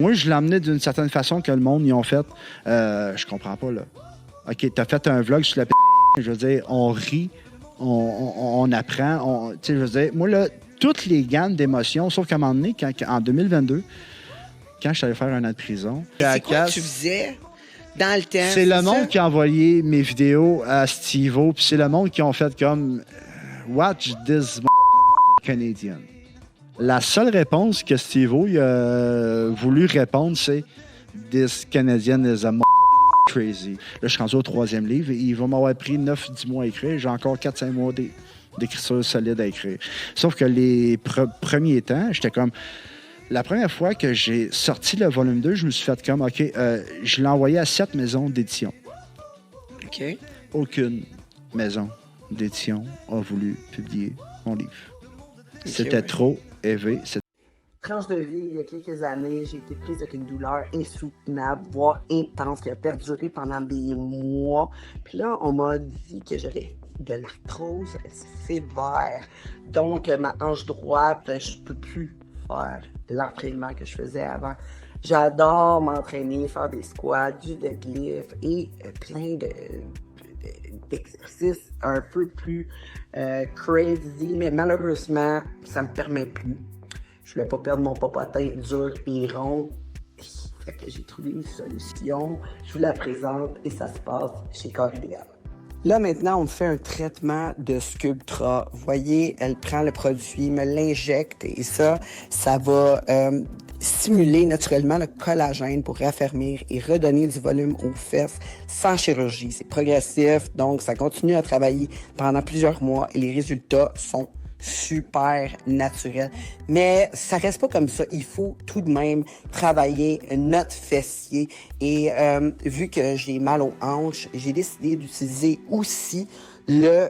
Moi, je l'emmenais d'une certaine façon que le monde y ont fait. Je comprends pas, là. OK, t'as fait un vlog sur la je veux dire, on rit, on apprend. Tu sais, je veux dire, moi, là, toutes les gammes d'émotions, sauf qu'à un moment donné, en 2022, quand je suis allé faire un an de prison... C'est quoi que tu faisais dans le temps? C'est le monde qui a envoyé mes vidéos à Steve-O, puis c'est le monde qui ont fait comme « Watch this Canadian ». La seule réponse que Steve-O a voulu répondre, c'est « This Canadian is a crazy ». Là, je suis rendu au 3e livre et il va m'avoir pris 9-10 mois à écrire. J'ai encore 4-5 mois d'écriture solide à écrire. Sauf que les premiers temps, j'étais comme... La première fois que j'ai sorti le volume 2, je me suis fait comme, OK, je l'ai envoyé à 7 maisons d'édition. OK. Aucune maison d'édition a voulu publier mon livre. Okay, c'était trop élevé. Tranche de vie, il y a quelques années, j'ai été prise avec une douleur insoutenable, voire intense, qui a perduré pendant des mois. Puis là, on m'a dit que j'aurais de l'arthrose sévère. Donc, ma hanche droite, je peux plus faire l'entraînement que je faisais avant. J'adore m'entraîner, faire des squats, du deadlift et plein d'exercices un peu plus crazy, mais malheureusement, ça me permet plus. Je voulais pas perdre mon popotin dur et rond. Fait que j'ai trouvé une solution. Je vous la présente et ça se passe chez Corps Idéal. Là, maintenant, on me fait un traitement de Sculptra. Vous voyez, elle prend le produit, me l'injecte et ça va stimuler naturellement le collagène pour raffermir et redonner du volume aux fesses sans chirurgie. C'est progressif, donc ça continue à travailler pendant plusieurs mois et les résultats sont super naturel. Mais ça reste pas comme ça. Il faut tout de même travailler notre fessier. Et vu que j'ai mal aux hanches, j'ai décidé d'utiliser aussi le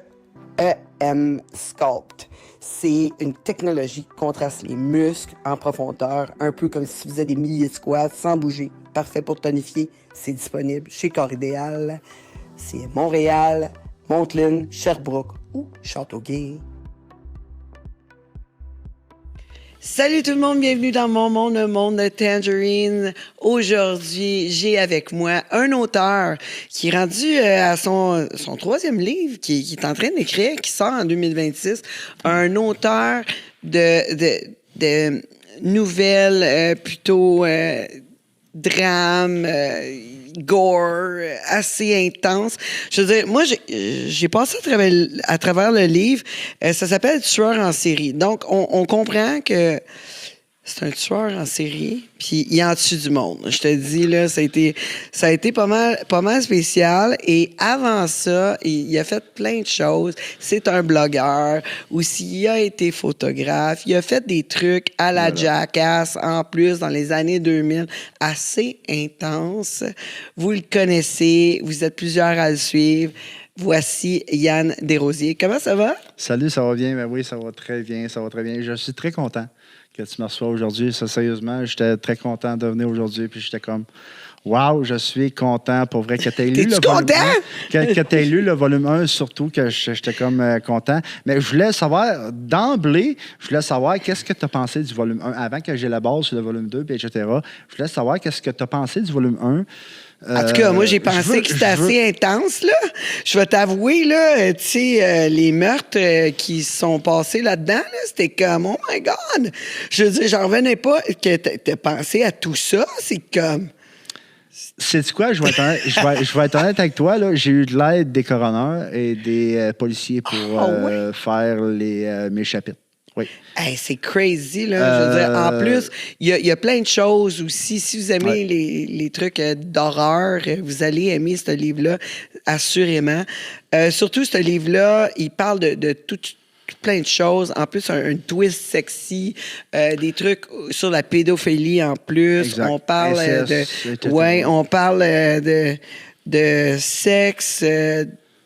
EM Sculpt. C'est une technologie qui contraste les muscles en profondeur, un peu comme si tu faisais des milliers de squats sans bouger. Parfait pour tonifier. C'est disponible chez Corps Idéal. C'est Montréal, Montlin, Sherbrooke ou Châteauguay. Salut tout le monde, bienvenue dans mon monde, le monde de Tangerine. Aujourd'hui, j'ai avec moi un auteur qui est rendu à son 3e livre, qui est en train d'écrire, qui sort en 2026. Un auteur de nouvelles plutôt drame, gore, assez intense. Je veux dire, moi, j'ai passé à travers le livre. Ça s'appelle Tueur en série. Donc, on comprend que c'est un tueur en série, puis il en tue du monde. Je te dis, là, ça a été pas mal spécial. Et avant ça, il a fait plein de choses. C'est un blogueur. Aussi, il a été photographe. Il a fait des trucs à la Jackass, en plus, dans les années 2000, assez intenses. Vous le connaissez. Vous êtes plusieurs à le suivre. Voici Yann Desrosiers. Comment ça va? Salut, ça va bien? Ben oui, ça va très bien, ça va très bien. Je suis très content que tu me reçois aujourd'hui. Ça, sérieusement, j'étais très content de venir aujourd'hui. Puis j'étais comme, wow, je suis content pour vrai que tu aies lu le volume 1. Que tu aies lu le volume 1, surtout que j'étais comme content. Mais je voulais savoir, d'emblée, qu'est-ce que tu as pensé du volume 1 avant que j'ai la base sur le volume 2, puis etc. Je voulais savoir qu'est-ce que tu as pensé du volume 1. En tout cas, moi, j'ai pensé que c'était assez intense, là. Je vais t'avouer, là, tu sais, les meurtres qui sont passés là-dedans, là, c'était comme, oh my God! Je veux dire, j'en revenais pas que t'aies pensé à tout ça. C'est comme... Sais-tu quoi? Je vais être honnête avec toi, là. J'ai eu de l'aide des coroners et des policiers pour faire mes chapitres. Oui. Hey, c'est crazy, là. Je veux dire, en plus, il y a plein de choses aussi. Si vous aimez les trucs d'horreur, vous allez aimer ce livre-là, assurément. Surtout, ce livre-là, il parle de tout plein de choses. En plus, un twist sexy, des trucs sur la pédophilie en plus. Exact. On parle on parle de sexe,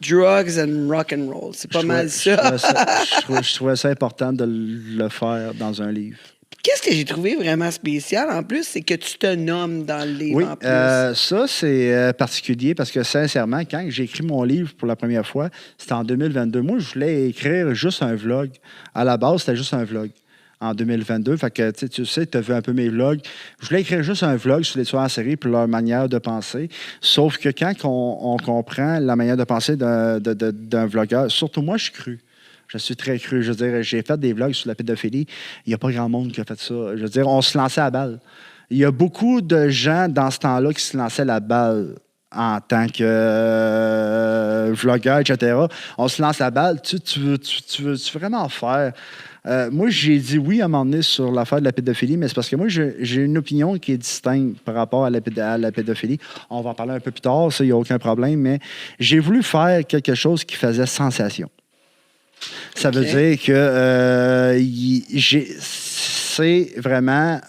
drugs and rock and roll. C'est pas mal ça. Je trouvais ça important de le faire dans un livre. Qu'est-ce que j'ai trouvé vraiment spécial, en plus, c'est que tu te nommes dans le livre, en plus. Ça, c'est particulier parce que, sincèrement, quand j'ai écrit mon livre pour la première fois, c'était en 2022. Moi, je voulais écrire juste un vlog. À la base, c'était juste un vlog. en 2022. Fait que tu sais, tu as vu un peu mes vlogs. Je voulais écrire juste un vlog sur les tueurs en série et leur manière de penser. Sauf que quand on comprend la manière de penser d'un vlogueur, surtout moi, je suis cru. Je suis très cru. Je veux dire, j'ai fait des vlogs sur la pédophilie. Il n'y a pas grand monde qui a fait ça. Je veux dire, on se lançait à balle. Il y a beaucoup de gens dans ce temps-là qui se lançaient la balle en tant que vlogueur, etc. On se lance la balle. Tu veux vraiment faire? Moi, j'ai dit oui à un moment donné sur l'affaire de la pédophilie, mais c'est parce que moi, j'ai une opinion qui est distincte par rapport à la pédophilie. On va en parler un peu plus tard, ça, il n'y a aucun problème, mais j'ai voulu faire quelque chose qui faisait sensation. Ça veut dire que c'est vraiment...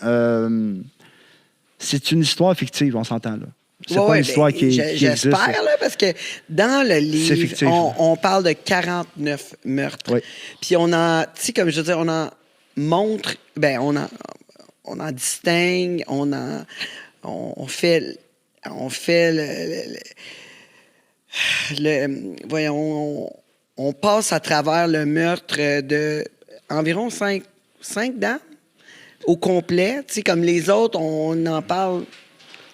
c'est une histoire fictive, on s'entend là. C'est pas une histoire qui existe. J'espère, là, parce que dans le livre, on parle de 49 meurtres. Oui. Puis on en, tu sais, comme je veux dire, on en montre, on en distingue, on fait voyons, on passe à travers le meurtre de environ 5 dames au complet. Tu sais, comme les autres, on en parle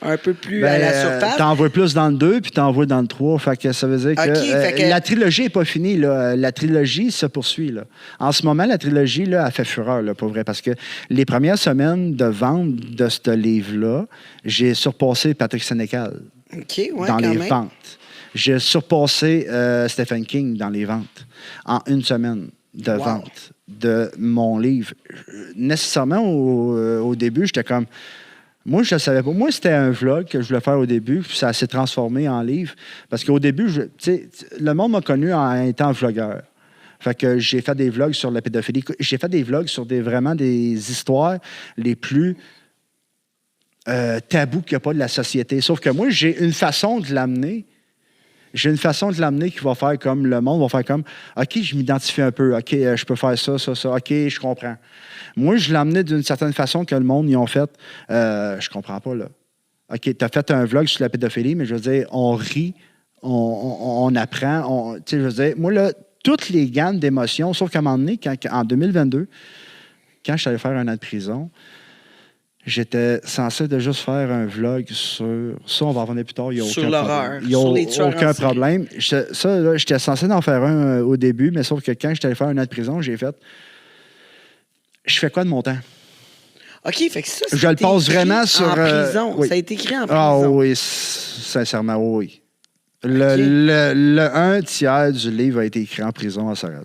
un peu plus à la surface. T'en vois plus dans le 2 puis t'en vois dans le 3. Fait que ça veut dire que la trilogie n'est pas finie. Là. La trilogie se poursuit. Là. En ce moment, la trilogie là, a fait fureur, là, pour vrai. Parce que les premières semaines de vente de ce livre-là, j'ai surpassé Patrick Sénécal dans les ventes. J'ai surpassé Stephen King dans les ventes en une semaine de vente de mon livre. Nécessairement, au début, j'étais comme... Moi, je ne savais pas. Moi, c'était un vlog que je voulais faire au début, puis ça s'est transformé en livre. Parce qu'au début, le monde m'a connu en étant vlogueur. Fait que j'ai fait des vlogs sur la pédophilie. J'ai fait des vlogs sur vraiment des histoires les plus tabous qu'il n'y a pas de la société. Sauf que moi, j'ai une façon de l'amener. J'ai une façon de l'amener qui va faire comme le monde va faire comme OK, je m'identifie un peu. OK, je peux faire ça. OK, je comprends. Moi, je l'ai amené d'une certaine façon que le monde y ont fait. Je comprends pas, là. OK, tu as fait un vlog sur la pédophilie, mais je veux dire, on rit, on apprend. Tu sais, je veux dire, moi, là, toutes les gammes d'émotions, sauf qu'à un moment donné, en 2022, quand je suis allé faire un an de prison, j'étais censé de juste faire un vlog sur... Ça, on va en revenir plus tard. Il y a sur l'horreur, sur les tueurs aucun problème. Ça, là, j'étais censé en faire un au début, mais sauf que quand j'étais allé faire un an de prison, j'ai fait... Je fais quoi de mon temps? OK, fait que ça, je le passe vraiment sur... En prison. Oui. Ça a été écrit en prison. Ah oui, sincèrement, oui. Le 1/3 du livre a été écrit en prison à Sorel.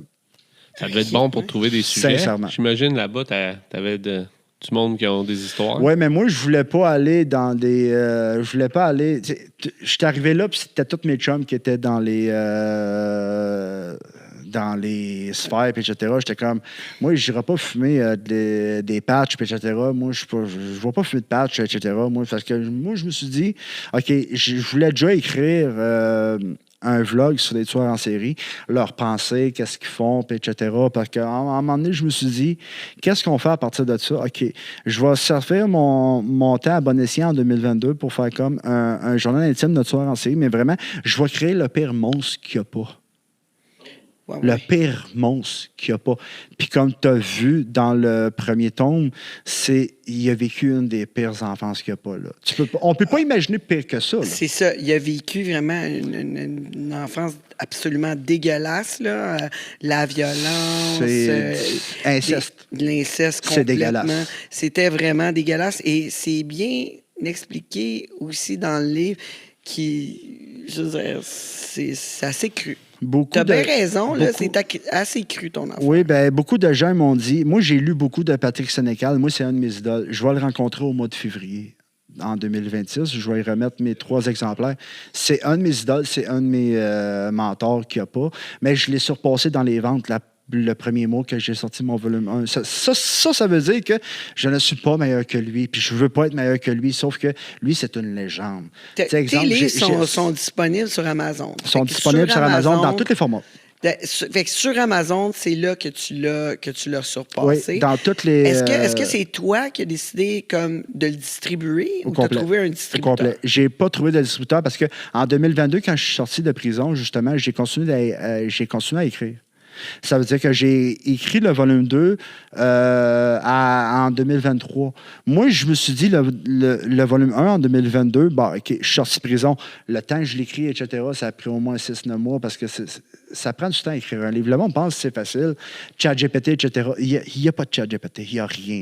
Ça devait être bon pour trouver des sujets. Sincèrement. J'imagine là-bas, t'avais du monde qui ont des histoires. Oui, mais moi, je voulais pas aller dans des... je voulais pas aller... Je suis arrivé là, puis c'était tous mes chums qui étaient dans les sphères, puis etc. J'étais comme... Moi, je n'irai pas fumer des patchs, puis etc. Moi, je ne vais pas fumer de patchs, etc. Moi, parce que moi, je me suis dit... OK, je voulais déjà écrire... un vlog sur les tueurs en série, leurs pensées, qu'est-ce qu'ils font, etc. Parce qu'à un moment donné, je me suis dit, qu'est-ce qu'on fait à partir de ça? OK, je vais servir mon temps à bon escient en 2022 pour faire comme un journal intime de tueurs en série, mais vraiment, je vais créer le pire monstre qu'il n'y a pas. Ouais, le pire monstre qu'il n'y a pas. Puis comme tu as vu dans le premier tome, il a vécu une des pires enfances qu'il n'y a pas. Là. On ne peut pas imaginer pire que ça. Là. C'est ça. Il a vécu vraiment une enfance absolument dégueulasse. Là. La violence. Inceste. L'inceste complètement. C'est dégueulasse. C'était vraiment dégueulasse. Et c'est bien expliqué aussi dans le livre je veux dire, c'est assez cru. Tu as bien raison, là, c'est assez cru ton enfant. Oui, bien, beaucoup de gens m'ont dit... Moi, j'ai lu beaucoup de Patrick Sénécal. Moi, c'est un de mes idoles. Je vais le rencontrer au mois de février, en 2026. Je vais y remettre mes 3 exemplaires. C'est un de mes idoles, c'est un de mes mentors qu'il n'y a pas. Mais je l'ai surpassé dans les ventes le premier mois que j'ai sorti mon volume 1. Ça veut dire que je ne suis pas meilleur que lui, puis je ne veux pas être meilleur que lui, sauf que lui, c'est une légende. Tes livres sont disponibles sur Amazon. Sont disponibles sur Amazon dans tous les formats. Fait que sur Amazon, c'est là que tu l'as surpassé. Oui, dans toutes les... Est-ce que c'est toi qui as décidé comme, de le distribuer ou tu as trouvé un distributeur? Au complet. J'ai pas trouvé de distributeur parce qu'en 2022, quand je suis sorti de prison, justement, j'ai continué à écrire. Ça veut dire que j'ai écrit le volume 2 en 2023. Moi, je me suis dit, le volume 1 en 2022, bon, OK, je suis sorti de prison. Le temps que je l'écris, etc., ça a pris au moins 6-9 mois parce que ça prend du temps à écrire un livre. Le monde pense que c'est facile. ChatGPT, etc. Il n'y a pas de ChatGPT. Il n'y a rien.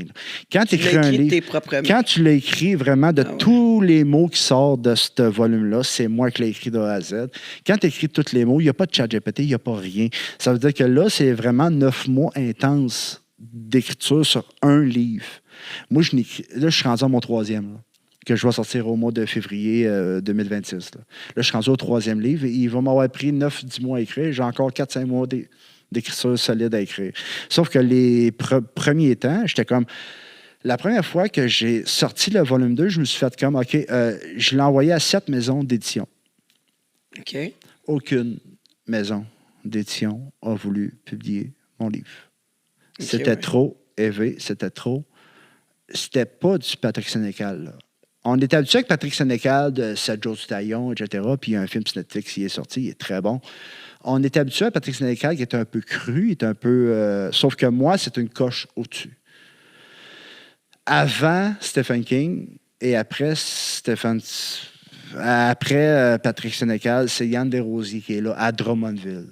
Quand tu écris un livre, quand tu l'as écrit vraiment de tous les mots qui sortent de ce volume-là, c'est moi qui l'ai écrit de A à Z. Quand tu écris tous les mots, il n'y a pas de ChatGPT, il n'y a pas rien. Ça veut dire que là, c'est vraiment 9 mois intenses d'écriture sur un livre. Moi, là, je suis rendu à mon 3e, là, que je vais sortir au mois de février 2026. Là, je suis rendu au 3e livre et il va m'avoir pris 9-10 mois à écrire. J'ai encore 4-5 mois d'écriture solide à écrire. Sauf que les premiers temps, j'étais comme... La première fois que j'ai sorti le volume 2, je me suis fait comme, OK, je l'ai envoyé à 7 maisons d'édition. OK. Aucune maison d'édition a voulu publier mon livre. Okay, c'était trop élevé, c'était trop. C'était pas du Patrick Sénécal, là. On est habitué avec Patrick Sénécal de 7 jours du taillon, etc. Puis il y a un film sur Netflix qui est sorti, il est très bon. On est habitué à Patrick Sénécal qui est un peu cru, est un peu... sauf que moi, c'est une coche au-dessus. Avant Stephen King et après Patrick Sénécal, c'est Yann Desrosiers qui est là, à Drummondville.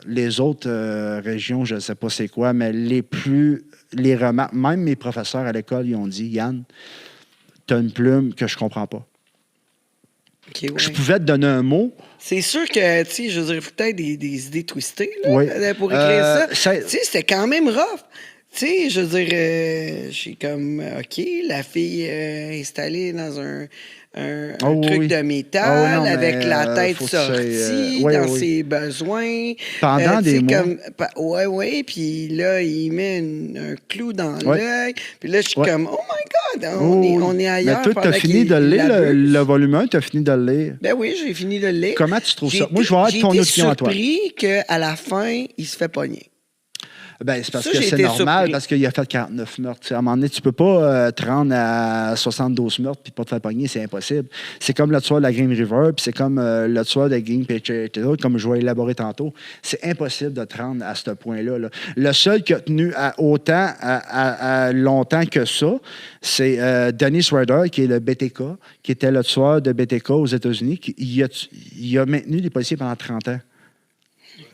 Les autres régions, je ne sais pas c'est quoi, mais les remarques, même mes professeurs à l'école, ils ont dit, Yann, tu as une plume que je comprends pas. Okay, ouais. Je pouvais te donner un mot. C'est sûr que, tu sais, je veux dire, peut-être des idées twistées là, oui. Pour écrire ça. Tu sais, c'était quand même rough. Tu sais, je veux dire, j'ai comme, OK, la fille installée dans un truc de métal avec la tête sortie dans ses besoins. Pendant des mois. Oui, puis là, il met un clou dans l'œil. Puis là, je suis comme, oh my God, on est ailleurs. Mais toi, tu as fini de le lire, le volume 1, tu as fini de le lire. Ben oui, j'ai fini de le lire. Comment tu trouves ça? Moi, je vais avoir ton opinion à toi. J'ai été surpris qu'à la fin, il se fait pogner. Ben, c'est parce que c'est normal, parce qu'il a fait 49 meurtres. À un moment donné, tu ne peux pas te rendre à 72 meurtres et pas te faire pogner, c'est impossible. C'est comme le tueur de la Green River, puis c'est comme le tueur de Green Pitcher, comme je vais élaborer tantôt. C'est impossible de te rendre à ce point-là. Là. Le seul qui a tenu autant longtemps que ça, c'est Dennis Rader, qui est le BTK, qui était le tueur de BTK aux États-Unis. Il a maintenu les policiers pendant 30 ans.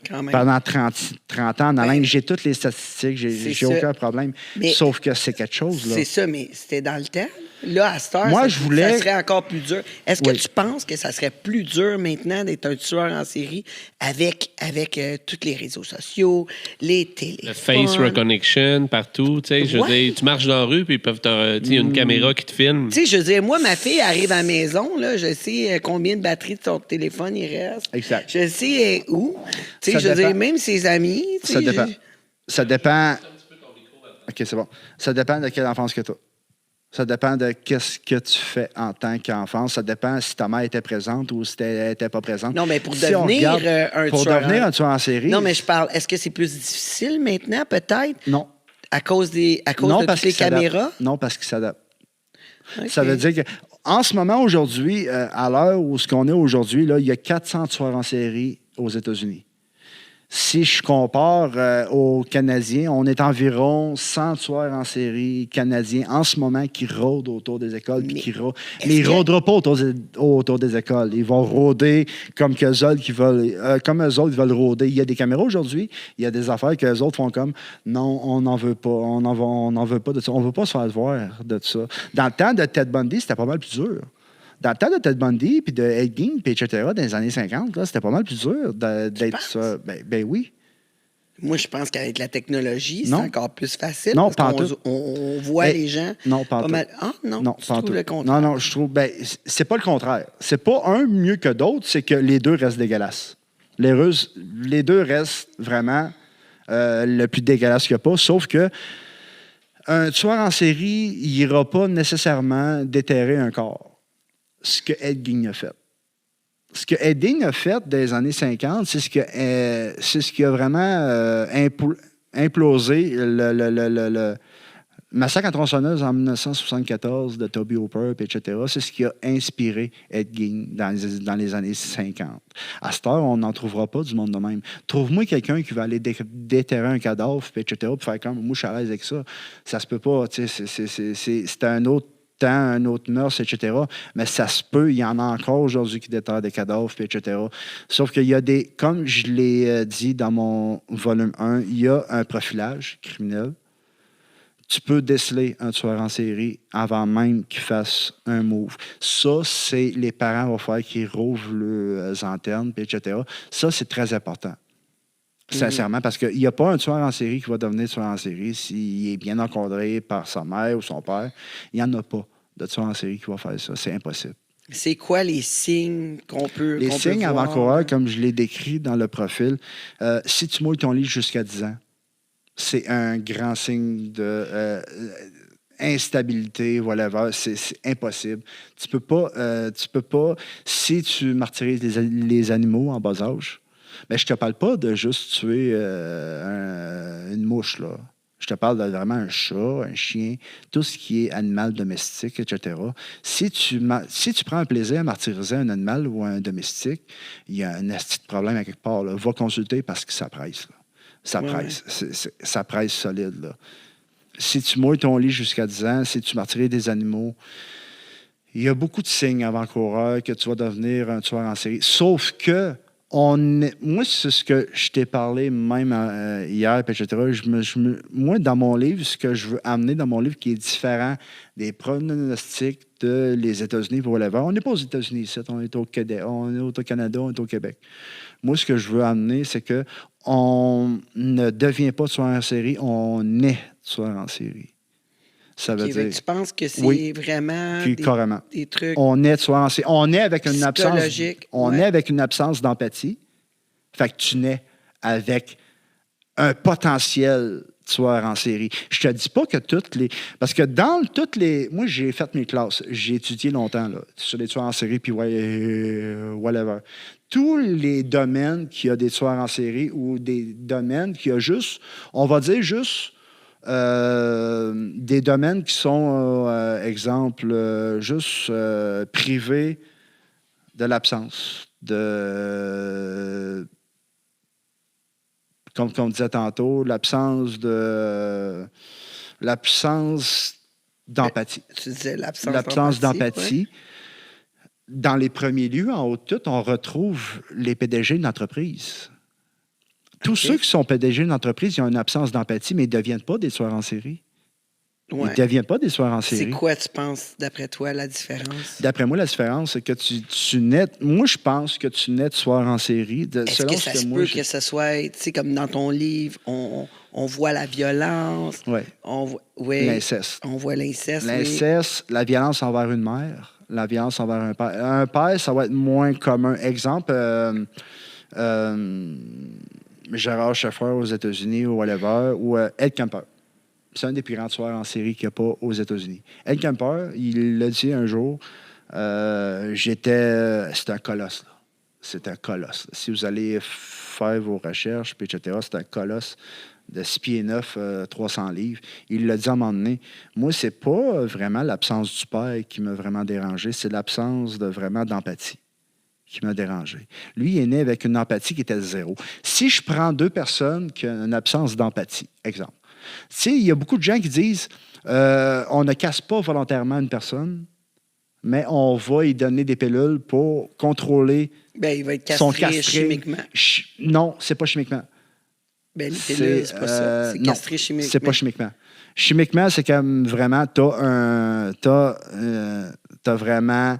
Pendant 30 ans, en allant, j'ai toutes les statistiques, j'ai aucun problème. Mais sauf que c'est quelque chose. Là. C'est ça, mais c'était dans le temps. Là, à cette heure, ça serait encore plus dur. Est-ce que tu penses que ça serait plus dur maintenant d'être un tueur en série avec tous les réseaux sociaux, les téléphones? Le face recognition partout. Tu sais, je veux dire, tu marches dans la rue puis ils peuvent il y a une caméra qui te filme. Tu sais, je veux dire, moi, ma fille arrive à la maison, là, je sais combien de batteries de son téléphone il reste. Exact. Je sais où. Tu sais, je veux dire, même ses amis. Ça dépend. Ça dépend. OK, c'est bon. Ça dépend de quelle enfance que tu as. Ça dépend de qu'est-ce que tu fais en tant qu'enfant. Ça dépend si ta mère était présente ou si elle n'était pas présente. Non, mais pour devenir un tueur en série... Non, mais je parle... Est-ce que c'est plus difficile maintenant, peut-être? Non. À cause de toutes les caméras? Non, parce qu'il s'adapte. Okay. Ça veut dire qu'en ce moment, aujourd'hui, à l'heure où ce qu'on est aujourd'hui, là, il y a 400 tueurs en série aux États-Unis. Si je compare aux Canadiens, on est environ 100 tueurs en série canadiens en ce moment qui rôdent autour des écoles. Mais ils ne rôderont pas autour des écoles. Ils vont rôder comme eux autres veulent rôder. Il y a des caméras aujourd'hui. Il y a des affaires qu'eux autres font comme non, on n'en veut pas. On n'en veut pas de ça. On ne veut pas se faire voir de ça. Dans le temps de Ted Bundy, c'était pas mal plus dur. Dans le temps de Ted Bundy, puis de Ed Gein, puis etc., dans les années 50, là, c'était pas mal plus dur d'être ça. Ben oui. Moi, je pense qu'avec la technologie, c'est encore plus facile. Non, parce on voit les gens. Non, pas mal. Ah, non, tu trouves le contraire. Non, je trouve... c'est pas le contraire. C'est pas un mieux que d'autres, c'est que les deux restent dégueulasses. Les deux restent vraiment le plus dégueulasse qu'il n'y a pas, sauf que un tueur en série, il n'ira pas nécessairement déterrer un corps. Ce que Ed Gein a fait. Ce que Ed Gein a fait dans les années 50, c'est ce qui a vraiment implosé Massacre à tronçonneuse en 1974 de Toby Hooper, etc., c'est ce qui a inspiré Ed Gein dans les années 50. À cette heure, on n'en trouvera pas du monde de même. Trouve-moi quelqu'un qui va aller déterrer un cadavre, etc., pour faire comme moi, je suis à l'aise avec ça. Ça se peut pas. C'est un autre temps, un autre mœurs, etc. Mais ça se peut, il y en a encore aujourd'hui qui déterrent des cadavres, etc. Sauf qu'il y a des, comme je l'ai dit dans mon volume 1, il y a un profilage criminel. Tu peux déceler un tueur en série avant même qu'il fasse un move. Ça, c'est les parents vont faire qu'ils rouvrent leurs antennes, etc. Ça, c'est très important. Sincèrement, parce qu'il n'y a pas un tueur en série qui va devenir tueur en série s'il est bien encadré par sa mère ou son père. Il n'y en a pas de tueur en série qui va faire ça. C'est impossible. C'est quoi les signes qu'on peut Les qu'on signes peut voir, avant-coureurs, comme je l'ai décrit dans le profil, si tu mouilles ton lit jusqu'à 10 ans, c'est un grand signe de instabilité, whatever. C'est impossible. Tu peux pas, si tu martyrises les animaux en bas âge, mais je te parle pas de juste tuer une mouche, là. Je te parle de vraiment un chat, un chien, tout ce qui est animal domestique, etc. Si tu prends un plaisir à martyriser un animal ou un domestique, il y a un petit problème à quelque part, là. Va consulter parce que ça presse, là. Ça presse. Ça presse solide, là. Si tu mouilles ton lit jusqu'à 10 ans, si tu martyrises des animaux, il y a beaucoup de signes avant-coureurs que tu vas devenir un tueur en série. Sauf que, moi, c'est ce que je t'ai parlé même hier, etc. Moi, dans mon livre, ce que je veux amener dans mon livre qui est différent des pronostics de les États-Unis pour whatever. On n'est pas aux États-Unis ici, on est au Canada, on est au Québec. Moi, ce que je veux amener, c'est que on ne devient pas tueur en série, on est tueur en série. Ça veut dire... Tu penses que c'est vraiment des trucs on est tueur en série. On est avec une absence... psychologiques. On est avec une absence d'empathie. Fait que tu nais avec un potentiel tueur en série. Je te dis pas que toutes les... Parce que dans toutes les... Moi, j'ai fait mes classes. J'ai étudié longtemps là, sur les tueurs en série, puis whatever. Tous les domaines qui a des tueurs en série ou des domaines qui a juste, on va dire juste, des domaines qui sont, exemple, juste privés de l'absence. Comme on disait tantôt, l'absence d'empathie. Tu disais L'absence d'empathie. Ouais. Dans les premiers lieux, en haut de tout, on retrouve les PDG d'entreprise. Tous ceux qui sont PDG d'entreprise, ils ont une absence d'empathie, mais ils ne deviennent pas des tueurs en série. Ouais. Ils ne deviennent pas des tueurs en série. C'est quoi, tu penses, d'après toi, la différence? D'après moi, la différence, c'est que tu nais... Moi, je pense que tu nais de tueur en série. Est-ce que ça se peut que ce soit, tu sais, comme dans ton livre, on voit la violence. Oui. L'inceste. On voit l'inceste. L'inceste, la violence envers une mère, la violence envers un père. Un père, ça va être moins commun. Exemple, Gérard Schaeffer aux États-Unis ou whatever, ou Ed Kemper. C'est un des plus grands tueurs en série qu'il n'y a pas aux États-Unis. Ed Kemper, il l'a dit un jour, c'était un colosse. Là. C'est un colosse. Si vous allez faire vos recherches, etc., c'est un colosse de 6 pieds 9, 300 livres. Il l'a dit à un moment donné. Moi, c'est pas vraiment l'absence du père qui m'a vraiment dérangé, c'est l'absence vraiment d'empathie qui m'a dérangé. Lui, il est né avec une empathie qui était zéro. Si je prends deux personnes qui ont une absence d'empathie, exemple, tu sais, il y a beaucoup de gens qui disent on ne casse pas volontairement une personne, mais on va lui donner des pilules pour contrôler il va être castré chimiquement. Non, c'est pas chimiquement. Les pilules, c'est pas ça. C'est castré chimiquement. C'est pas chimiquement. Chimiquement, c'est comme vraiment, t'as vraiment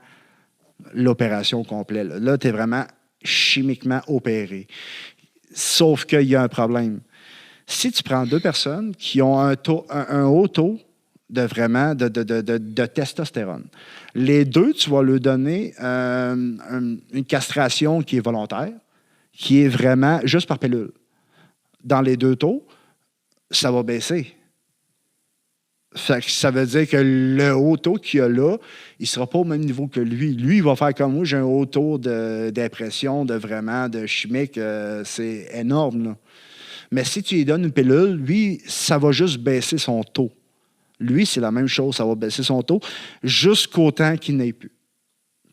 l'opération complète. Là, tu es vraiment chimiquement opéré. Sauf qu'il y a un problème. Si tu prends deux personnes qui ont un haut taux de testostérone, les deux, tu vas leur donner une castration qui est volontaire, qui est vraiment juste par pilule. Dans les deux taux, ça va baisser. Ça veut dire que le haut taux qu'il y a là, il ne sera pas au même niveau que lui. Lui, il va faire comme moi, j'ai un haut taux d'impression, de chimique, c'est énorme, là. Mais si tu lui donnes une pilule, lui, ça va juste baisser son taux. Lui, c'est la même chose. Ça va baisser son taux jusqu'au temps qu'il n'ait plus.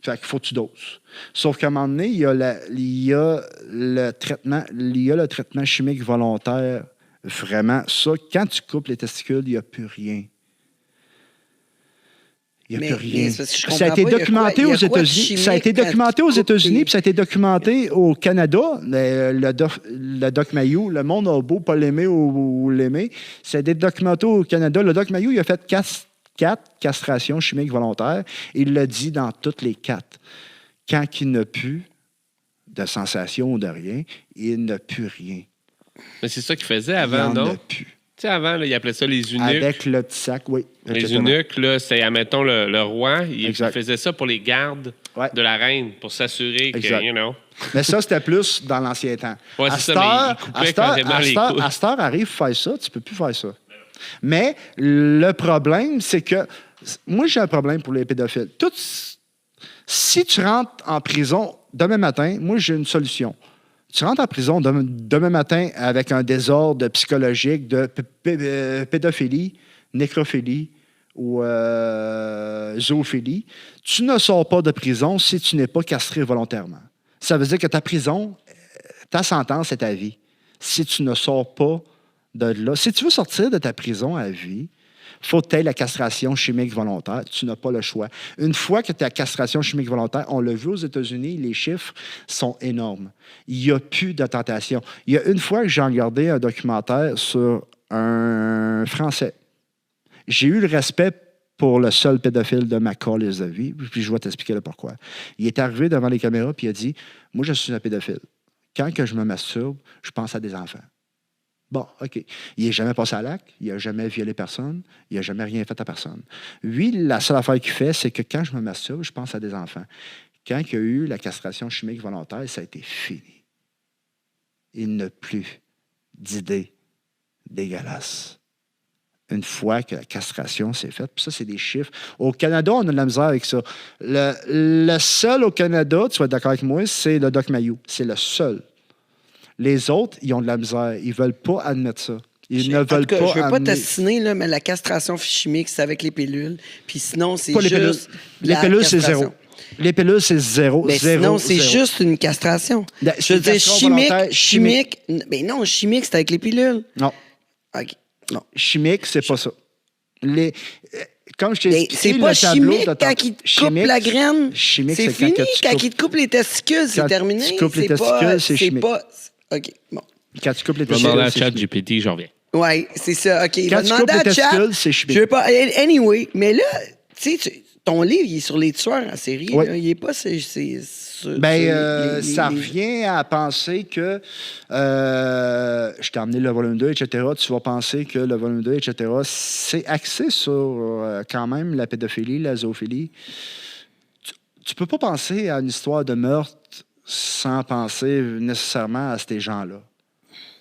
Fait qu'il faut que tu doses. Sauf qu'à un moment donné, il y a le traitement chimique volontaire. Vraiment, ça, quand tu coupes les testicules, il n'y a plus rien. Il n'y a plus rien. Ça a été documenté aux États-Unis. Ça a été documenté aux États-Unis, puis ça a été documenté au Canada. Le Doc Mayou, le monde a beau pas l'aimer ou l'aimer. Ça a été documenté au Canada. Le Doc Mayou, il a fait 4 castrations chimiques volontaires. Il l'a dit dans toutes les 4. Quand il n'a plus de sensation ou de rien, il n'a plus rien. Mais c'est ça qu'il faisait avant, non? Il n'en a plus. Tu sais, avant, là, il appelait ça les eunuques. Avec le petit sac, oui. Les eunuques, là, c'est, admettons, le roi, il faisait ça pour les gardes de la reine, pour s'assurer que, you know. Mais ça, c'était plus dans l'ancien temps. Oui, c'est ça, mais il coupait carrément les couilles. À cette heure, arrive faire ça, tu peux plus faire ça. Mais le problème, c'est que... Moi, j'ai un problème pour les pédophiles. Si tu rentres en prison demain matin, moi, j'ai une solution. Tu rentres en prison demain matin avec un désordre psychologique de pédophilie, nécrophilie ou zoophilie. Tu ne sors pas de prison si tu n'es pas castré volontairement. Ça veut dire que ta prison, ta sentence est à vie. Si tu ne sors pas de là, si tu veux sortir de ta prison à vie, il faut que tu aies la castration chimique volontaire. Tu n'as pas le choix. Une fois que tu as la castration chimique volontaire, on l'a vu aux États-Unis, les chiffres sont énormes. Il n'y a plus de tentation. Il y a une fois que j'ai regardé un documentaire sur un Français. J'ai eu le respect pour le seul pédophile de ma calice de vie, puis je vais t'expliquer le pourquoi. Il est arrivé devant les caméras puis il a dit « Moi, je suis un pédophile. Quand que je me masturbe, je pense à des enfants. » Bon, OK. Il n'est jamais passé à l'acte, il n'a jamais violé personne, il n'a jamais rien fait à personne. Lui, la seule affaire qu'il fait, c'est que quand je me masturbe, je pense à des enfants. Quand il y a eu la castration chimique volontaire, ça a été fini. Il n'a plus d'idées dégueulasses. Une fois que la castration s'est faite, puis ça, c'est des chiffres. Au Canada, on a de la misère avec ça. Le seul au Canada, tu vas être d'accord avec moi, c'est le Doc Mayou. C'est le seul. Les autres, ils ont de la misère. Ils ne veulent pas admettre ça. Ils ne veulent pas. Je ne veux pas t'assiner, là, mais la castration chimique, c'est avec les pilules. Puis sinon, c'est pas juste. Les pilules, c'est zéro. Les pilules, c'est zéro. Mais zéro, sinon, c'est zéro. juste une castration. Je veux dire, chimique. Mais non, chimique, c'est avec les pilules. Non. OK. Non. Chimique, c'est pas ça. Comme je t'ai expliqué, c'est pas chimique quand il te coupe la graine. Chimique, c'est fini. Quand il te coupe les testicules, c'est terminé. Quand tu coupes les testicules, c'est chimique. OK, bon. Quand tu coupes les testicules, je vais demander à c'est ChatGPT, j'en reviens. Oui, c'est ça. OK, quand tu coupes les testicules, c'est chimique. Je veux pas... Anyway, mais là, tu sais, ton livre, il est sur les tueurs en série. Oui. Là. Il n'est pas... ça revient à penser que je t'ai emmené le volume 2, etc. Tu vas penser que le volume 2, etc., c'est axé sur quand même la pédophilie, la zoophilie. Tu peux pas penser à une histoire de meurtre sans penser nécessairement à ces gens-là.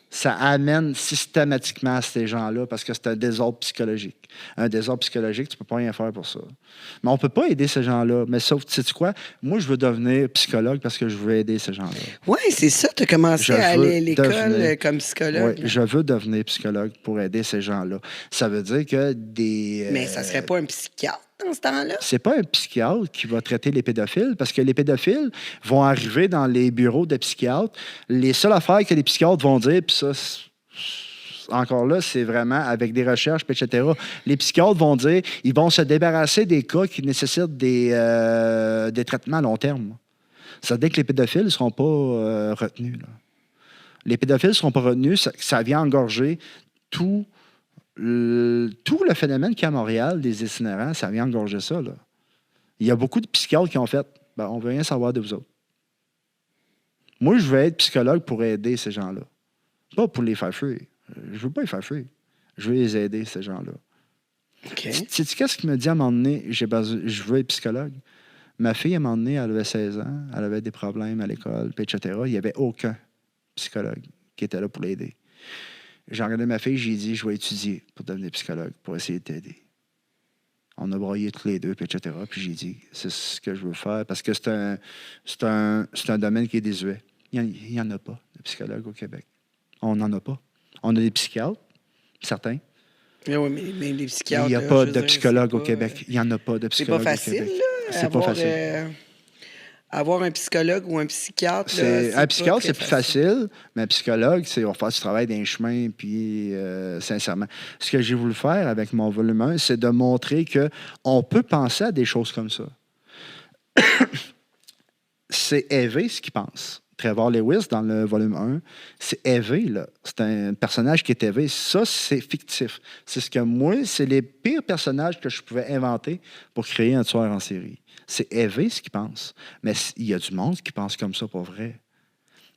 Ça amène systématiquement à ces gens-là parce que c'est un désordre psychologique. Un désordre psychologique, tu ne peux pas rien faire pour ça. Mais on ne peut pas aider ces gens-là. Mais sauf, sais-tu quoi? Moi, je veux devenir psychologue parce que je veux aider ces gens-là. Oui, c'est ça. Tu as commencé à aller à l'école comme psychologue. Oui, je veux devenir psychologue pour aider ces gens-là. Ça veut dire que des... Mais ça ne serait pas un psychiatre dans ce temps-là? C'est pas un psychiatre qui va traiter les pédophiles parce que les pédophiles vont arriver dans les bureaux de psychiatres. Les seules affaires que les psychiatres vont dire, puis ça... Encore là, c'est vraiment avec des recherches, etc. Les psychiatres vont dire, ils vont se débarrasser des cas qui nécessitent des traitements à long terme. Ça veut dire que les pédophiles ne seront pas retenus. Là. Les pédophiles ne seront pas retenus, ça vient engorger tout le phénomène qu'il y a à Montréal, des itinérants, ça vient engorger ça. Là. Il y a beaucoup de psychiatres qui ont fait, on ne veut rien savoir de vous autres. Moi, je veux être psychologue pour aider ces gens-là. Pas pour les faire fuir. Je ne veux pas les faire fuir. Je veux les aider, ces gens-là. OK. Sais-tu qu'est-ce qu'il me dit à un moment donné? Je veux être psychologue. Ma fille, à un moment donné, elle avait 16 ans. Elle avait des problèmes à l'école, etc. Il n'y avait aucun psychologue qui était là pour l'aider. J'ai regardé ma fille, j'ai dit, je vais étudier pour devenir psychologue, pour essayer de t'aider. On a broyé tous les deux, etc. Puis j'ai dit, c'est ce que je veux faire, parce que c'est un domaine qui est désuet. Il n'y en a pas de psychologue au Québec. On n'en a pas. On a des psychiatres, certains. Oui, mais les psychiatres... Il n'y a pas de psychologue au Québec. Il n'y en a pas de psychologue au Québec. C'est pas facile, là. C'est pas facile. Avoir un psychologue ou un psychiatre... Un psychiatre, c'est plus facile, mais un psychologue, c'est on va faire du travail d'un chemin, puis sincèrement. Ce que j'ai voulu faire avec mon volume 1, c'est de montrer qu'on peut penser à des choses comme ça. C'est élevé ce qu'il pense. Trevor Lewis, dans le volume 1, c'est élevé, là. C'est un personnage qui est élevé. Ça, c'est fictif. C'est ce que moi, c'est les pires personnages que je pouvais inventer pour créer un tueur en série. C'est élevé ce qu'il pense. Mais il y a du monde qui pense comme ça, pour vrai.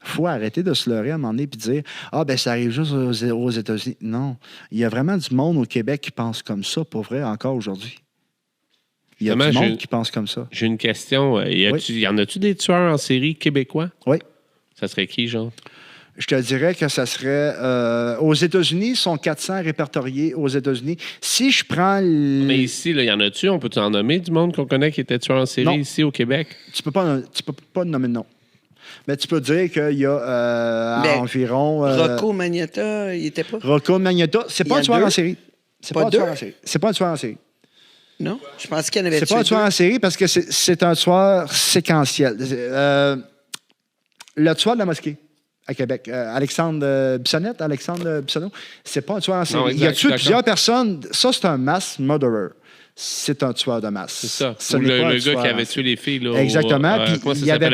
Il faut arrêter de se leurrer à un moment donné et dire « Ah, ben ça arrive juste aux États-Unis. » Non. Il y a vraiment du monde au Québec qui pense comme ça, pour vrai, encore aujourd'hui. Il y a du monde qui pense comme ça. J'ai une question. Y en a-tu des tueurs en série québécois? Oui. Ça serait qui, genre? Je te dirais que ça serait... aux États-Unis, ils sont 400 répertoriés aux États-Unis. Si je prends... Mais ici, il y en a-tu? On peut en nommer du monde qu'on connaît qui était tueur en série ici au Québec? Tu peux pas nommer de nom. Mais tu peux dire qu'il y a environ... Rocco Magnotta, il était pas... Rocco Magnotta, c'est pas un tueur en série. C'est pas un tueur en série. C'est pas un tueur en série. Non? Je pense qu'il y en avait C'est pas un tueur en série parce que c'est un tueur séquentiel. Le tueur de la mosquée à Québec, Alexandre Bissonnette, c'est pas un tueur en série. Non, exact, il a tué plusieurs personnes. Ça, c'est un mass murderer. C'est un tueur de masse. C'est ça. Ou le gars qui avait tué les filles. Là, exactement. Puis il n'y avait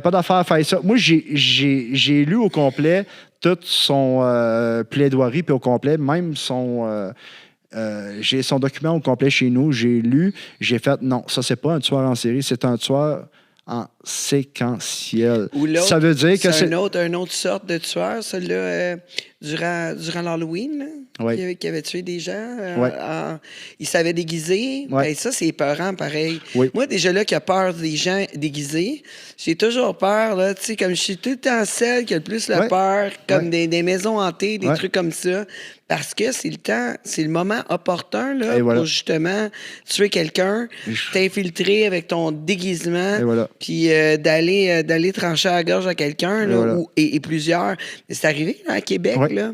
pas d'affaire à faire ça. Moi, j'ai lu au complet toute son plaidoirie, puis au complet, même son... j'ai son document au complet chez nous. J'ai lu, j'ai fait non, ça, c'est pas un tueur en série, c'est un tueur en séquentiel. Ça veut dire que c'est une autre sorte de tueur, celui-là, durant l'Halloween, oui. qui avait tué des gens. Oui. Il savait déguiser. Oui. Ben, ça, c'est épeurant, pareil. Oui. Moi, déjà là, qui a peur des gens déguisés, j'ai toujours peur, là, tu sais, comme je suis tout le temps celle qui a le plus la peur, comme des maisons hantées, des trucs comme ça. Parce que c'est le moment opportun là, pour justement tuer quelqu'un, t'infiltrer avec ton déguisement, puis d'aller trancher à la gorge à quelqu'un, là, et plusieurs. Mais c'est arrivé là, à Québec, là.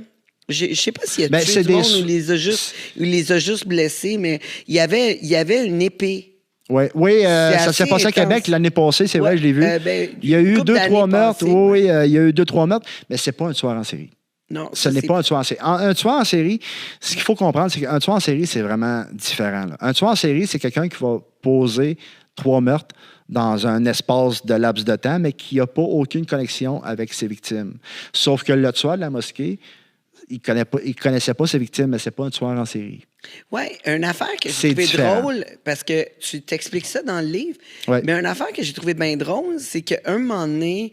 Je sais pas s'il y a tué du monde ou il les a juste blessés, mais il y avait une épée. Oui, ça s'est passé à Québec l'année passée, c'est vrai, je l'ai vu. Il y a eu 2-3 meurtres. Oui, il y a eu 2-3 meurtres, mais c'est pas un tueur en série. Non, ce n'est pas un tueur en série. Un tueur en série, ce qu'il faut comprendre, c'est qu'un tueur en série, c'est vraiment différent. Là. Un tueur en série, c'est quelqu'un qui va poser 3 meurtres dans un espace de laps de temps, mais qui n'a pas aucune connexion avec ses victimes. Sauf que le tueur de la mosquée, il ne connaissait pas ses victimes, mais ce n'est pas un tueur en série. Oui, une affaire que j'ai trouvé drôle, parce que tu t'expliques ça dans le livre, mais une affaire que j'ai trouvé bien drôle, c'est qu'un moment donné,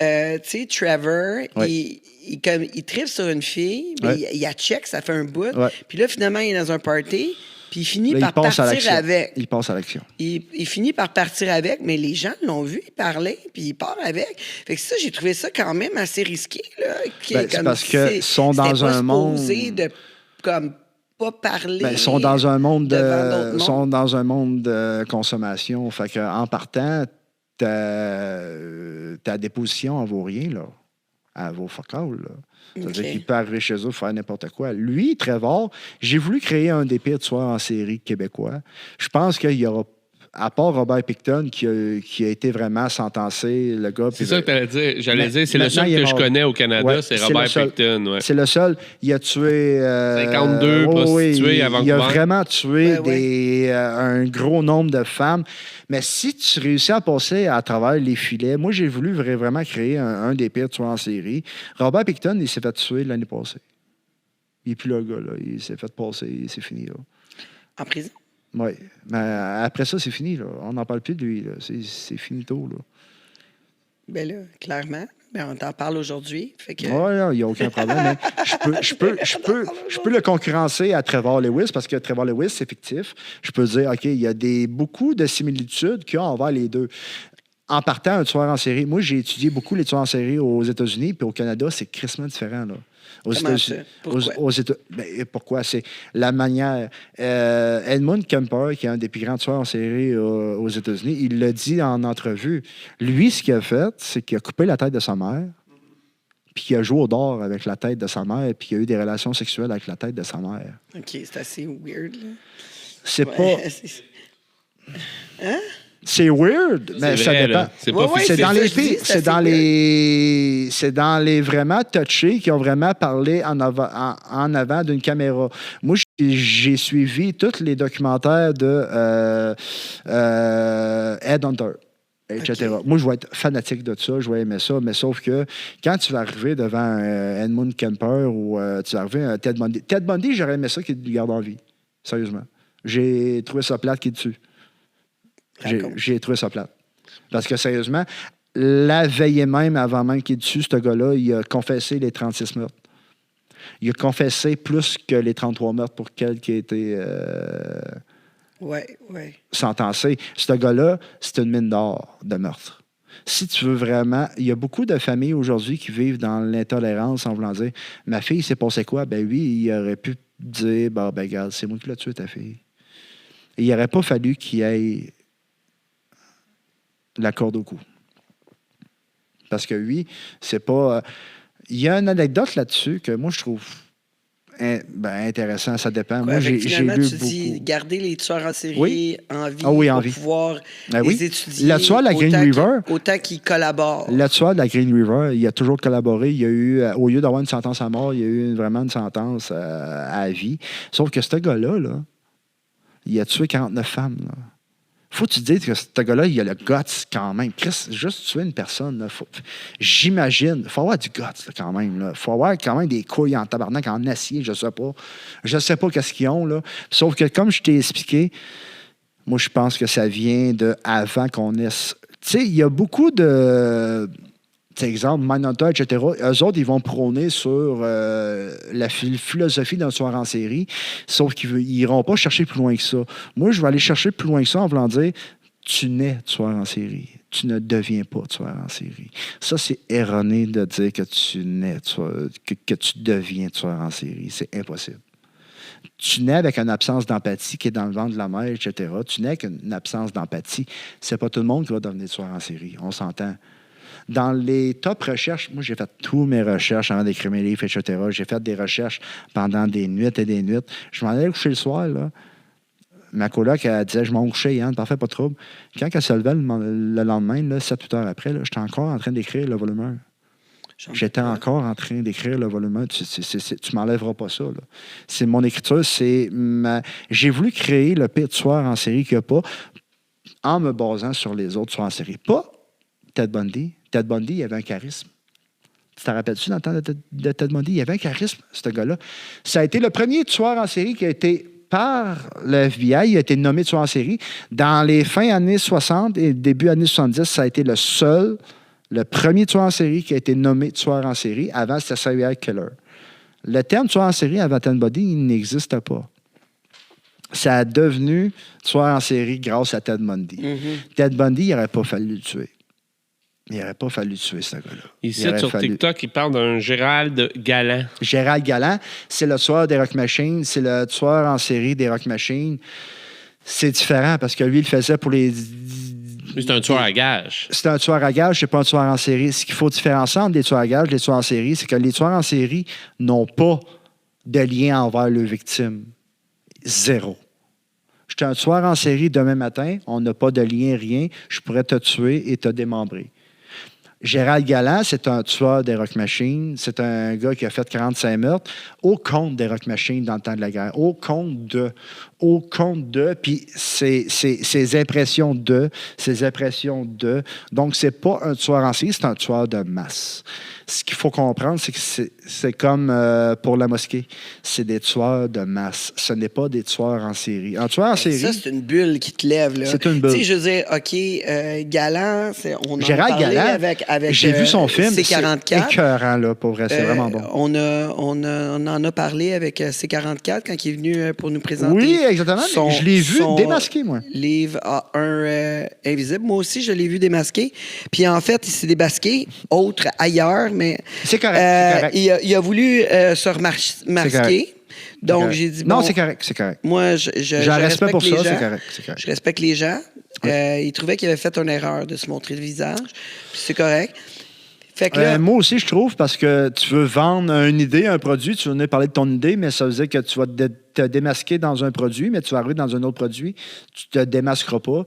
tu sais, Trevor, il tripe sur une fille, mais il a check, ça fait un bout. Puis là, finalement, il est dans un party, puis il finit par partir avec. Il passe à l'action. Il finit par partir avec, mais les gens l'ont vu, il parlait, puis il part avec. Fait que ça, j'ai trouvé ça quand même assez risqué. Là, c'est parce qu'ils sont dans un monde... de comme pas parler. Ils sont dans un monde de consommation. Fait qu'en partant, ta déposition en vaut rien, là. Elle vaut fuck all, là. C'est-à-dire qu'il peut arriver chez eux faire n'importe quoi. Lui, Trevor, j'ai voulu créer un des pires tueurs en série québécois. Je pense qu'il y aura, à part Robert Picton, qui a été vraiment sentencé, le gars... C'est ça que tu allais dire. J'allais dire, c'est le seul que je connais au Canada, c'est Robert Picton. Ouais. C'est le seul. Il a tué... 52 prostituées à Vancouver. Il a vraiment tué un gros nombre de femmes. Mais si tu réussis à passer à travers les filets, moi, j'ai voulu vraiment créer un des pires tueurs en série. Robert Picton, il s'est fait tuer l'année passée. Il n'est plus le gars, là. Il s'est fait passer, c'est fini, là. En prison? Oui. Mais après ça, c'est fini, là. On n'en parle plus de lui, là. C'est finito, là. Bien là, clairement. Ben, on t'en parle aujourd'hui. Que... Oui, il n'y a aucun problème. je peux le concurrencer à Trevor Lewis parce que Trevor Lewis, c'est fictif. Je peux dire, OK, il y a beaucoup de similitudes qu'il y a envers les deux. En partant, un tueur en série, moi, j'ai étudié beaucoup les tueurs en série aux États-Unis, puis au Canada, c'est crissement différent, là. Pourquoi? C'est la manière... Edmund Kemper, qui est un des plus grands tueurs en série aux États-Unis, il l'a dit en entrevue. Lui, ce qu'il a fait, c'est qu'il a coupé la tête de sa mère, puis qui a joué au dard avec la tête de sa mère, puis qui a eu des relations sexuelles avec la tête de sa mère. OK, c'est assez weird, là. C'est Ouais, pas... Hein? C'est weird, mais C'est ça vrai, dépend. là. C'est pas Ouais, C'est c'est dans ça, les je dis, filles, c'est c'est dans assez les, c'est dans les vraiment touchés qui ont vraiment parlé en avant d'une caméra. Moi, j'ai suivi tous les documentaires de Headhunter, etc. Ok. Moi, je vais être fanatique de ça, je vais aimer ça, mais sauf que quand tu vas arriver devant un Edmund Kemper ou tu vas arriver à un Ted Bundy, j'aurais aimé ça qu'il le garde en vie. Sérieusement. J'ai trouvé ça plate qu'il est dessus. J'ai trouvé ça plate. Parce que, sérieusement, la veille même, avant même qu'il est dessus, ce gars-là, il a confessé les 36 meurtres. Il a confessé plus que les 33 meurtres pour lequel il a été Ouais. sentencé. Ce gars-là, c'est une mine d'or de meurtre. Si tu veux vraiment... Il y a beaucoup de familles aujourd'hui qui vivent dans l'intolérance en voulant dire « Ma fille, il s'est passé quoi? » Ben oui, il aurait pu dire « Ben regarde, c'est moi qui l'ai tué, ta fille. » Il n'aurait pas fallu qu'il ait la corde au cou. Parce que oui, c'est pas... Il y a une anecdote là-dessus que moi, je trouve intéressant. Ça dépend. Ouais, moi, j'ai finalement, lu tu beaucoup. dis garder les tueurs en série Oui. en vie Ah oui, en pour vie. pouvoir Ben les oui. étudier. Le tueur de la Green autant River. Autant qu'ils collaborent. Le tueur de la Green River, il a toujours collaboré. Il y a eu, au lieu d'avoir une sentence à mort, il y a eu vraiment une sentence à vie. Sauf que ce gars-là, là, il a tué 49 femmes. Là. Faut que tu te dises que ce gars-là, il a le guts quand même. Chris, juste tuer une personne, là, j'imagine. Il faut avoir du guts là, quand même. Il faut avoir quand même des couilles en tabarnak, en acier, je sais pas. Je sais pas qu'est-ce qu'ils ont. Là. Sauf que, comme je t'ai expliqué, moi, je pense que ça vient de avant qu'on ait... Tu sais, il y a beaucoup de... exemple, Mindhunter, etc., eux autres, ils vont prôner sur la philosophie d'un tueur en série, sauf qu'ils n'iront pas chercher plus loin que ça. Moi, je vais aller chercher plus loin que ça en voulant dire tu nais tueur en série. Tu ne deviens pas tueur en série. Ça, c'est erroné de dire que tu nais que tu deviens tueur en série. C'est impossible. Tu nais avec une absence d'empathie qui est dans le ventre de la mère, etc. Tu nais avec une absence d'empathie. C'est pas tout le monde qui va devenir tueur en série. On s'entend. Dans les top recherches, moi, j'ai fait toutes mes recherches avant d'écrire mes livres, etc. J'ai fait des recherches pendant des nuits et des nuits. Je m'en allais coucher le soir, là. Ma coloc, elle disait, je m'en couchais, Yann, parfait, pas de trouble. Quand elle se levait le lendemain, là, 7-8 heures après, là, j'étais encore en train d'écrire le volume 1. J'étais encore en train d'écrire le volume 1. Tu m'enlèveras pas ça, là. C'est mon écriture, J'ai voulu créer le pire tueur en série qu'il n'y a pas en me basant sur les autres tueurs en série. Pas Ted Bundy. Ted Bundy, il avait un charisme. Tu t'en rappelles-tu dans le temps de Ted Bundy? Il avait un charisme, ce gars-là. Ça a été le premier tueur en série qui a été, par le FBI, il a été nommé tueur en série. Dans les fins années 60 et début années 70, ça a été le premier tueur en série qui a été nommé tueur en série. Avant, c'était serial killer. Le terme tueur en série avant Ted Bundy, il n'existait pas. Ça a devenu tueur en série grâce à Ted Bundy. Mm-hmm. Ted Bundy, il n'aurait pas fallu le tuer. Il n'aurait pas fallu tuer ce gars-là. Ici, sur TikTok, il parle d'un Gérald Galland. Gérald Galland, c'est le tueur des Rock Machines. C'est le tueur en série des Rock Machines. C'est différent parce que lui, il le faisait pour les... C'est un tueur à gages. C'est un tueur à gages, c'est pas un tueur en série. Ce qu'il faut différencier entre les tueurs à gages et les tueurs en série, c'est que les tueurs en série n'ont pas de lien envers leurs victimes. Zéro. Je suis un tueur en série demain matin, on n'a pas de lien, rien. Je pourrais te tuer et te démembrer. Gérald Galland, c'est un tueur des Rock Machines. C'est un gars qui a fait 45 meurtres au compte des Rock Machines dans le temps de la guerre. Au compte de, puis ses impressions de. Donc, c'est pas un tueur en série, c'est un tueur de masse. Ce qu'il faut comprendre, c'est que c'est comme pour la mosquée. C'est des tueurs de masse. Ce n'est pas des tueurs en série. Un tueur en série... Ça, c'est une bulle qui te lève, là. C'est une bulle. Tu sais, je veux dire, OK, Galland, on en Gérald parlait Galland, avec j'ai vu son film. C-44. C'est écœurant, là, pour vrai. C'est vraiment bon. On en a parlé avec C-44 quand il est venu pour nous présenter. Oui, exactement. Je l'ai vu démasqué, moi. Livre A1 Invisible. Moi aussi, je l'ai vu démasqué. Puis en fait, il s'est démasqué, autre ailleurs, mais... C'est correct. Il a voulu se remasquer. Donc, j'ai dit... Non, c'est correct. Moi, je respect pour ça, c'est correct. Je respecte les gens. Il trouvait qu'il avait fait une erreur de se montrer le visage. Puis c'est correct. Fait que là, moi aussi, je trouve, parce que tu veux vendre une idée, un produit, tu venais parler de ton idée, mais ça veut dire que tu vas te démasquer dans un produit, mais tu vas arriver dans un autre produit, tu te démasqueras pas.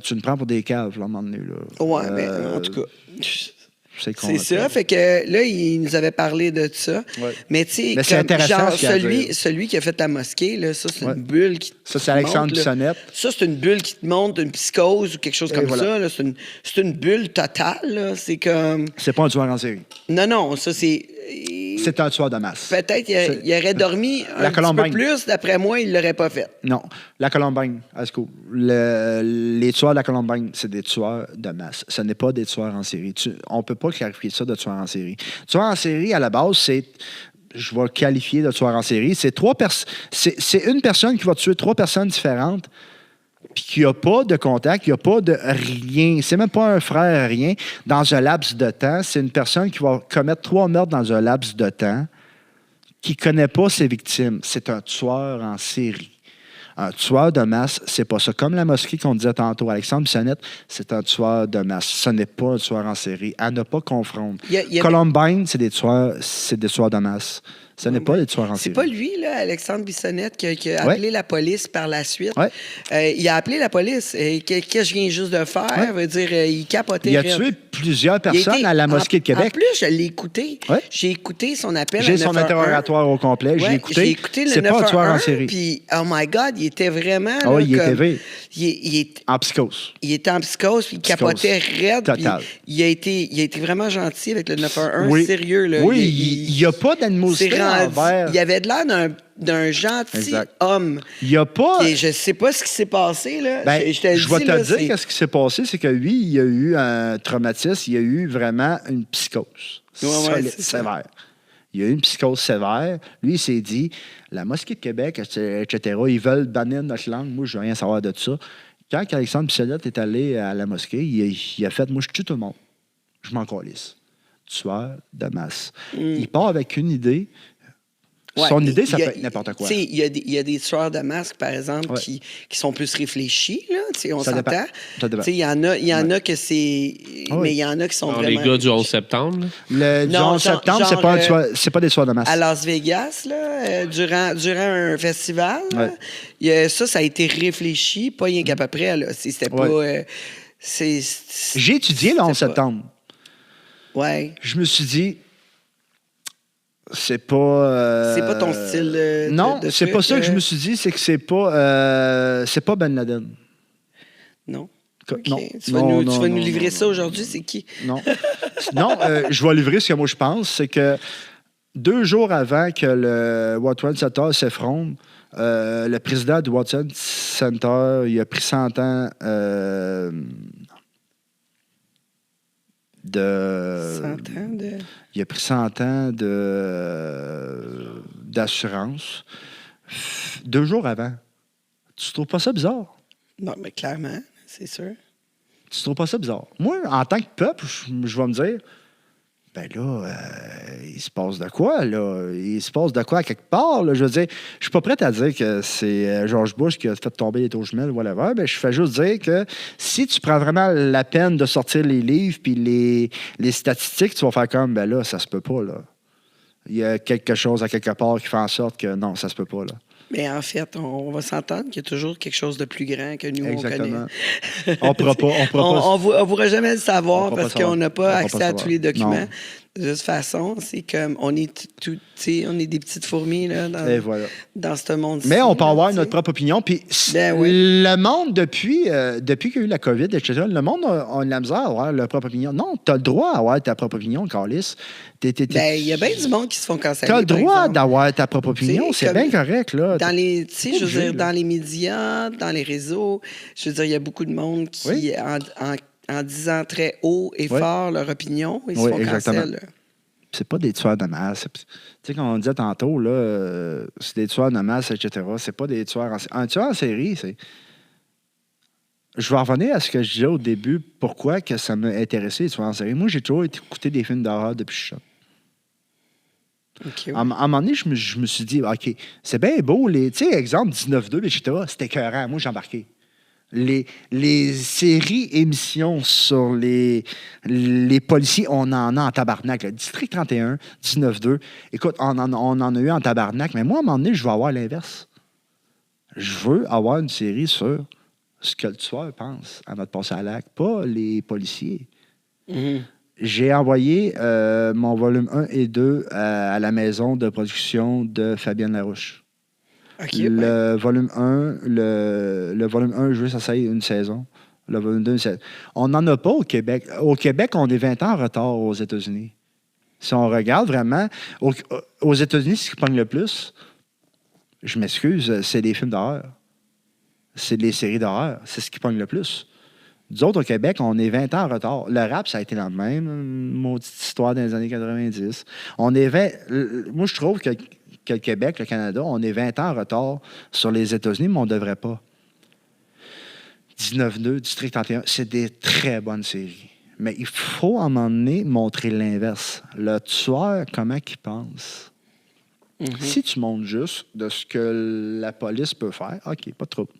Tu me prends pour des caves, là, à un moment donné. Là. Ouais, mais en tout cas... C'est ça. Fait que là, il nous avait parlé de ça. Ouais. Mais tu sais, c'est intéressant, celui qui a fait la mosquée, là, ça, c'est une bulle qui ça, c'est Alexandre Bissonnette. Ça, c'est une bulle qui te montre une psychose ou quelque chose comme ça. Là. C'est une bulle totale. Là. C'est comme... C'est pas un tueur en série. Non, ça, c'est... C'est un tueur de masse. Peut-être il aurait dormi un petit peu plus. D'après moi, il l'aurait pas fait. Non. La Columbine, les tueurs de la Columbine, c'est des tueurs de masse. Ce n'est pas des tueurs en série. On ne peut pas clarifier ça de tueurs en série. Tueur en série, à la base, c'est... Je vais qualifier de tueur en série. C'est une personne qui va tuer 3 personnes différentes puis qu'il n'y a pas de contact, il n'y a pas de rien. C'est même pas un frère, rien. Dans un laps de temps, c'est une personne qui va commettre 3 meurtres dans un laps de temps qui ne connaît pas ses victimes. C'est un tueur en série. Un tueur de masse, c'est pas ça. Comme la mosquée qu'on disait tantôt, Alexandre Bissonnette, c'est un tueur de masse. Ce n'est pas un tueur en série. À ne pas confondre. Columbine, c'est des tueurs de masse. Ce n'est pas des tueurs en série. C'est pas lui, là, Alexandre Bissonnette, qui a appelé la police par la suite. Ouais. Il a appelé la police. Qu'est-ce que je viens juste de faire? Veut dire, il capotait. Il a tué plusieurs personnes à la mosquée de Québec. En plus, je l'ai écouté. Ouais. J'ai écouté son appel. J'ai son interrogatoire au complet. Ouais, j'ai écouté le c'est pas un tueur en série. Puis, oh my God, il était vraiment... Ah oui, il était V. En psychose. Il était en psychose, puis il capotait raide. Total. Il a été vraiment gentil avec le 911. Sérieux, là. Oui, il n'y a pas d'animosité envers... Il avait de l'air d'un gentil homme. Il n'y a pas... Et je ne sais pas ce qui s'est passé, là. Ben, je vais te dire qu'est-ce qui s'est passé, c'est que lui, il a eu un traumatisme, il a eu vraiment une psychose sévère. Il a eu une psychose sévère. Lui, il s'est dit, la mosquée de Québec, etc., ils veulent bannir notre langue. Moi, je veux rien savoir de ça. Quand Alexandre Bissonnette est allé à la mosquée, il a fait, moi, je tue tout le monde. Je m'en calisse. Tueur de masse. Il part avec une idée. Ouais, son idée, ça peut être n'importe quoi. Il y a des tueurs de masques, par exemple, qui sont plus réfléchis, là. On s'entend. Il y en a que c'est... Mais il y en a qui sont vraiment... Les gars du 11 septembre. Le 11 septembre, c'est pas des tueurs de masse. À Las Vegas, là, durant un festival, là, ça a été réfléchi, pas rien qu'à peu près. Là. C'était pas... J'ai étudié le 11 septembre. Ouais. Je me suis dit... C'est pas ton style non, c'est pas ça que je me suis dit, c'est que c'est pas Ben Laden. Non. Okay. Non. Tu vas nous livrer ça aujourd'hui, c'est qui? Non. Non, je vais livrer ce que moi je pense, c'est que 2 jours avant que le World Trade Center s'effondre, le président du World Trade Center, il a pris 100 ans il a pris 100 ans d'assurance 2 jours avant. Tu trouves pas ça bizarre? Non, mais clairement, c'est sûr. Tu trouves pas ça bizarre? Moi, en tant que peuple, je vais me dire, ben là, il se passe de quoi, là? Il se passe de quoi à quelque part, là? Je veux dire, je suis pas prêt à dire que c'est George Bush qui a fait tomber les taux jumelles, whatever. Ben, je fais juste dire que si tu prends vraiment la peine de sortir les livres puis les statistiques, tu vas faire comme, ben là, ça se peut pas, là. Il y a quelque chose à quelque part qui fait en sorte que non, ça se peut pas, là. Mais en fait, on va s'entendre qu'il y a toujours quelque chose de plus grand que nous, exactement. On connaît. On ne pourra jamais le savoir parce qu'on n'a pas accès à tous les documents. Non. De toute façon, c'est comme on est des petites fourmis là, dans ce monde-ci. Mais on peut avoir notre propre opinion. Puis le monde, depuis qu'il y a eu la COVID, etc., le monde a de la misère à avoir leur propre opinion. Non, tu as le droit d'avoir ta propre opinion, Carlis. Il y a bien du monde qui se font canceller. Tu as le droit d'avoir ta propre opinion. C'est bien correct. Là. Je veux dire, dans les médias, dans les réseaux, je veux dire, il y a beaucoup de monde qui, en disant très haut et fort leur opinion, ils se font canceller. C'est pas des tueurs de masse. Tu sais, comme on disait tantôt, là, c'est des tueurs de masse, etc. C'est pas des tueurs en série. Un tueur en série, c'est... Je vais revenir à ce que je disais au début, pourquoi que ça m'a intéressé, les tueurs en série. Moi, j'ai toujours écouté des films d'horreur depuis que je suis jeune. Okay, à un moment donné, je me suis dit, OK, c'est bien beau, tu sais, exemple 19-2, etc., c'était écœurant. Moi, j'ai embarqué. Les séries émissions sur les policiers, on en a en tabarnak. Là. District 31, 19-2. Écoute, on en a eu en tabarnak, mais moi, à un moment donné, je veux avoir l'inverse. Je veux avoir une série sur ce que le tueur pense à notre passé à l'acte, pas les policiers. Mhm. J'ai envoyé mon volume 1 et 2 à la maison de production de Fabienne Larouche. Okay, le volume 1, le volume 1, je veux que ça soit une saison. Le volume 2, une saison. On n'en a pas au Québec. Au Québec, on est 20 ans en retard aux États-Unis. Si on regarde vraiment, aux États-Unis, ce qui pogne le plus, je m'excuse, c'est les films d'horreur. C'est les séries d'horreur. C'est ce qui pogne le plus. Nous autres, au Québec, on est 20 ans en retard. Le rap, ça a été la même maudite histoire dans les années 90. Moi, je trouve que le Québec, le Canada, on est 20 ans en retard sur les États-Unis, mais on ne devrait pas. 19-2, District 31, c'est des très bonnes séries. Mais il faut, à un moment donné, montrer l'inverse. Le tueur, comment il pense? Mm-hmm. Si tu montres juste de ce que la police peut faire, OK, pas de trouble.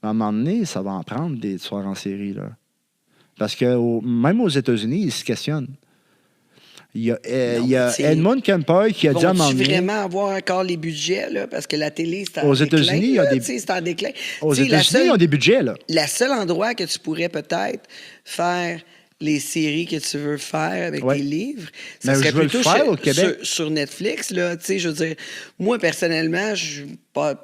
Mais à un moment donné, ça va en prendre des tueurs en série, là. Parce que même aux États-Unis, ils se questionnent. Il y a Edmund Kemper qui a dit à un moment donné... vraiment avoir encore les budgets, là? Parce que la télé, c'est en aux déclin. États-Unis, il y a des... C'est en déclin. Aux États-Unis, ils ont des budgets, là. Le seul endroit que tu pourrais peut-être faire les séries que tu veux faire avec tes livres, ça serait plutôt au Québec. Sur Netflix, là. Tu sais, je veux dire, moi, personnellement, je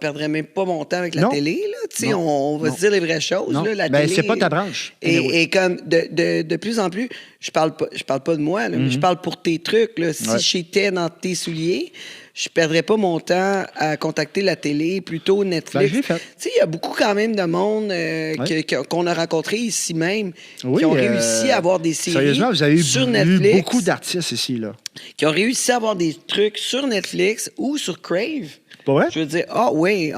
perdrais même pas mon temps avec la télé, là. Tu sais, on va se dire les vraies choses, là. La télé, c'est pas ta branche. Et comme de plus en plus, je parle pas de moi, là, mais je parle pour tes trucs, là. Si j'étais dans tes souliers, je ne perdrais pas mon temps à contacter la télé, plutôt Netflix. Tu sais, il y a beaucoup quand même de monde qu'on a rencontré ici même qui ont réussi à avoir des séries sérieusement, vous avez sur Netflix. Beaucoup d'artistes ici, là. Qui ont réussi à avoir des trucs sur Netflix ou sur Crave. Pas vrai? Je veux dire, oui.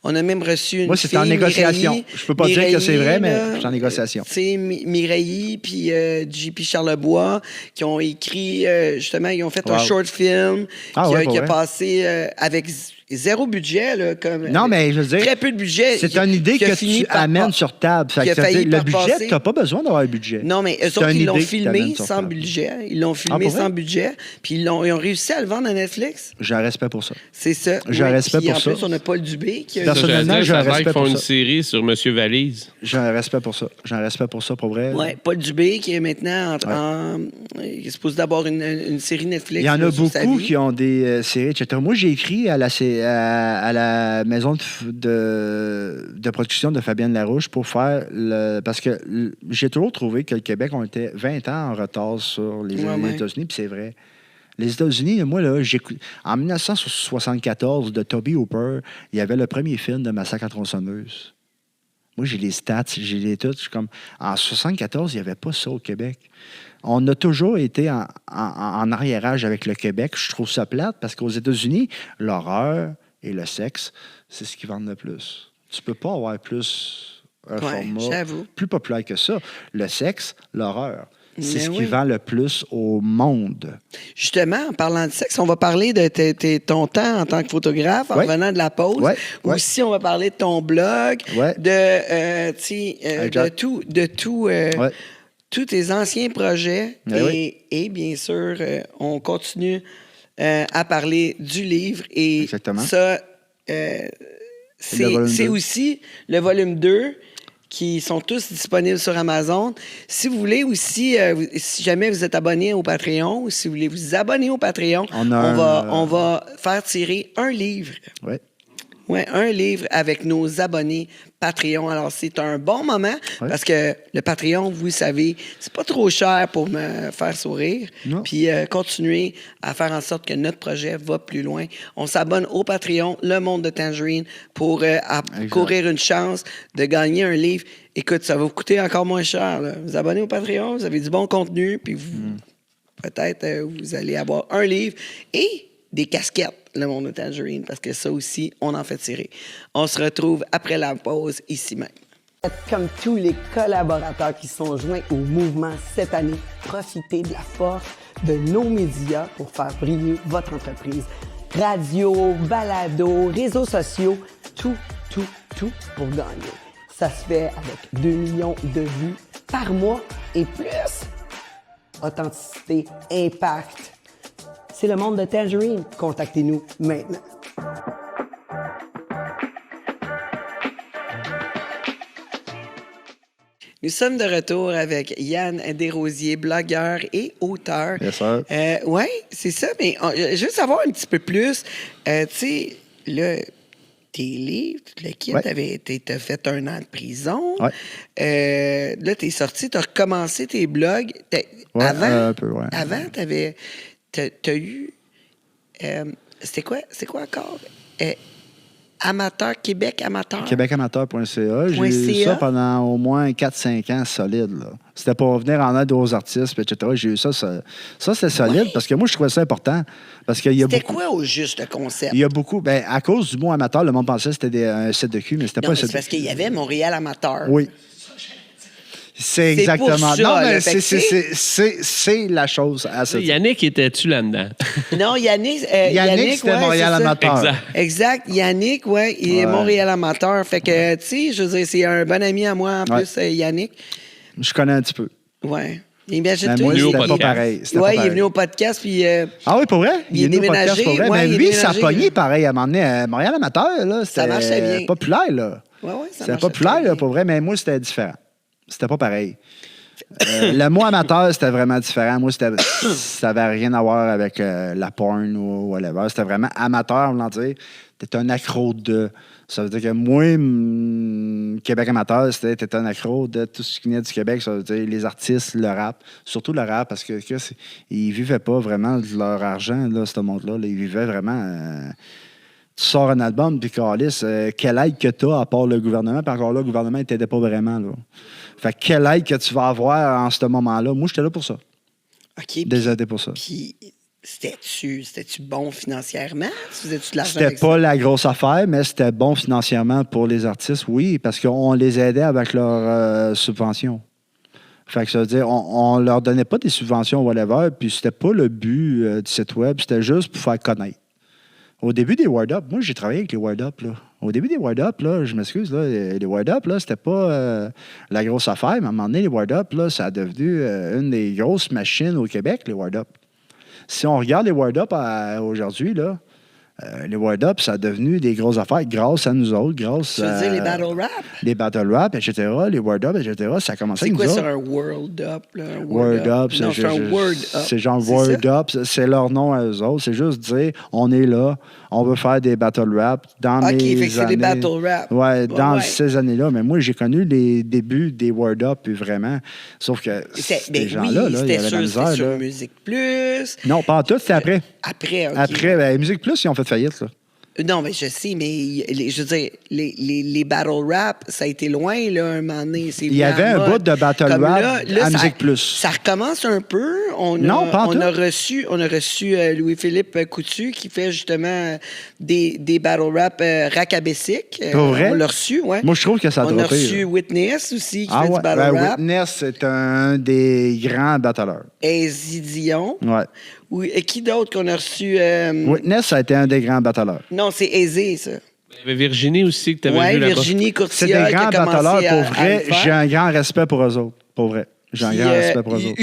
On a même reçu une Moi, c'est en négociation. Mireille, je peux pas dire que c'est vrai, mais c'est en négociation. Tu sais, Mireille puis JP Charlebois qui ont écrit, justement, ils ont fait un short film qui a passé avec zéro budget, là, comme... Non, mais je veux dire... Très peu de budget. C'est une idée que tu amènes sur table. Le budget, tu n'as pas besoin d'avoir un budget. Non, mais eux autres, ils l'ont filmé sans budget. Ils l'ont filmé sans budget. Puis ils ont réussi à le vendre à Netflix. J'ai un respect pour ça. C'est ça. J'ai un respect pour ça. En plus, on n'a pas le Dubé. Personnellement, j'ai un respect pour ça. Ils font une série sur Monsieur Valise. J'ai un respect pour ça. J'ai un respect pour ça, pour vrai. Oui, Paul Dubé, qui est maintenant il est supposé d'avoir une série Netflix. Il y en a beaucoup qui ont des séries, etc. Moi, j'ai écrit à la maison de production de Fabienne Larouche pour faire parce que j'ai toujours trouvé que le Québec, on était 20 ans en retard sur les États-Unis, puis c'est vrai. Les États-Unis, moi, là, en 1974, de Toby Hooper, il y avait le premier film de Massacre à tronçonneuse. Moi, j'ai les stats, j'ai les tout. En 1974, il n'y avait pas ça au Québec. On a toujours été en arriérage avec le Québec. Je trouve ça plate parce qu'aux États-Unis, l'horreur et le sexe, c'est ce qui vendent le plus. Tu peux pas avoir plus un format plus populaire que ça. Le sexe, l'horreur. C'est ce qui vend le plus au monde. Justement, en parlant de sexe, on va parler de ton temps en tant que photographe en revenant de la pause. Aussi, on va parler de ton blog, de tous tes anciens projets. Et bien sûr, on continue à parler du livre. Et exactement. Ça, c'est aussi le volume 2 qui sont tous disponibles sur Amazon. Si vous voulez aussi, si jamais vous êtes abonné au Patreon, ou si vous voulez vous abonner au Patreon, on va faire tirer un livre. Oui, un livre avec nos abonnés Patreon. Alors, c'est un bon moment parce que le Patreon, vous savez, c'est pas trop cher pour me faire sourire. Puis continuer à faire en sorte que notre projet va plus loin. On s'abonne au Patreon, Le Monde de Tangerine, pour courir une chance de gagner un livre. Écoute, ça va vous coûter encore moins cher. Là. Vous abonnez au Patreon, vous avez du bon contenu, puis peut-être vous allez avoir un livre et des casquettes, Le Monde de Tangerine, parce que ça aussi, on en fait tirer. On se retrouve après la pause, ici même. Comme tous les collaborateurs qui sont joints au mouvement cette année, profitez de la force de nos médias pour faire briller votre entreprise. Radio, balado, réseaux sociaux, tout pour gagner. Ça se fait avec 2 millions de vues par mois et plus. Authenticité, impact. C'est le monde de Tangerine. Contactez-nous maintenant. Nous sommes de retour avec Yann Desrosiers, blogueur et auteur. Yes, sir. Oui, c'est ça, mais je veux savoir un petit peu plus. Tu sais, là, tes livres, toute l'équipe, t'as fait 1 an de prison. Ouais. Là, t'es sorti, t'as recommencé tes blogs. Ouais, avant, un peu, ouais. Avant, t'as eu... c'est quoi encore? Amateur, Québec Amateur. Québecamateur.ca. J'ai eu ça pendant au moins 4-5 ans solide. Là. C'était pour venir en aide aux artistes, etc. J'ai eu ça. Ça c'était solide parce que moi, je trouvais ça important. Parce qu'il y a c'était beaucoup... quoi au juste le concept? Il y a beaucoup... Ben, à cause du mot amateur, le monde pensait que c'était un site de cul, mais c'était pas un site de cul. C'est parce qu'il y avait Montréal Amateur. Oui. C'est exactement. Pour ça, non, mais là, c'est la chose à ce Yannick, était-tu là-dedans? Non, Yannick c'était Montréal Amateur. Exact. Yannick, il est Montréal Amateur. Fait que, tu sais, je veux dire, c'est un bon ami à moi, en plus, Yannick. Je connais un petit peu. Oui. Imagine moi, c'était pas pareil. Oui, il est venu au podcast, puis... ah oui, pour vrai? Il est déménagé. Pour vrai. Ouais, mais lui, ça a pogné pareil. À un moment donné, Montréal Amateur, là, ça marchait bien. Populaire, là. Oui, ça c'était populaire, là, pour vrai, mais moi, c'était différent. C'était pas pareil. Le mot amateur, c'était vraiment différent. Moi, ça n'avait rien à voir avec la porn ou whatever. C'était vraiment amateur, on va dire. T'es un accro de... Ça veut dire que moi, Québec amateur, t'étais un accro de tout ce qui venait du Québec. Ça veut dire les artistes, le rap. Surtout le rap, parce que ils vivaient pas vraiment de leur argent, là, ce monde-là. Là. Ils vivaient vraiment... tu sors un album, puis calice, quelle aide que tu as à part le gouvernement, puis encore là, le gouvernement ne t'aidait pas vraiment. Là. Fait que quelle aide que tu vas avoir en ce moment-là? Moi, j'étais là pour ça. OK. Désolé pour ça. Puis, c'était-tu bon financièrement? Faisais-tu de l'argent C'était avec pas ça? la grosse affaire, mais c'était bon financièrement pour les artistes, oui, parce qu'on les aidait avec leurs subventions. Fait que ça veut dire, on leur donnait pas des subventions, whatever, puis c'était pas le but du site web, c'était juste pour faire connaître. Au début des Word Up, moi, j'ai travaillé avec les Word Up, là. Au début des Word Up, là, je m'excuse, là, les Word Up, là, c'était pas la grosse affaire, mais à un moment donné, les Word Up, là, ça a devenu une des grosses machines au Québec, les Word Up. Si on regarde les Word Up aujourd'hui, là, les Word Up, ça a devenu des grosses affaires grâce à nous autres, grâce Tu veux dire les battle rap? Les battle rap, etc., les Word Up, etc., ça a commencé avec nous autres. C'est quoi ça, un World Up? Là, un Word Up, non, c'est un Word Up. C'est genre Word Up, c'est leur nom à eux autres. C'est juste dire, on est là, on veut faire des battle rap dans mes années. OK, fait que c'est des battle rap. Ouais, dans ces années-là. Mais moi, j'ai connu les débuts des Word Up, puis vraiment. Sauf que ces gens-là, là, il y avait la misère. C'était sur Musique Plus. Non, pas en tout, c'était après. Après, OK. Après, ben, Musique Plus, ils ont fait faillite, là. Non, mais je sais, mais je veux dire, les battle rap, ça a été loin, là, un moment donné. Il y avait un bout de battle rap à Musique Plus. Ça recommence un peu. On a reçu Louis-Philippe Coutu qui fait justement des battle rap racabessiques. Pour vrai? On l'a reçu, oui. Moi, je trouve que ça a droppé. On a reçu Witness aussi qui fait du battle rap. Witness, c'est un des grands battleurs. Easy Dion. Ouais. Oui, et qui d'autre qu'on a reçu? Witness, ça a été un des grands battleurs. Non, c'est Aisé, ça. Il y avait Virginie aussi que tu avais vu là-bas. Virginie Courtilla. C'est des grands battleurs, pour vrai. J'ai un grand respect pour eux autres. Pour vrai. J'ai un grand respect pour eux autres.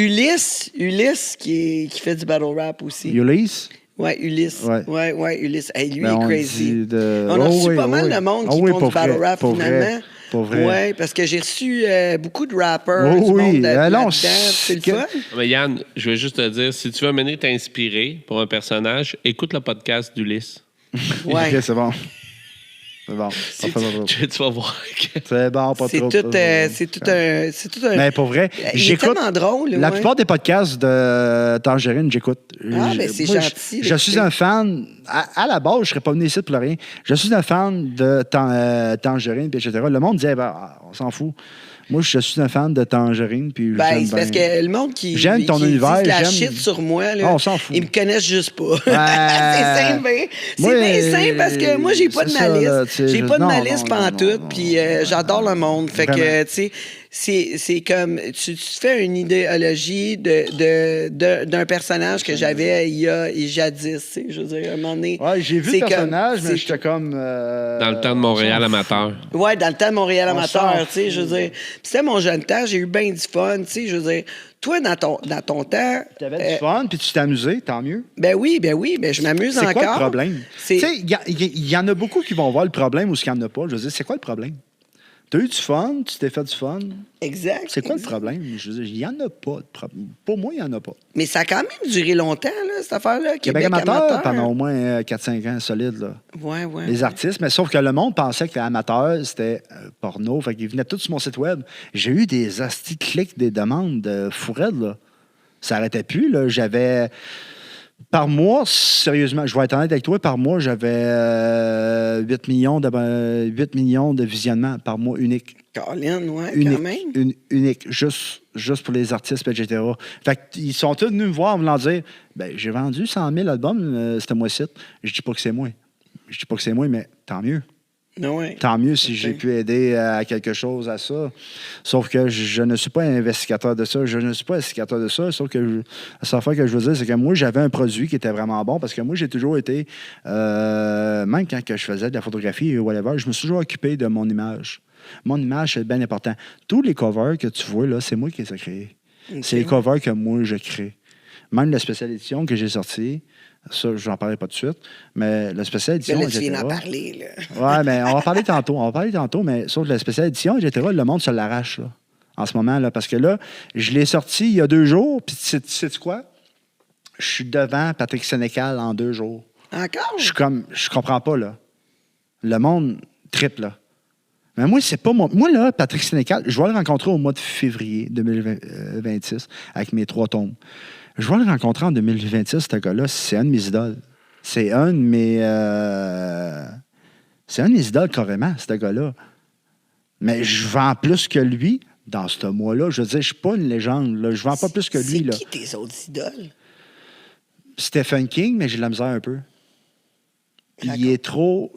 Ulysse qui fait du battle rap aussi. Ulysse? Oui, Ulysse. Ouais, Ulysse. Hey, lui, il est crazy. On a reçu pas mal de monde qui font du battle rap, finalement. Oui, parce que j'ai reçu beaucoup de rappers du monde là-dedans. C'est le fun. Mais Yann, je veux juste te dire, si tu veux mener t'inspirer pour un personnage, écoute le podcast d'Ulysse. Ouais. OK, c'est bon. C'est bon. Tu vas voir. C'est bon, pas trop. C'est tout un... Mais pour vrai, j'écoute. C'est tellement drôle. La plupart des podcasts de Tangerine, j'écoute. Ah, mais c'est gentil. Je suis un fan. À la base, je ne serais pas venu ici pour rien. Je suis un fan de Tangerine, etc. Le monde disait, on s'en fout. Moi, je suis un fan de Tangerine. Puis c'est parce que le monde qui j'aime ton univers, dit la shit sur moi, là, on s'en fout. Ils me connaissent juste pas. C'est simple. C'est bien simple parce que moi, j'ai pas de malice. J'ai pas de malice pantoute, puis j'adore le monde. Fait que, tu sais, c'est comme tu te fais une idéologie d'un personnage que j'avais il y a jadis, tu sais, je veux dire, à un moment donné. Ouais, j'ai vu le personnage, mais j'étais comme... dans le temps de Montréal amateur. Ouais, dans le temps de Montréal amateur, tu sais, je veux dire. Puis c'était mon jeune temps, j'ai eu bien du fun, tu sais, je veux dire. Toi, dans ton temps... T'avais du fun, puis tu t'es amusé, tant mieux. Ben oui, je m'amuse encore. C'est quoi le problème? Tu sais, il y en a beaucoup qui vont voir le problème ou ce qu'il n'y en a pas. Je veux dire, c'est quoi le problème? T'as eu du fun, tu t'es fait du fun. Exact. C'est quoi le problème? Je veux dire, il n'y en a pas de problème. Pour moi, il n'y en a pas. Mais ça a quand même duré longtemps, là, cette affaire-là. Québec amateur, pendant au moins 4-5 ans solide. Là. Ouais. Les artistes, mais sauf que le monde pensait que l'amateur, c'était porno. Fait qu'ils venaient tous sur mon site web. J'ai eu des astis clics, des demandes de fourrette, là. Ça n'arrêtait plus, là. J'avais... Par mois, sérieusement, je vais être honnête avec toi, par mois, j'avais 8 millions de visionnements par mois unique. Colin, ouais, unique, quand même. Unique, juste pour les artistes, etc. Fait qu'ils sont tous venus me voir en voulant dire j'ai vendu 100 000 albums ce mois-ci. Je dis pas que c'est moi. Mais tant mieux. Ouais. Tant mieux si j'ai pu aider à quelque chose à ça. Sauf que je ne suis pas investigateur de ça. Sauf que la seule fois que je veux dire, c'est que moi, j'avais un produit qui était vraiment bon parce que moi, j'ai toujours été, même quand je faisais de la photographie ou whatever, je me suis toujours occupé de mon image. Mon image, c'est bien important. Tous les covers que tu vois, là, c'est moi qui les ai créés. Okay. C'est les covers que moi, je crée. Même la spéciale édition que j'ai sortie, ça, je n'en parlerai pas tout de suite, mais la spéciale édition, là, tu viens d'en parler, là. Ouais, mais on va parler tantôt, mais sauf la spéciale édition, etc., le monde se l'arrache, là, en ce moment, là, parce que là, je l'ai sorti il y a 2 jours, puis sais-tu quoi? Je suis devant Patrick Sénécal en 2 jours. Encore? Je comprends pas, là. Le monde triple, là. Mais moi, c'est pas moi. Moi, là, Patrick Sénécal, je vais le rencontrer au mois de février 2026 avec mes 3 tomes. Je vais le rencontrer en 2026, ce gars-là. C'est un de mes idoles. C'est un de mes idoles, carrément, ce gars-là. Mais je vends plus que lui dans ce mois-là. Je veux dire, je suis pas une légende. Là. Je vends pas plus que lui. C'est qui tes autres idoles? Stephen King, mais j'ai de la misère un peu. Il est trop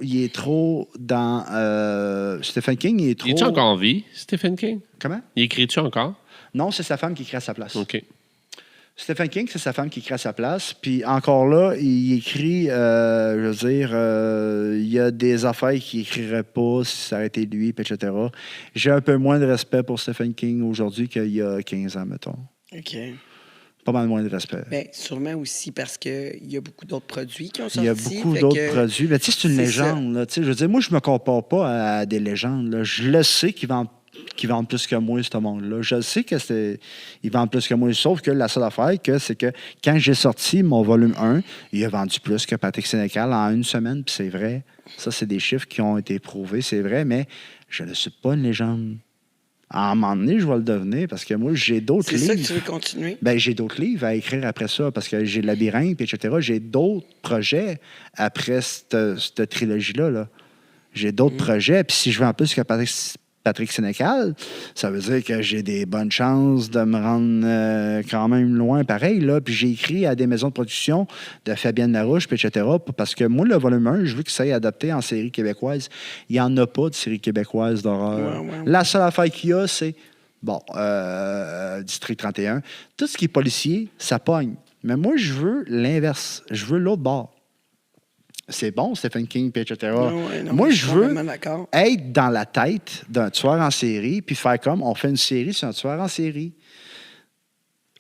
dans... Stephen King, il est trop... Il est-tu encore en vie, Stephen King? Comment? Il écrit-tu encore? Non, c'est sa femme qui écrit à sa place. OK. Stephen King, c'est sa femme qui écrit à sa place. Puis encore là, il écrit, je veux dire, il y a des affaires qu'il n'écrirait pas si ça avait été lui, etc. J'ai un peu moins de respect pour Stephen King aujourd'hui qu'il y a 15 ans, mettons. OK. Pas mal moins de respect. Bien, sûrement aussi parce qu'il y a beaucoup d'autres produits qui ont sorti. Il y a beaucoup d'autres produits. Mais tu sais, c'est une légende. Là, je veux dire, moi, je me compare pas à des légendes. Là. Je le sais qu'ils vendent plus que moi, ce monde-là. Je sais qu'ils vendent plus que moi. Sauf que la seule affaire, c'est que quand j'ai sorti mon volume 1, il a vendu plus que Patrick Sénécal en 1 semaine. Puis c'est vrai. Ça, c'est des chiffres qui ont été prouvés. C'est vrai, mais je ne suis pas une légende. À un moment donné, je vais le devenir parce que moi, j'ai d'autres livres. C'est ça que tu veux continuer? Bien, j'ai d'autres livres à écrire après ça parce que j'ai le Labyrinthe, etc. J'ai d'autres projets après cette trilogie-là. Là. J'ai d'autres projets. Puis si je veux en plus que Patrick Sénécal, ça veut dire que j'ai des bonnes chances de me rendre quand même loin pareil. Là. Puis j'ai écrit à des maisons de production de Fabienne Larouche, etc. Parce que moi, le volume 1, je veux que ça ait adapté en série québécoise. Il n'y en a pas de série québécoise d'horreur. Ouais. La seule affaire qu'il y a, c'est, District 31. Tout ce qui est policier, ça pogne. Mais moi, je veux l'inverse. Je veux l'autre bord. C'est bon, Stephen King, etc. Moi, je veux être dans la tête d'un tueur en série puis faire comme on fait une série sur un tueur en série.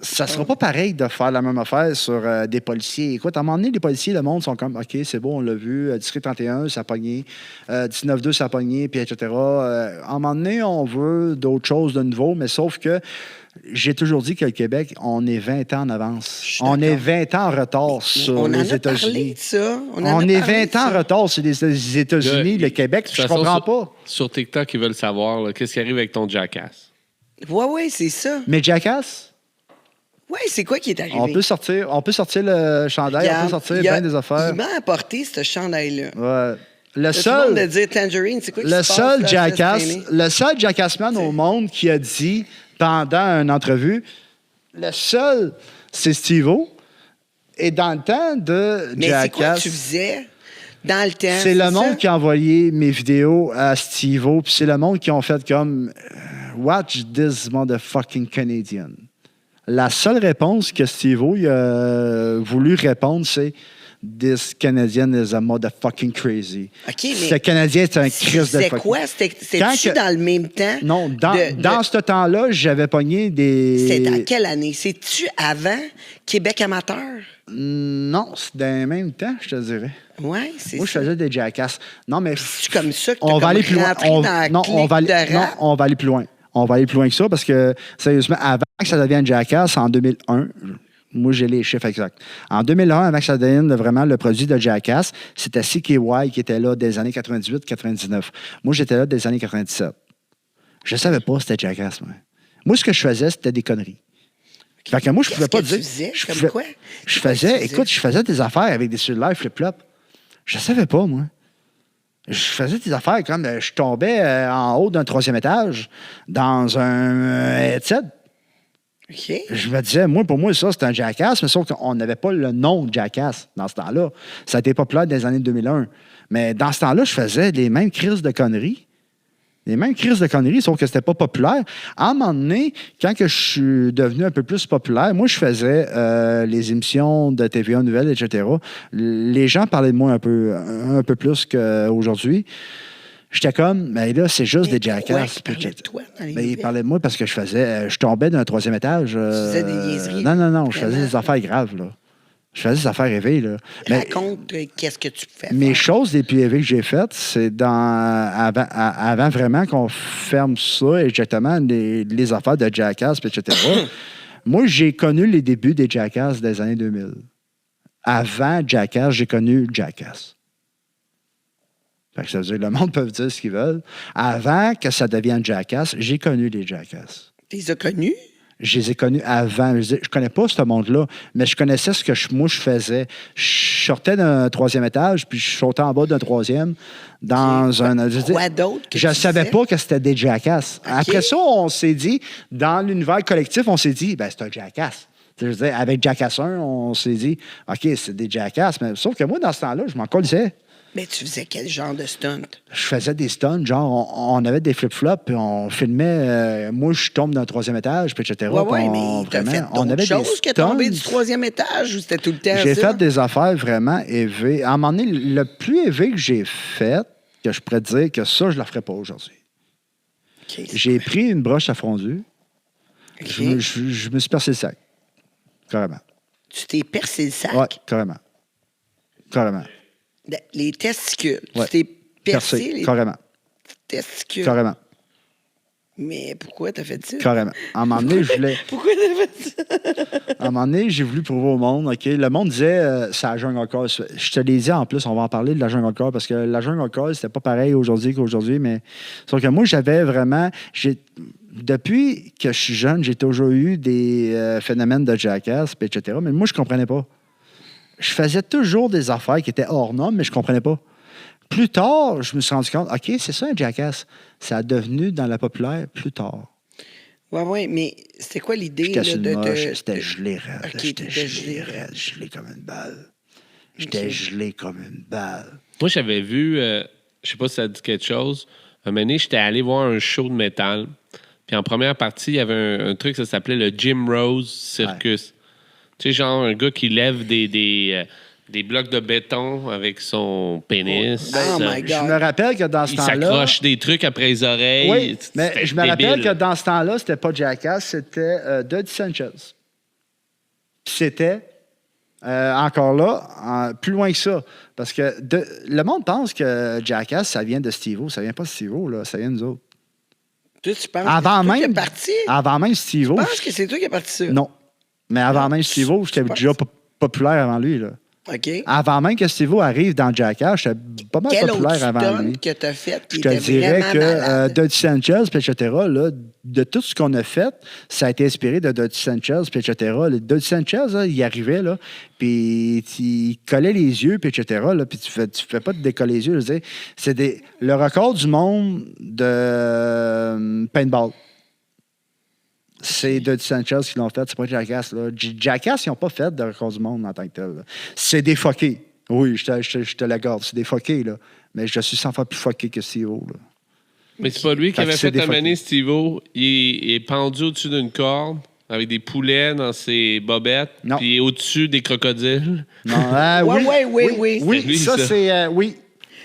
Ça sera pas pareil de faire la même affaire sur des policiers. Écoute, à un moment donné, les policiers, le monde sont comme OK, c'est bon, on l'a vu. District 31, ça a pogné. 19-2, ça a pogné, puis etc. À un moment donné, on veut d'autres choses de nouveau, mais sauf que j'ai toujours dit que le Québec, on est 20 ans en avance. On est 20 ans en retard sur les États-Unis. On est 20 ans en retard sur les États-Unis, le Québec. Je comprends pas. Sur TikTok, ils veulent savoir qu'est-ce qui arrive avec ton Jackass. Oui, c'est ça. Mais Jackass? Oui, c'est quoi qui est arrivé? On peut sortir le chandail, on peut sortir bien des affaires. Il m'a apporté ce chandail-là. Ouais. Le seul de dire Tangerine, c'est quoi qui se passe, le seul Jackassman au monde qui a dit pendant une entrevue, le seul, c'est Steve-O. Et dans le temps de Mais Jackass... c'est quoi que tu faisais? Dans le temps. C'est le ça? monde qui a envoyé mes vidéos à Steve-O, puis c'est le monde qui ont fait comme Watch this motherfucking Canadian. La seule réponse que Steve-O a voulu répondre, c'est This Canadian is a motherfucking crazy. OK, mais Ce Canadien, c'est un Christ de c'est fucking... quoi? C'était-tu dans le même temps? Non, dans ce temps-là, j'avais pogné des... C'est dans quelle année? C'est-tu avant Québec amateur? Non, c'est dans le même temps, je te dirais. Oui, c'est ça. Moi, je faisais des jackasses. Non, mais... C'est comme ça que on va aller plus loin. On va aller plus loin. On va aller plus loin que ça parce que, sérieusement, avant que ça devienne Jackass, en 2001, moi, j'ai les chiffres exacts. En 2001, avant que ça devienne vraiment le produit de Jackass, c'était CKY qui était là des années 98-99. Moi, j'étais là des années 97. Je ne savais pas c'était Jackass, moi. Moi, ce que je faisais, c'était des conneries. Fait que moi, je ne pouvais pas dire... Je faisais des affaires avec des cellulaires flip-flop. Je ne savais pas, moi. Je faisais des affaires comme je tombais en haut d'un 3e étage dans un headset. OK. Je me disais, pour moi, ça, c'était un Jackass, mais sauf qu'on n'avait pas le nom de Jackass dans ce temps-là. Ça a été populaire dans les années 2001. Mais dans ce temps-là, je faisais les mêmes crises de conneries. Les mêmes crises de conneries, sauf que c'était pas populaire. À un moment donné, quand que je suis devenu un peu plus populaire, moi, je faisais les émissions de TVA Nouvelles, etc. Les gens parlaient de moi un peu plus qu'aujourd'hui. J'étais comme, mais là, c'est juste des Jackass. Ils parlaient de moi parce que je tombais d'un 3e étage. Tu faisais des niaiseries. Non, je faisais des affaires graves, là. Je faisais des affaires élevées, là. Raconte qu'est-ce que tu fais. Mes choses les plus élevées que j'ai faites, c'est avant vraiment qu'on ferme ça, exactement, les affaires de Jackass, etc. Moi, j'ai connu les débuts des Jackass des années 2000. Avant Jackass, j'ai connu Jackass. Fait que ça veut dire que le monde peut dire ce qu'ils veulent. Avant que ça devienne Jackass, j'ai connu les Jackass. Tu les as connus? Je les ai connus avant. Je ne connais pas ce monde-là, mais je connaissais ce que moi, je faisais. Je sortais d'un 3e étage, puis je sautais en bas d'un 3e dans un... Quoi d'autre? Je ne savais pas que c'était des Jackass. Okay. Après ça, on s'est dit, dans l'univers collectif, on s'est dit, c'est un Jackass. Je veux dire, avec Jackass 1, on s'est dit, OK, c'est des Jackass. Mais sauf que moi, dans ce temps-là, je m'en colissais. Mais tu faisais quel genre de stunt? Je faisais des stunts, genre, on avait des flip-flops, puis on filmait. Moi, je tombe d'un 3e étage, puis etc. Oui, mais t'as fait d'autres choses que tomber du 3e étage, ou c'était tout le temps J'ai fait des affaires vraiment élevées. À un moment donné, le plus élevé que j'ai fait, que je pourrais te dire que ça, je ne le ferais pas aujourd'hui. Okay, j'ai pris une broche à fondu. Okay. Je me suis percé le sac. Carrément. Tu t'es percé le sac? Oui, carrément. Carrément. Les testicules. Ouais. Tu t'es percé les carrément. Testicules. Carrément. Mais pourquoi t'as fait ça? Carrément. À un moment donné, je voulais... Pourquoi t'as fait ça? À un moment donné, j'ai voulu prouver au monde, OK? Le monde disait, c'est la jungle call. Je te l'ai dit en plus, on va en parler de la jungle call, parce que la jungle call, c'était pas pareil aujourd'hui qu'aujourd'hui, mais... Sauf que moi, j'avais vraiment... Depuis que je suis jeune, j'ai toujours eu des phénomènes de Jackass, etc., mais moi, je comprenais pas. Je faisais toujours des affaires qui étaient hors normes, mais je ne comprenais pas. Plus tard, je me suis rendu compte, OK, c'est ça un Jackass. Ça a devenu dans la populaire plus tard. Oui, mais c'était quoi l'idée? J'étais gelé raide. J'étais gelé comme une balle. J'étais gelé comme une balle. Moi, j'avais vu, je sais pas si ça dit quelque chose, un moment donné, j'étais allé voir un show de métal. Puis en première partie, il y avait un truc, ça s'appelait le Jim Rose Circus. Ouais. Tu sais, genre un gars qui lève des blocs de béton avec son pénis. Oh my God. Je me rappelle que dans ce temps-là... Il s'accroche des trucs après les oreilles. Oui, mais je me rappelle que dans ce temps-là, c'était pas Jackass, c'était Dirty Sanchez. C'était, encore là, plus loin que ça. Parce que le monde pense que Jackass, ça vient de Steve-O. Ça vient pas de Steve-O, là. Ça vient de nous autres. Toi, tu penses que c'est toi qui es parti? Avant même Steve-O. Tu penses que c'est toi qui es parti ça? Non. Mais avant même Steve-O, j'étais déjà populaire avant lui, là. OK. Avant même que Steve-O arrive dans Jackass, j'étais pas mal populaire avant lui. Que t'as fait qui je te dirais que Dirty Sanchez, etc., là, de tout ce qu'on a fait, ça a été inspiré de Dirty Sanchez, etc. Le Dirty Sanchez, là, il arrivait, là, puis il collait les yeux, etc., là, puis tu fais pas de décoller les yeux. Je veux dire, c'est le record du monde de paintball. C'est Dirty Sanchez qui l'ont fait, c'est pas Jackass. Là. Jackass, ils n'ont pas fait de record du monde en tant que tel. Là. C'est des fuckés. Oui, je te l'accorde. C'est des fuckés, là. Mais je suis 100 fois plus fucké que Steve-O, là. Mais c'est pas lui qui Fait que avait c'est fait des amener fuckés. Steve-O. Il est pendu au-dessus d'une corde avec des poulets dans ses bobettes. Non. Puis il est au-dessus des crocodiles. Non, ah, Ouais, oui, ouais, oui. Oui, C'est lui, ça, ça. c'est... oui.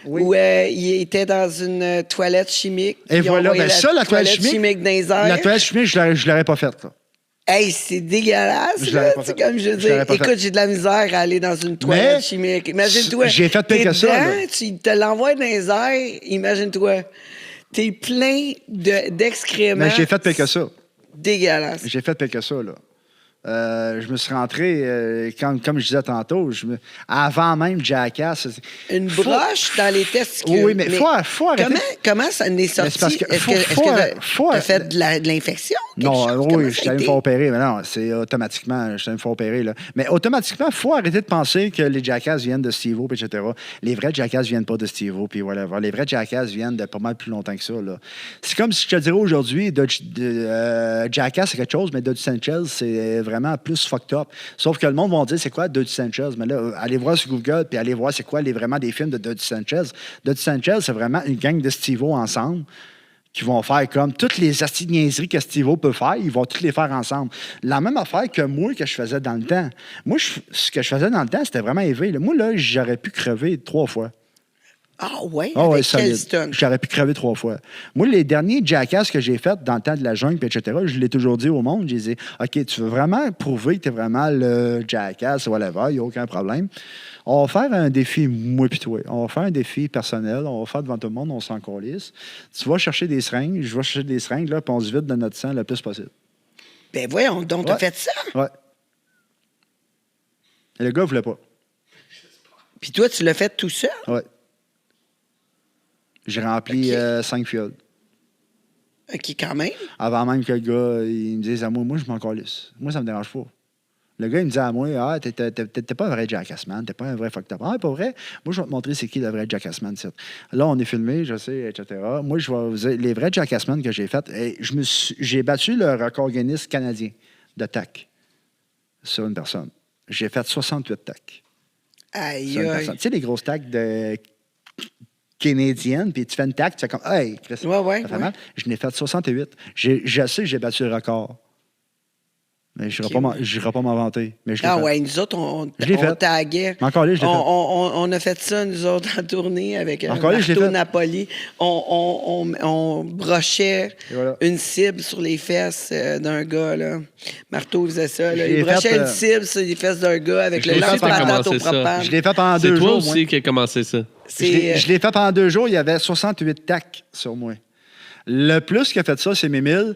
Oui. Où il était dans une toilette chimique. Et Ils ont voilà, envoyé ben ça, la toilette chimique dans les airs. La toilette chimique, je l'aurais pas faite, là. Hey, c'est dégueulasse, Je là. l'aurais pas C'est fait. comme je veux Je l'aurais dire. pas Écoute, fait. j'ai de la misère à aller dans une toilette chimique. Imagine-toi. j'ai fait pire t'es que ça, dedans, là. Tu te l'envoies dans les airs. Imagine-toi. T'es plein d'excréments. Mais j'ai fait pire que ça. Dégueulasse. J'ai fait pire que ça, là. Je me suis rentré, comme je disais tantôt, avant même Jackass. Une broche dans les testicules. Oui, mais faut arrêter. Comment ça n'est sorti? c'est parce que Est-ce faut- que faut- faut- t'as fait de l'infection? quelque Non, chose? Comment oui, ça je a suis allé me été? faire opérer, mais non, c'est automatiquement, je suis allé me faire opérer, là. Mais automatiquement, il faut arrêter de penser que les Jackass viennent de Steve-O, etc. Les vrais Jackass viennent pas de Steve-O, puis whatever. Les vrais Jackass viennent de pas mal plus longtemps que ça, là. C'est comme si je te dirais aujourd'hui, Jackass, c'est quelque chose, mais Dodge Sanchez, c'est vraiment plus fucked up. Sauf que le monde va dire, c'est quoi Dodge Sanchez? Mais là, allez voir sur Google, puis allez voir c'est quoi vraiment des films de Dodge Sanchez. Dodge Sanchez, c'est vraiment une gang de Steve-O ensemble qui vont faire comme toutes les astuces de niaiseries que Steve-O peut faire, ils vont toutes les faire ensemble. La même affaire que moi, que je faisais dans le temps. Moi, ce que je faisais dans le temps, c'était vraiment élevé. Là. Moi, là, j'aurais pu crever 3 fois. Ah ouais? Ah ouais, Avec quel solide. stunt? J'aurais pu crever 3 fois. Moi, les derniers Jackass que j'ai faits dans le temps de la jungle, etc., je l'ai toujours dit au monde. J'ai dit, OK, tu veux vraiment prouver que tu es vraiment le Jackass, whatever, il n'y a aucun problème. On va faire un défi, moi pis toi. On va faire un défi personnel. On va faire devant tout le monde, on s'en calisse. Tu vas chercher des seringues, je vais chercher des seringues, là, puis on se vide de notre sang le plus possible. Ben voyons donc, t'as Ouais. fait ça? Ouais. Et le gars ne voulait pas. Puis toi, tu l'as fait tout seul? Ouais. J'ai rempli OK. 5 fioles. OK, quand même. Avant même que le gars il me dise à moi, je m'en calisse. Moi, ça me dérange pas. Le gars, il me dit à moi, ah, t'es pas un vrai Jackass Man, t'es pas un vrai fucked up. Ah, pas vrai? Moi, je vais te montrer c'est qui le vrai Jackass Man. Là, on est filmé, je sais, etc. Moi, je vais vous dire, les vrais Jackass Man que j'ai fait, j'ai battu le record Guinness canadien de tac sur une personne. J'ai fait 68 tacs Aïe, sur une aïe. personne. Tu sais, les grosses tacs de canadienne, puis tu fais une tac, tu fais comme, hey, Chris, Ouais, ça fait ouais. mal. Je n'ai fait 68. Je sais que j'ai battu le record. Mais je n'irai pas m'inventer. Mais je l'ai Ah fait. ouais, nous autres, on Je l'ai fait. taguait. Encore là, je l'ai fait. On a fait ça, nous autres, en tournée avec Encore là, je l'ai Marteau fait. Napoli. On brochait Et voilà. une cible sur les fesses d'un gars. Là. Marteau faisait ça. Là. Je l'ai Il brochait fait, une cible sur les fesses d'un gars avec Je le l'ai fait, lance t'as patate au commencé ça. propane. Je l'ai fait pendant C'est 2 toi jours. aussi moi. qui a commencé ça. Je l'ai fait pendant 2 jours. Il y avait 68 tacs sur moi. Le plus qui a fait ça, c'est Mémile.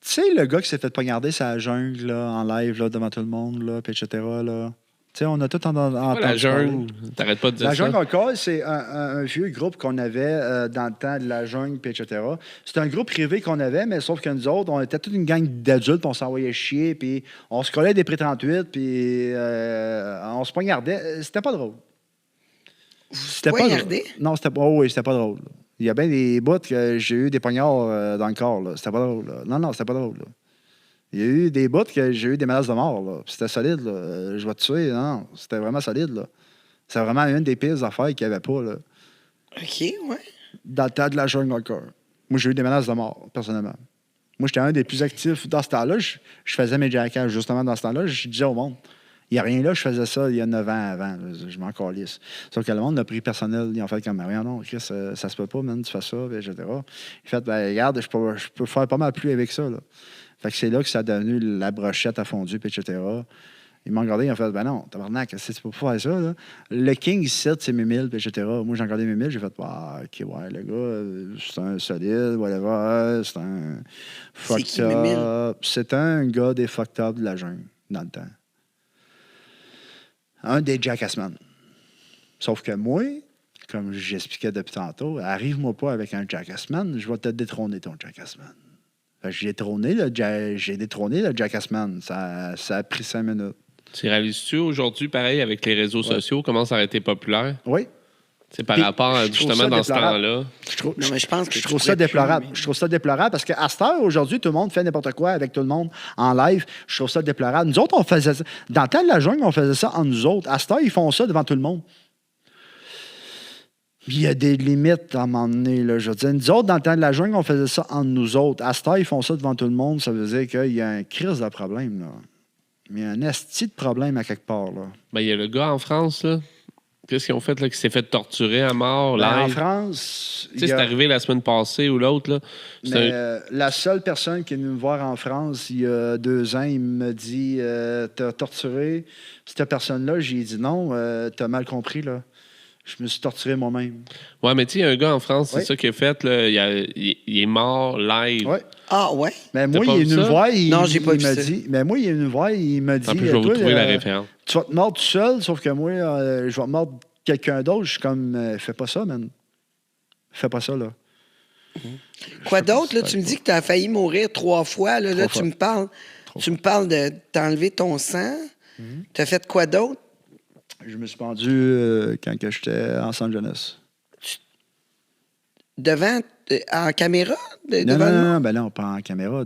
Tu sais, le gars qui s'est fait poignarder sa jungle là, en live là, devant tout le monde, là, puis etc. Là. Tu sais, on a tout entendu La parler. jungle, t'arrêtes pas de dire La ça. jungle encore, c'est un vieux groupe qu'on avait dans le temps de la jungle, puis etc. C'est un groupe privé qu'on avait, mais sauf que nous autres, on était toute une gang d'adultes, on s'envoyait chier, puis on se collait des pré 38, puis on se poignardait. C'était pas drôle. C'était pas poignardez? drôle. Non, c'était pas. Oh oui, c'était pas drôle. Là. Il y a bien des bouts que j'ai eu des poignards dans le corps. Là. C'était pas drôle. Là. Non, c'était pas drôle. Là. Il y a eu des bouts que j'ai eu des menaces de mort. Là. C'était solide. Là. Je vais te tuer. Non, c'était vraiment solide. Là. C'est vraiment une des pires affaires qu'il n'y avait pas. Là. OK, ouais. Dans le temps de la jungle encore. Moi, j'ai eu des menaces de mort, personnellement. Moi, j'étais un des plus actifs dans ce temps-là. Je faisais mes jackass justement dans ce temps-là. Je disais au monde, il n'y a rien là, je faisais ça il y a 9 ans avant. Je m'en calisse. Sauf que le monde l'a pris personnel. Ils ont fait comme rien, non, Chris, ça se peut pas, man, tu fais ça, etc. Il fait, ben, regarde, je peux faire pas mal plus avec ça. Là. Fait que c'est là que ça a devenu la brochette à fondu, etc. Ils m'ont regardé, ils ont fait, ben non, tabarnak, tu peux pas faire ça. Là. Le King, ici, c'est Mémile, etc. Moi, j'ai regardé Mémile, j'ai fait, ah, ok, ouais, le gars, c'est un solide, whatever, c'est un fucked qui, Mémile? up. C'est un gars des fucked up de la jungle, dans le temps. Un des Jackassman. Sauf que moi, comme j'expliquais depuis tantôt, arrive-moi pas avec un Jackassman, je vais te détrôner ton Jackassman. J'ai détrôné le Jackassman. Ça a pris 5 minutes. Tu réalises-tu aujourd'hui, pareil, avec les réseaux sociaux, comment ça aurait été populaire? Oui. C'est par Puis, rapport à, je trouve justement ça dans ce déplorable. temps-là. Non, mais je pense que je tu trouve ça pourrais déplorable. plus, mais- Je trouve ça déplorable parce qu'à cette heure, aujourd'hui, tout le monde fait n'importe quoi avec tout le monde en live. Je trouve ça déplorable. Nous autres, on faisait ça. Dans le temps de la jungle, on faisait ça en nous autres. À cette heure, ils font ça devant tout le monde. Puis il y a des limites à un moment donné. Là. Je veux dire, nous autres, dans le temps de la jungle, on faisait ça entre nous autres. À ce temps, ils font ça devant tout le monde. Ça veut dire qu'il y a un crise de problème. Là. Il y a un esti de problème à quelque part. Là. Ben, il y a le gars en France, là. Qu'est-ce qu'ils ont fait, là, qui s'est fait torturer à mort, Ben, en live? France, Tu sais, c'est arrivé la semaine passée ou l'autre, là. mais, la seule personne qui est venue me voir en France il y a 2 ans, il me dit t'as torturé cette personne-là. J'ai dit non, t'as mal compris. Là. Je me suis torturé moi-même. Ouais, mais tu sais, il y a un gars en France, Oui. c'est ça qu'il a fait, là. Il est mort live. Ouais. Ah, ouais? Mais moi, pas il est vu venu me ça? voir. Non, j'ai pas il vu m'a ça. dit. Mais moi, il est venu me voir. Il m'a dit. En plus, je vais vous toi, trouver la référence. Tu vas te mordre tout seul, sauf que moi, je vais te mordre quelqu'un d'autre. Je suis comme, fais pas ça, man. Fais pas ça, là. Quoi d'autre? Là, tu me dis que tu as failli mourir 3 fois. Là, 3 là fois. tu me parles. Tu me parles de t'enlever ton sang. Tu as fait quoi d'autre? Je me suis pendu quand que j'étais en centre jeunesse. Devant, en caméra? Non, devant le monde? non, ben non, pas en caméra.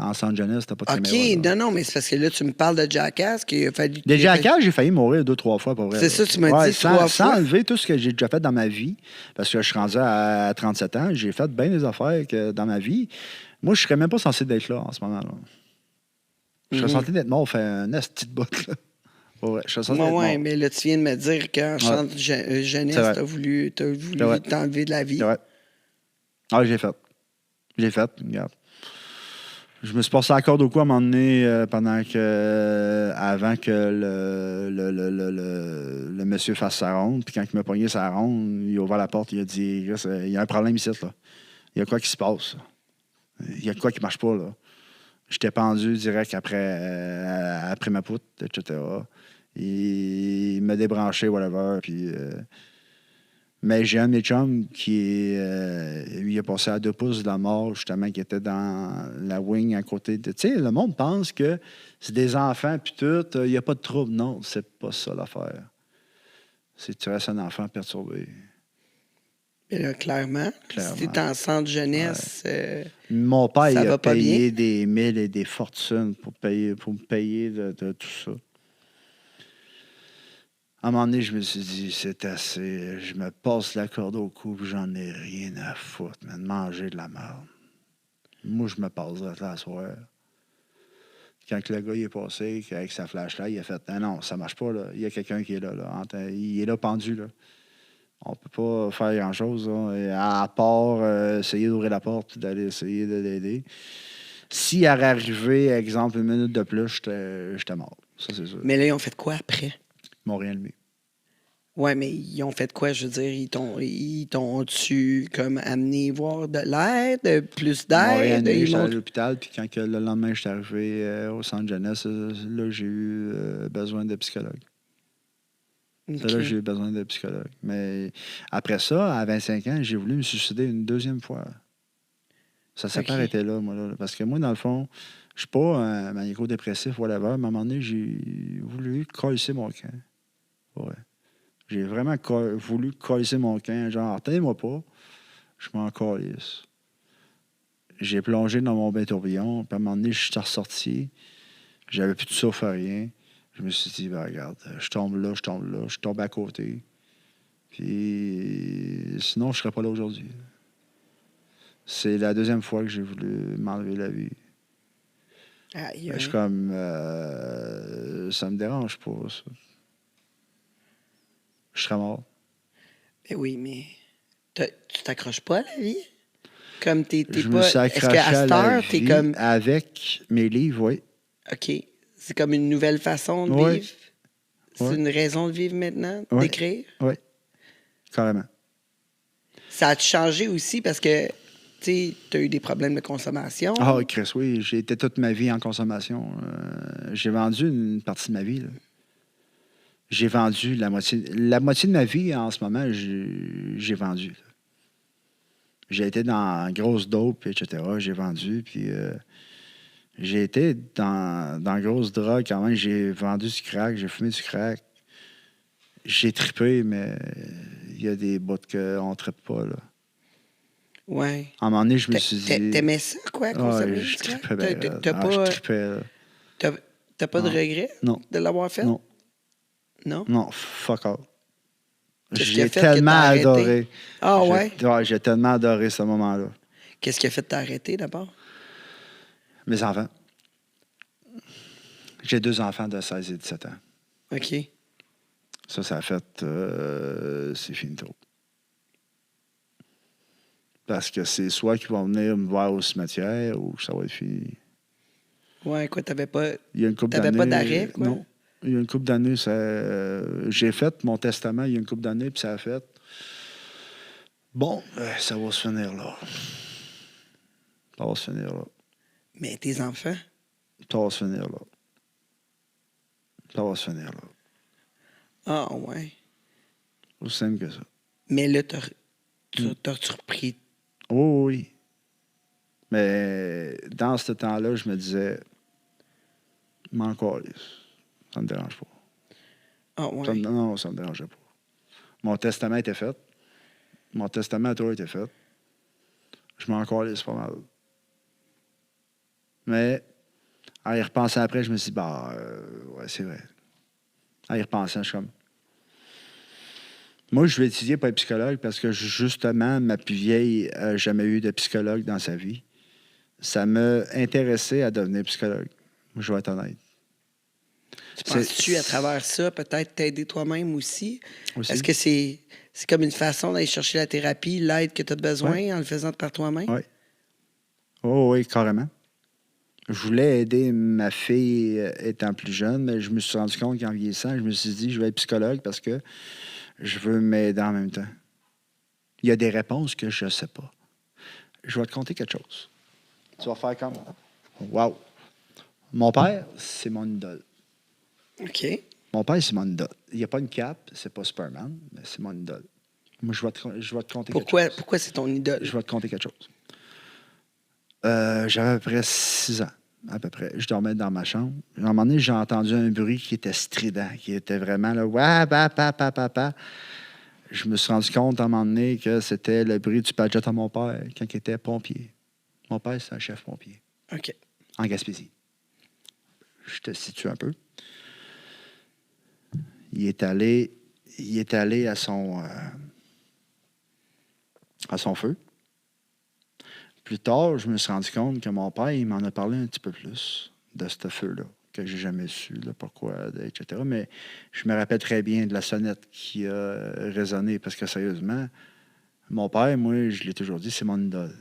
En centre jeunesse, t'as pas de caméra. OK, là. non, mais c'est parce que là, tu me parles de Jackass qu'il a fallu... Des Jackass, j'ai failli mourir 2-3 fois, pour vrai. C'est là. ça, tu m'as dit sans, 3 sans fois. enlever tout ce que j'ai déjà fait dans ma vie, parce que je suis rendu à 37 ans, j'ai fait bien des affaires que dans ma vie. Moi, je serais même pas censé d'être là en ce moment-là. Je serais censé d'être mort, faire un esti de botte, là. Ouais, je serais censé d'être Ouais, mort. mais là, tu viens de me dire qu'en centre jeunesse, C'est vrai. t'as voulu C'est vrai. t'enlever de la vie. C'est vrai. Ah, j'ai fait. J'ai fait, regarde. Je me suis passé la corde au cou à un moment donné avant que le monsieur fasse sa ronde. Puis quand il m'a pogné sa ronde, il a ouvert la porte, il a dit il y a un problème ici, là. Il y a quoi qui se passe? Il y a quoi qui marche pas, là? J'étais pendu direct après ma poutre, etc. Il m'a débranché, whatever. Puis, mais j'ai un de mes chums qui lui a passé à 2 pouces de la mort, justement, qui était dans la wing à côté de. Tu sais, le monde pense que c'est des enfants, puis tout, il n'y a pas de trouble. Non, c'est pas ça l'affaire. C'est que tu restes un enfant perturbé. Mais là, clairement, si t'es en centre jeunesse, Mon père, Ça il va a pas payé des milles et des fortunes pour me payer de tout ça. À un moment donné, je me suis dit, c'est assez. Je me passe la corde au cou, puis j'en ai rien à foutre, man. Manger de la merde. Moi, je me passerai la soirée. Quand le gars il est passé, avec sa flashlight, il a fait non, ça marche pas, là. Il y a quelqu'un qui est là, là. Il est là pendu, là. On peut pas faire grand-chose, là. Et à part essayer d'ouvrir la porte et d'aller essayer de l'aider. S'il aurait arrivé, exemple, 1 minute de plus, j'étais mort. Ça, c'est sûr. mais là, ils ont fait quoi après? Ils m'ont rien levé. Ouais, mais ils ont fait quoi? Je veux dire, ils t'ont-tu comme amené voir de l'aide, plus Ils m'ont rien d'aide? levé, Ils j'étais à m'ont- l'hôpital, puis quand que le lendemain, je suis arrivé au centre jeunesse, là, j'ai eu besoin de psychologue. OK. Là, j'ai eu besoin de psychologue. Mais après ça, à 25 ans, j'ai voulu me suicider une 2e fois. Ça s'est OK. pas arrêté là, moi. Là. Parce que moi, dans le fond, je suis pas un maniaco-dépressif, whatever. Mais à un moment donné, j'ai voulu coller mon camp. Ouais. J'ai vraiment voulu coller mon camp. Genre, tenez-moi pas, je m'en calisse. J'ai plongé dans mon bain tourbillon. Puis à un moment donné, je suis ressorti. J'avais plus de souffle, rien. Je me suis dit, ben, regarde, je tombe là, je tombe à côté. Puis sinon, je serais pas là aujourd'hui. C'est la 2e fois que j'ai voulu m'enlever la vie. Aïe, Je suis comme, ça me dérange pas, ça. Je serais mort. Ben oui, mais tu t'accroches pas à la vie? Comme t'es Je pas... me suis Est-ce accroché qu'à à cette la heure, t'es vie comme... avec mes livres, oui. OK. C'est comme une nouvelle façon de Ouais. vivre? C'est Ouais. une raison de vivre maintenant? Ouais. D'écrire? Oui, carrément. Ça a changé aussi parce que, tu as eu des problèmes de consommation. Ah, Chris, oui, j'ai été toute ma vie en consommation. J'ai vendu une partie de ma vie, là. J'ai vendu la moitié de ma vie en ce moment, j'ai vendu. Là. J'ai été dans grosse dope, etc. J'ai vendu, puis j'ai été dans grosse drogue quand même. J'ai vendu du crack, j'ai fumé du crack. J'ai trippé, mais il y a des bouts qu'on ne trippe pas, là. Ouais. À un moment donné, je me suis dit... T'aimais ça, quoi, consommer Ouais, du je crack? trippais bien. T'as Je pas, trippais, là. t'as pas de Non. regret Non. de l'avoir fait? Non. Non? Non, fuck all. Qu'est-ce qui a J'ai fait que tellement t'as arrêté? adoré. Ah ouais? J'ai tellement adoré ce moment-là. Qu'est-ce qui a fait t'arrêter d'abord? Mes enfants. J'ai 2 enfants de 16 et 17 ans. OK. Ça a fait... c'est finito. Parce que c'est soit qu'ils vont venir me voir au cimetière ou ça va être fini. Ouais, quoi, t'avais pas Il y a une couple pas d'années... d'arrêt, quoi? Non. Il y a une couple d'années, j'ai fait mon testament il y a une couple d'années, puis ça a fait... Bon, ça va se finir là. Ça va se finir là. Mais tes enfants? Ça va se finir là. Ça va se finir là. Ah ouais. Aussi simple que ça. Mais là, t'as repris. Oh, oui. Mais dans ce temps-là, je me disais, m'en calisse. Ça me dérange pas. Ah ouais. Non, ça me dérangeait pas. Mon testament était fait. Mon testament à toi était fait. Je m'en calisse pas mal. Mais en y repensant après, je me suis dit, ouais, c'est vrai. En y repensant, je suis comme... Moi, je vais étudier pour être psychologue parce que, justement, ma plus vieille n'a jamais eu de psychologue dans sa vie. Ça m'a intéressé à devenir psychologue. Moi, je vais être honnête. Tu penses-tu, à travers ça, peut-être t'aider toi-même aussi? Aussi. Est-ce que c'est comme une façon d'aller chercher la thérapie, l'aide que tu as besoin Ouais. en le faisant par toi-même? Oui. Oh, oui, carrément. Je voulais aider ma fille étant plus jeune, mais je me suis rendu compte qu'en vieillissant, je me suis dit, je vais être psychologue parce que je veux m'aider en même temps. Il y a des réponses que je ne sais pas. Je vais te conter quelque chose. Tu vas faire comme... Wow! Mon père, c'est mon idole. OK. Mon père, c'est mon idole. Il n'y a pas une cape, c'est pas Superman, mais c'est mon idole. Moi, je vais te conter quelque chose. Pourquoi c'est ton idole? Je vais te conter quelque chose. J'avais à peu près 6 ans, à peu près. Je dormais dans ma chambre. À un moment donné, j'ai entendu un bruit qui était strident, qui était vraiment là, ouais, pa. Je me suis rendu compte à un moment donné que c'était le bruit du padjet à mon père quand il était pompier. Mon père, c'est un chef pompier OK. en Gaspésie. Je te situe un peu. Il est allé à son feu. Plus tard, je me suis rendu compte que mon père, il m'en a parlé un petit peu plus de ce feu-là, que j'ai jamais su, là, pourquoi, etc. Mais je me rappelle très bien de la sonnette qui a résonné, parce que sérieusement, mon père, moi, je l'ai toujours dit, c'est mon idole.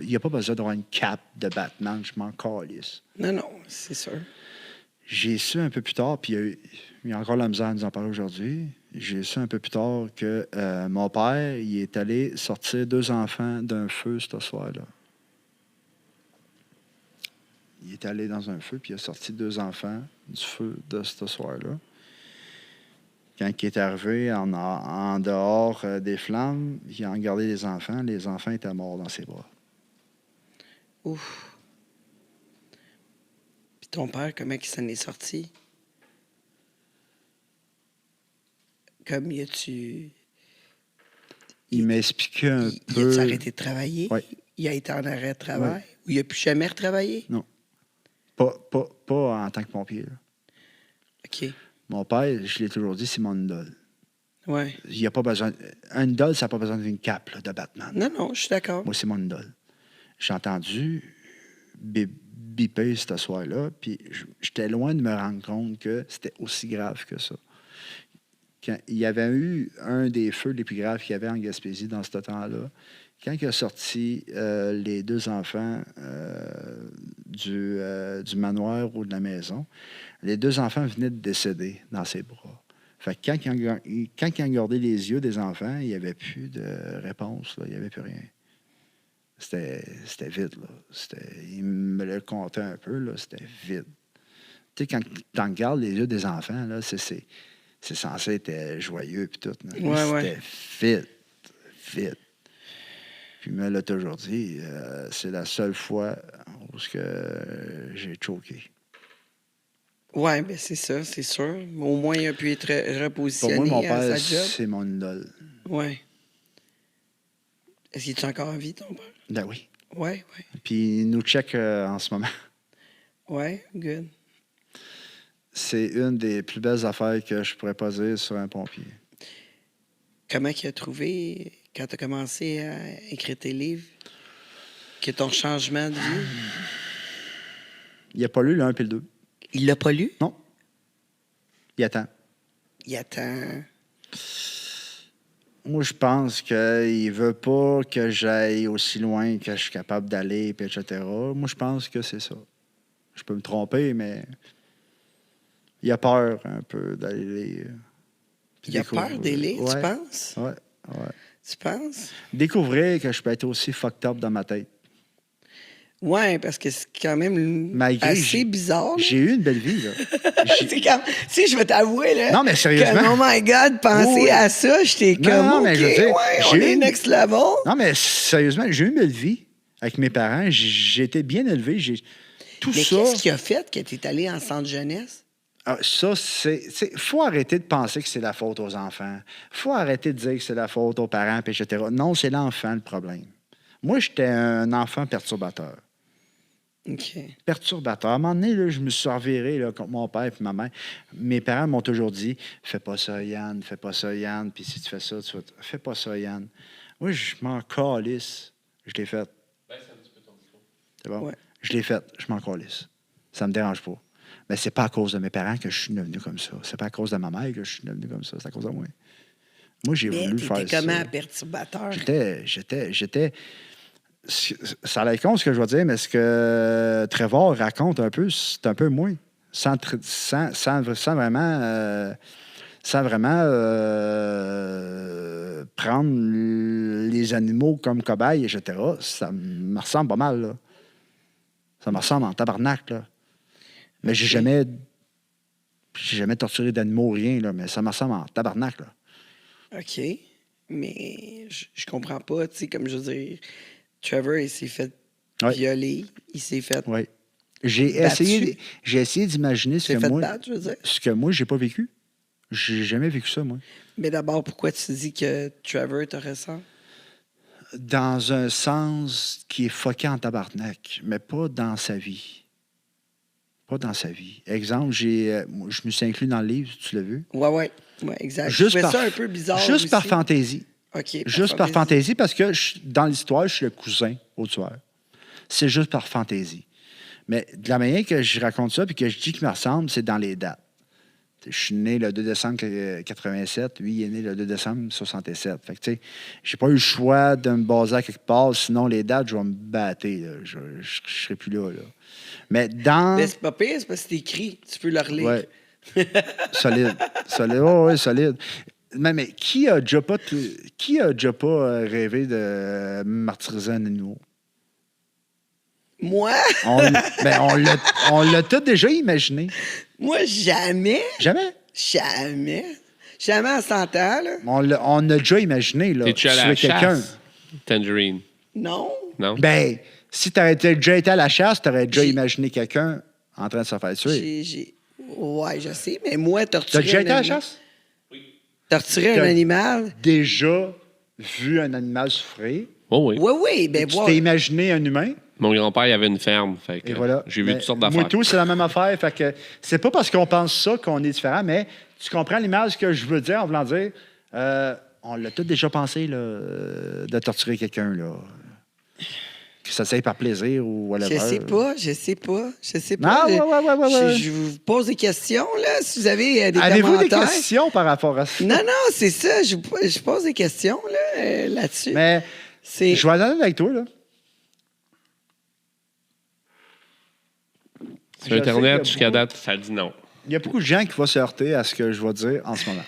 Il n'y a pas besoin d'avoir une cape de Batman, je m'en calisse. Non, c'est sûr. J'ai su un peu plus tard, puis il y a encore la misère à nous en parler aujourd'hui. J'ai su un peu plus tard que mon père, il est allé sortir 2 enfants d'un feu ce soir-là. Il est allé dans un feu, puis il a sorti 2 enfants du feu de ce soir-là. Quand il est arrivé en dehors des flammes, il a regardé les enfants. Les enfants étaient morts dans ses bras. Ouf. Puis ton père, comment il s'en est sorti? Comme y a-tu... Il m'a expliqué un Il peu... a-tu arrêté de travailler? Oui. Il a été en arrêt de travail? Oui. Ou il n'a plus jamais retravaillé? Non. Pas en tant que pompier, là. OK. Mon père, je l'ai toujours dit, c'est mon idole. Ouais. Il n'y a pas besoin... Un idole, ça n'a pas besoin d'une cape là, de Batman. Non, je suis d'accord. Moi, c'est mon idole. J'ai entendu biper ce soir-là, puis j'étais loin de me rendre compte que c'était aussi grave que ça. Quand il y avait eu un des feux les plus graves qu'il y avait en Gaspésie dans ce temps-là. Quand il a sorti les 2 enfants du manoir ou de la maison, les 2 enfants venaient de décéder dans ses bras. Fait que quand il a regardé les yeux des enfants, il n'y avait plus de réponse, là, il n'y avait plus rien. C'était vide, là. Il me le contait un peu, là, c'était vide. Tu sais, quand tu regardes les yeux des enfants, là, c'est censé être joyeux puis tout. Ouais. C'était vide. Puis il me l'a toujours dit, c'est la seule fois où j'ai choqué. Oui, bien c'est ça, c'est sûr. Au moins, il a pu être Pour repositionné moi, mon à père, sa job. c'est mon idole. Oui. Est-ce qu'il est encore en vie, ton père? Ben oui. Oui. Puis il nous check en ce moment. Oui, good. C'est une des plus belles affaires que je pourrais pas dire sur un pompier. comment il a trouvé quand tu as commencé à écrire tes livres? Que ton changement de vie? Il a pas lu le 1 et le 2. Il l'a pas lu? Non. Il attend. Il attend. Moi, je pense qu'il veut pas que j'aille aussi loin que je suis capable d'aller, puis etc. Moi, je pense que c'est ça. Je peux me tromper, mais il a peur un peu d'aller. Il a peur des livres, tu Ouais. penses? Ouais. Tu penses? Découvrir que je peux être aussi fucked up dans ma tête. Ouais, parce que c'est quand même Malgré, assez bizarre. Là. J'ai eu une belle vie, là. C'est comme, si je vais t'avouer, là. Non, mais sérieusement. Que, oh my God, penser Oui. à ça, j'étais Non, comme, non, OK, mais je veux dire, ouais, on j'ai est une- next level. Non, mais sérieusement, j'ai eu une belle vie avec mes parents. J'ai été bien élevé. Tout Mais ça. qu'est-ce qui a fait que tu es allé en centre jeunesse? Ça, faut arrêter de penser que c'est la faute aux enfants. Faut arrêter de dire que c'est la faute aux parents, puis etc. Non, c'est l'enfant le problème. Moi, j'étais un enfant perturbateur. OK. Perturbateur. À un moment donné, là, je me suis reviré là, contre mon père et ma mère. Mes parents m'ont toujours dit fais pas ça, Yann, fais pas ça, Yann. Puis si tu fais ça, tu vas. Fais pas ça, Yann. Moi, je m'en calisse. Je l'ai fait. C'est bon? Ouais. Je l'ai fait. Je m'en calisse. Ça me dérange pas. Mais c'est pas à cause de mes parents que je suis devenu comme ça. C'est pas à cause de ma mère que je suis devenu comme ça. C'est à cause de moi. Moi, j'ai Mais voulu faire t'étais comment ça. perturbateur? J'étais. Ça a l'air con ce que je vais dire, mais ce que Trevor raconte un peu, c'est un peu moi. Sans vraiment, prendre les animaux comme cobayes, etc. Ça me ressemble pas mal, là. Ça me ressemble en tabarnak, là. Mais j'ai jamais torturé d'animaux, rien, là, mais ça me ressemble en tabarnak, là. OK. Mais je comprends pas, tu sais, comme je veux dire, Trevor, il s'est fait Ouais. violer, il s'est fait... Oui. J'ai Battu. essayé d'imaginer ce s'est que fait moi, battre, je veux dire. ce que moi, j'ai pas vécu. J'ai jamais vécu ça, moi. Mais d'abord, pourquoi tu dis que Trevor te ressemble? Dans un sens qui est fucké en tabarnak, mais pas dans sa vie. Pas dans sa vie. Exemple, moi, je me suis inclus dans le livre, tu l'as vu. Ouais, exact. Juste je trouvais par, ça un peu bizarre juste par aussi. fantaisie. OK. Juste par fantaisie, parce que dans l'histoire, je suis le cousin au tueur. C'est juste par fantaisie. Mais de la manière que je raconte ça puis que je dis qu'il me ressemble, c'est dans les dates. Je suis né le 2 décembre 87, lui, il est né le 2 décembre 67. Fait que, tu sais, j'ai pas eu le choix de me baser à quelque part, sinon les dates, je vais me battre. Là. Je serai plus là. Mais dans. Mais c'est pas pire, c'est parce que c'est écrit. Tu peux le relire. Ouais. Solide. Solide. Ouais, solide. Mais qui a déjà pas rêvé de martyriser un animal? Moi? On l'a tout déjà imaginé. Moi, jamais. Jamais. Jamais. Jamais en 100 ans, là. On a déjà imaginé. Là, T'es-tu allé à la tuer quelqu'un. chasse? Tangerine. Non. Non? Ben, si tu aurais déjà été à la chasse, tu aurais déjà J'ai- imaginé quelqu'un en train de se faire tuer. Ouais, je sais, mais moi, Tu as torturer déjà un été à la animal... chasse? Torturer un T'as- animal... Déjà vu un animal souffrir. Oh oui. Oui, ben Tu voir. t'es imaginé un humain. Mon grand-père, il avait une ferme. Fait que Et voilà. j'ai vu Mais toutes sortes Moi, d'affaires. tout, c'est la même affaire. Fait que c'est pas parce qu'on pense ça qu'on est différent, mais tu comprends l'image que je veux dire en voulant dire on l'a tout déjà pensé là, de torturer quelqu'un. Là. Que ça s'aille par plaisir ou whatever. Je sais pas. Ah, ouais. Je vous pose des questions, là, si vous avez des Avez-vous des commentaires. questions par rapport à ça? Non, c'est ça. Je pose des questions, là, là-dessus. Mais C'est... je vais aller avec toi. Là. Sur Je sais Internet, qu'il y a jusqu'à beaucoup- date, ça dit non. Il y a beaucoup de gens qui vont se heurter à ce que je vais dire en ce moment.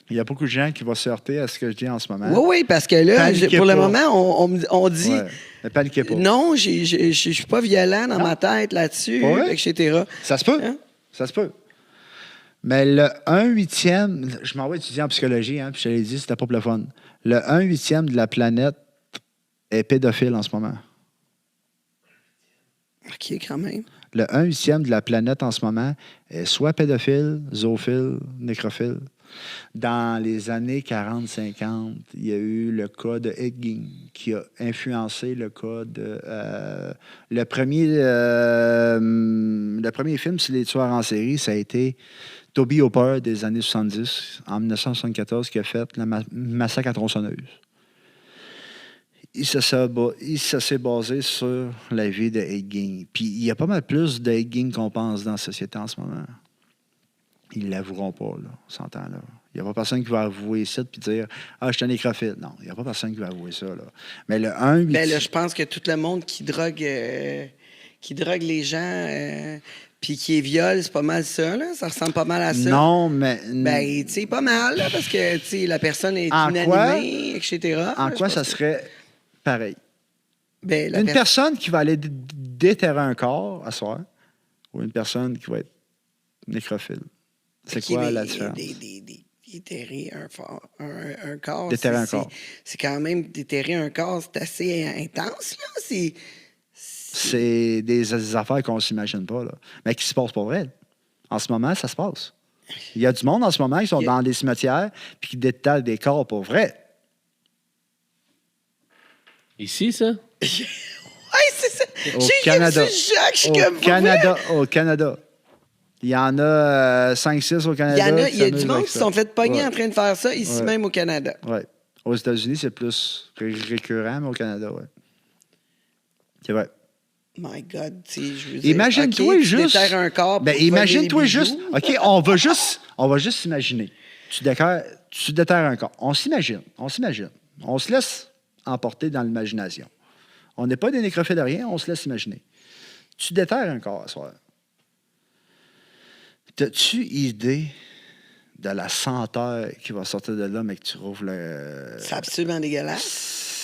Il y a beaucoup de gens qui vont se heurter à ce que je dis en ce moment. Oui, parce que là, Paniquez pour le pas. moment, on dit... Ouais. Mais paniquez pas. Non, je suis pas violent dans Non. ma tête là-dessus, Pas vrai? etc. Ça se peut. Hein? Ça se peut. Mais le 1/8, je m'en vais étudier en psychologie, hein, puis je te l'ai dit, c'était pas pour le fun. Le 1/8 de la planète est pédophile en ce moment. OK, quand même. Le 1/8 de la planète en ce moment est soit pédophile, zoophile, nécrophile. Dans les années 40-50, il y a eu le cas de Higgins qui a influencé le cas de... le premier film sur les tueurs en série, ça a été Toby Hooper des années 70, en 1974, qui a fait le massacre à tronçonneuse. Ça s'est basé sur la vie de Ed Gein. Puis il y a pas mal plus d'Ed Gein qu'on pense dans la société en ce moment. Ils ne l'avoueront pas, là, on s'entend là. Il n'y a pas personne qui va avouer ça et dire « Ah, je suis un nécrophile ». Non, il n'y a pas personne qui va avouer ça. Là. Mais le 1, Ben là, je pense que tout le monde qui drogue les gens puis qui les viole, c'est pas mal ça, là. Ça ressemble pas mal à ça. Non, mais... Ben, tu sais, pas mal, là, parce que, tu sais, la personne est En inanimée, etc. En là, quoi je ça pense que- serait pareil? Ben, Une personne qui va aller déterrer un corps à soir ou une personne qui va être nécrophile. C'est quoi la différence? Déterrer un corps. Déterrer un corps. C'est quand même déterrer un corps, c'est assez intense, là. C'est des affaires qu'on ne s'imagine pas, là. Mais qui se passent pour vrai. En ce moment, ça se passe. Il y a du monde en ce moment qui sont dans des cimetières et qui déterrent des corps pour vrai. Ici, ça? Ouais, c'est ça. Au Canada. Au Canada. Il y en a 5-6 au Canada. Il y a du monde qui se sont fait pogner Ouais. en train de faire ça ici même au Canada. Oui. Aux États-Unis, c'est plus récurrent, mais au Canada, oui. C'est vrai. My God, tu sais, je veux dire... Imagine-toi OK, tu juste. déterres un corps Ben, pour voler imagine-toi les juste. bijoux. OK, on va juste s'imaginer. Tu déterres un corps. On s'imagine. On se laisse emporter dans l'imagination. On n'est pas des nécrophiles de rien, on se laisse imaginer. Tu déterres un corps à soir. T'as-tu idée de la senteur qui va sortir de là, mais que tu rouvres le. C'est absolument dégueulasse.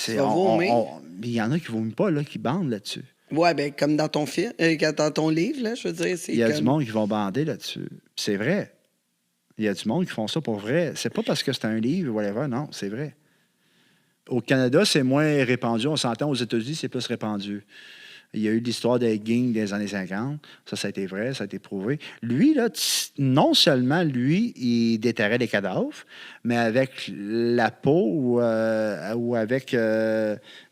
C'est, Tu vas vomir. il y en a qui ne vomissent pas, là, qui bandent là-dessus. Ouais, ben comme dans ton film, dans ton livre, là, je veux dire, c'est Il y a comme... du monde qui vont bander là-dessus. C'est vrai. Il y a du monde qui font ça pour vrai. C'est pas parce que c'est un livre ou whatever, non, c'est vrai. Au Canada, c'est moins répandu. On s'entend, aux États-Unis, c'est plus répandu. Il y a eu l'histoire des gangs des années 50. Ça a été vrai, ça a été prouvé. Lui, là, non seulement, lui, il déterrait les cadavres, mais avec la peau ou avec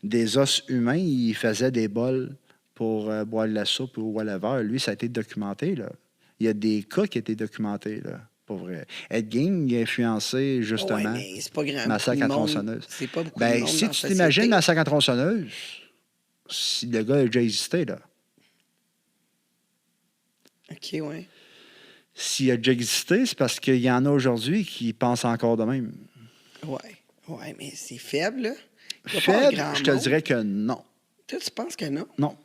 des os humains, il faisait des bols pour boire de la soupe ou whatever. Lui, ça a été documenté, là. Il y a des cas qui ont été documentés, là. Pour vrai. Ed Gein, il a influencé, justement, Ouais, mais c'est pas grand Massacre à monde. tronçonneuse. C'est pas beaucoup de Ben, monde si dans la tu société. t'imagines Massacre à tronçonneuse, si le gars a déjà existé, là. OK, ouais. S'il a déjà existé, c'est parce qu'il y en a aujourd'hui qui pensent encore de même. Ouais, mais c'est faible, là. Il y a pas Faible, grand je te monde. dirais que non. Toi, tu penses que non? Non.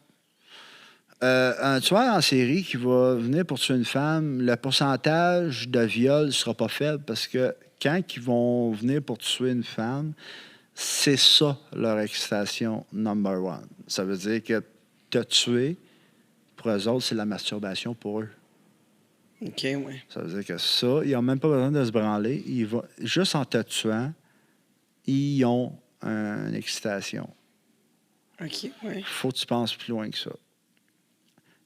Un tueur en série qui va venir pour tuer une femme, le pourcentage de viol ne sera pas faible parce que quand ils vont venir pour tuer une femme, c'est ça leur excitation number one. Ça veut dire que te tuer, pour eux autres, c'est la masturbation pour eux. OK, ouais. Ça veut dire que ça, ils n'ont même pas besoin de se branler. Juste en te tuant, ils ont une excitation. OK, ouais. Faut que tu penses plus loin que ça.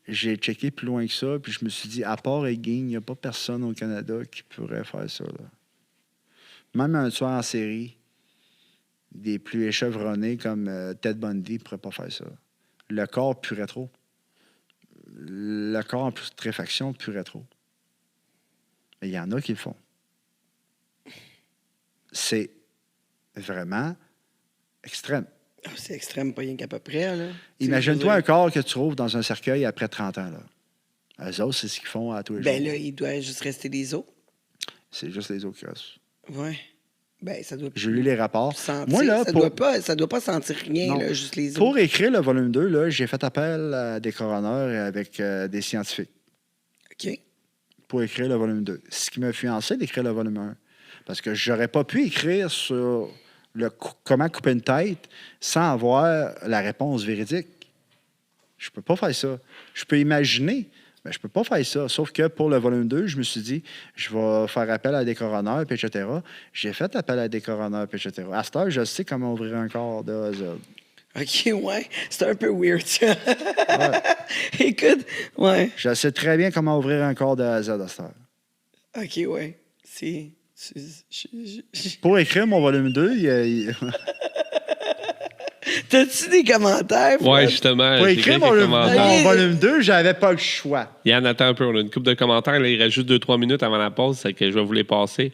J'ai checké plus loin que ça, puis je me suis dit, à part Ed Gein, il n'y a pas personne au Canada qui pourrait faire ça. Là. Même un tueur en série, des plus échevronnés comme Ted Bundy ne pourrait pas faire ça. Le corps purait trop. Le corps en putréfaction purait trop. Mais il y en a qui le font. C'est vraiment extrême. Ah, c'est extrême, pas rien qu'à peu près, là. Imagine-toi un corps que tu trouves dans un cercueil après 30 ans. Là. Eux autres, c'est ce qu'ils font à tous les Ben jours. là, il doit juste rester des os. C'est juste les autres qui restent. Ouais. Ben, ça doit J'ai lu les rapports. sentir. Moi, là, Ça doit pas sentir rien, Non. là, juste les os. Pour écrire le volume 2, là, j'ai fait appel à des coroners et avec des scientifiques OK. pour écrire le volume 2. Ce qui m'a influencé d'écrire le volume 1. Parce que j'aurais pas pu écrire sur comment couper une tête sans avoir la réponse véridique. Je peux pas faire ça. Je peux imaginer, mais je peux pas faire ça. Sauf que pour le volume 2, je me suis dit, je vais faire appel à des coroners, puis etc. J'ai fait appel à des coroners, puis etc. À cette heure, je sais comment ouvrir un corps de A à Z. OK, ouais. C'est un peu weird, ça. Écoute, ouais. Je sais très bien comment ouvrir un corps de A à Z à cette heure. OK, ouais. Pour écrire mon volume 2, T'as-tu des commentaires? Ouais, Fred? justement. Pour j'ai écrire écrit quelques commentaires. Ok. mon volume 2, j'avais pas le choix. Yann, attends un peu. On a une couple de commentaires. Là, il reste juste 2-3 minutes avant la pause. C'est que je vais vous les passer.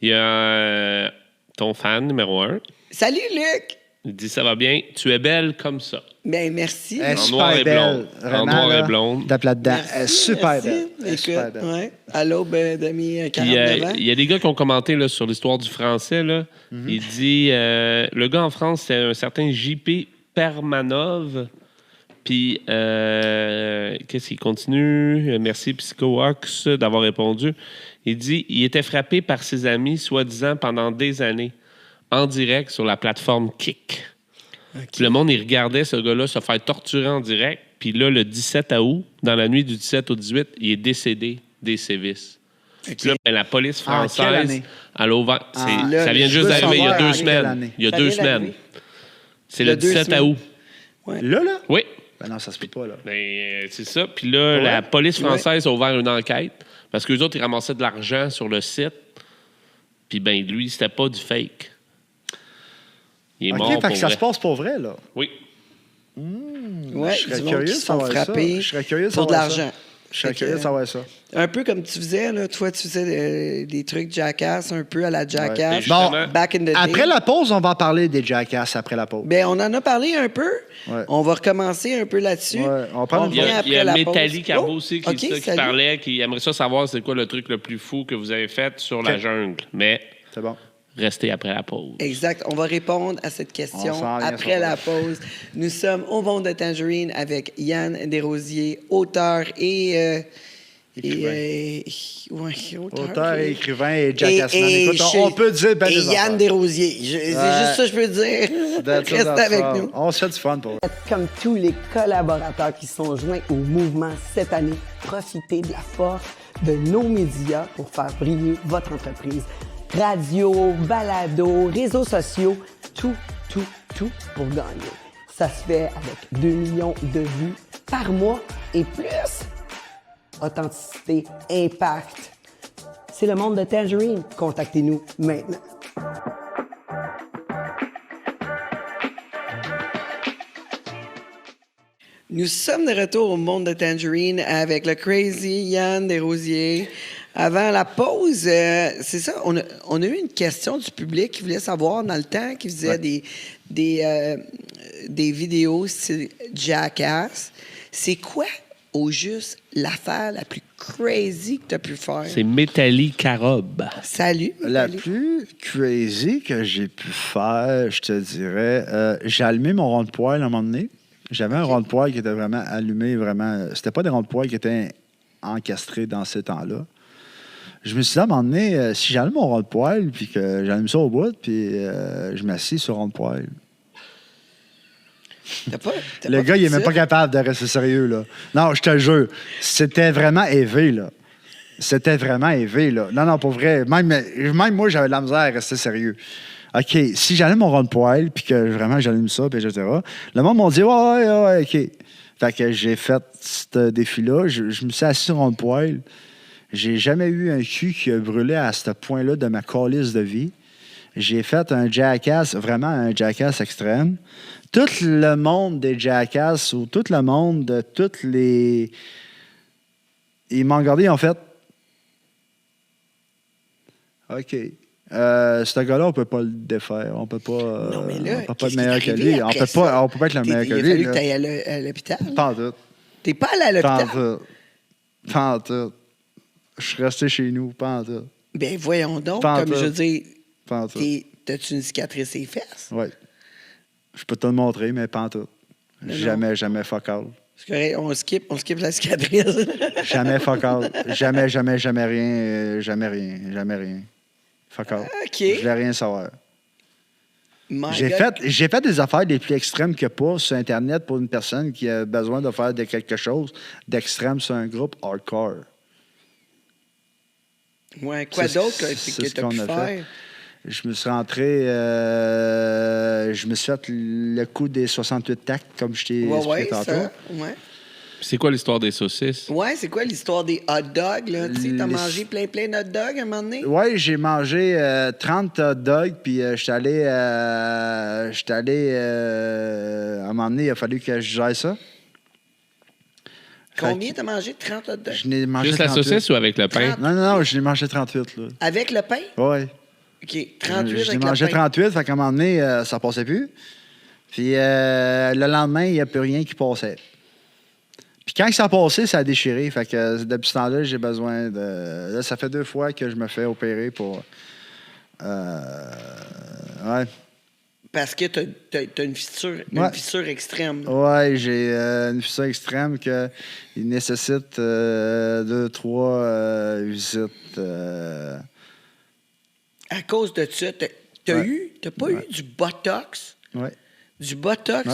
Il y a ton fan numéro 1. Salut, Luc! Il dit ça va bien. Tu es belle comme ça. Ben, merci. Elle est En noir super et belle. blonde. En Vraiment, noir et là, blonde. Tape là-dedans. Merci, Elle est super merci. belle. Elle est Écoute, super belle. ouais. À l'aube d'amis Puis, 49 ans. il y a des gars qui ont commenté là, sur l'histoire du français. Là. Il dit le gars en France, c'est un certain JP Permanov. Puis, qu'est-ce qu'il continue? Merci PsychoOx d'avoir répondu. Il dit il était frappé par ses amis, soi-disant, pendant des années, en direct sur la plateforme Kik. Puis le monde, il regardait ce gars-là se faire torturer en direct. Puis là, le 17 août, dans la nuit du 17 au 18, il est décédé des sévices. Puis là, ben, la police En quelle française, année? elle a ouvert. là, ça vient je juste veux d'arriver il y a savoir 2 en quelle semaines. année. Il y a Ça 2 vient semaines. d'arriver. C'est Il y a le 2 17 semaines. août. Là? Oui. Ben non, ça se peut pas, là. Ben, c'est ça. Puis là, la police française a ouvert une enquête parce qu'eux autres, ils ramassaient de l'argent sur le site. Puis ben, lui, c'était pas du fake. Il est mort OK, fait pour que ça vrai. se passe pour vrai, là. Oui. Ouais, Je serais du monde curieux qui de se font savoir ça. frapper Je serais curieux de pour de savoir ça. l'argent. Je serais Fait que, curieux de savoir ça. Un peu comme tu faisais, là. Toi, tu faisais des trucs Jackass, un peu à la Jackass. Ouais. Bon, Back in the day. Après la pause, on va en parler des Jackass après la pause. Ben, on en a parlé un peu. Ouais. On va recommencer un peu là-dessus. Ouais, on parle Il y a, revient il y a après la Métalli pause. Carbo Oh, aussi OK, qui salut. parlait, qui aimerait ça savoir c'est quoi le truc le plus fou que vous avez fait sur la OK. jungle. Mais C'est bon. restez après la pause. Exact. On va répondre à cette On question s'en vient après sur la ça. pause. Nous sommes au Monde de Tangerine avec Yann Desrosiers, auteur et Auteur et écrivain et Jackassman. Écoute, chez- on peut dire ben et des Yann affaires. Desrosiers. C'est juste ça que je peux dire. That's it, Reste that's avec all. nous. On se fait du fun pour Comme tous les collaborateurs qui sont joints au mouvement cette année, profitez de la force de nos médias pour faire briller votre entreprise. Radio, balado, réseaux sociaux, tout pour gagner. Ça se fait avec 2 millions de vues par mois et plus. Authenticité, impact. C'est le monde de Tangerine. Contactez-nous maintenant. Nous sommes de retour au Monde de Tangerine avec le crazy Yann Desrosiers. Avant la pause, c'est ça, on a eu une question du public qui voulait savoir dans le temps, qui faisait des vidéos style Jackass. C'est quoi, au juste, l'affaire la plus crazy que tu as pu faire? C'est Métalli Carob. Salut. La Nathalie. plus crazy que j'ai pu faire, je te dirais, j'ai allumé mon rond de poêle à un moment donné. J'avais un rond de poêle qui était vraiment allumé, vraiment. C'était pas des ronds de poêle qui étaient encastrés dans ces temps-là. Je me suis dit à un moment donné, si j'allume mon rond de poêle, puis que j'allume ça au bout, puis je m'assis sur le rond de poêle. Le gars, il est même pas capable de rester sérieux, là. Non, je te jure, c'était vraiment élevé, là. C'était vraiment élevé, là. Non, pour vrai. Même moi, j'avais de la misère à rester sérieux. OK, si j'allume mon rond de poêle, puis que vraiment j'allume ça, puis etc., le monde m'a dit ouais, OK. Fait que j'ai fait ce défi-là. Je me suis assis sur le rond de poêle. J'ai jamais eu un cul qui a brûlé à ce point-là de ma calice de vie. J'ai fait un jackass, vraiment un jackass extrême. Tout le monde des jackass ou tout le monde de toutes les... Ils m'ont regardé, ils ont fait... OK. Ce gars-là, on peut pas le défaire. On peut pas... Non, mais là, on peut pas qu'est-ce être meilleur qui que est arrivé lui. On après peut ça? pas être le meilleur que Il a lui. fallu là. que tu ailles à l'hôpital. Pas en tout. T'es pas allé à Pas en l'hôpital? tout. Pas en tout. Je suis resté chez nous. Pas en tout. Ben voyons donc, Pas en comme tout. je veux dire, Pas en tout. t'as-tu une cicatrice sur les fesses? Oui. Je peux te le montrer, mais pas en tout. Jamais fuck all. C'est correct, on skip la cicatrice. Jamais fuck all. Jamais rien. Jamais rien. Fuck all. OK. Je voulais rien savoir. My J'ai God. fait des affaires les plus extrêmes que pas sur Internet pour une personne qui a besoin de faire quelque chose d'extrême sur un groupe hardcore. Ouais, quoi C'est- d'autre que c'est que ce t'as qu'on pu a faire? fait. Je me suis rentré... je me suis fait le coup des 68 tacts, comme je t'ai expliqué tantôt. Ouais. C'est quoi l'histoire des saucisses? Ouais, c'est quoi l'histoire des hot dogs, là? Tu sais, t'as Les- mangé plein de hot dogs à un moment donné? Ouais, j'ai mangé 30 hot dogs, puis j'étais allé. À un moment donné, il a fallu que je gère ça. Combien t'as mangé? 30 hot dogs? Je n'ai mangé Juste la 38. saucisse ou avec le pain? 30. Non, je l'ai mangé 38, là. Avec le pain? Ouais. OK, 38 J'ai avec mangé le pain. 38, fait qu'à un moment donné, ça passait plus. Puis le lendemain, il n'y a plus rien qui passait. Puis quand ça a passé, ça a déchiré. Fait que depuis ce temps-là, j'ai besoin de... Là, ça fait 2 fois que je me fais opérer pour... Ouais. Parce que t'as une fissure, Ouais. une fissure extrême. Ouais, j'ai une fissure extrême qu'il nécessite 2-3 visites. À cause de ça, t'as Ouais. pas eu du botox? Ouais, Du botox Ouais.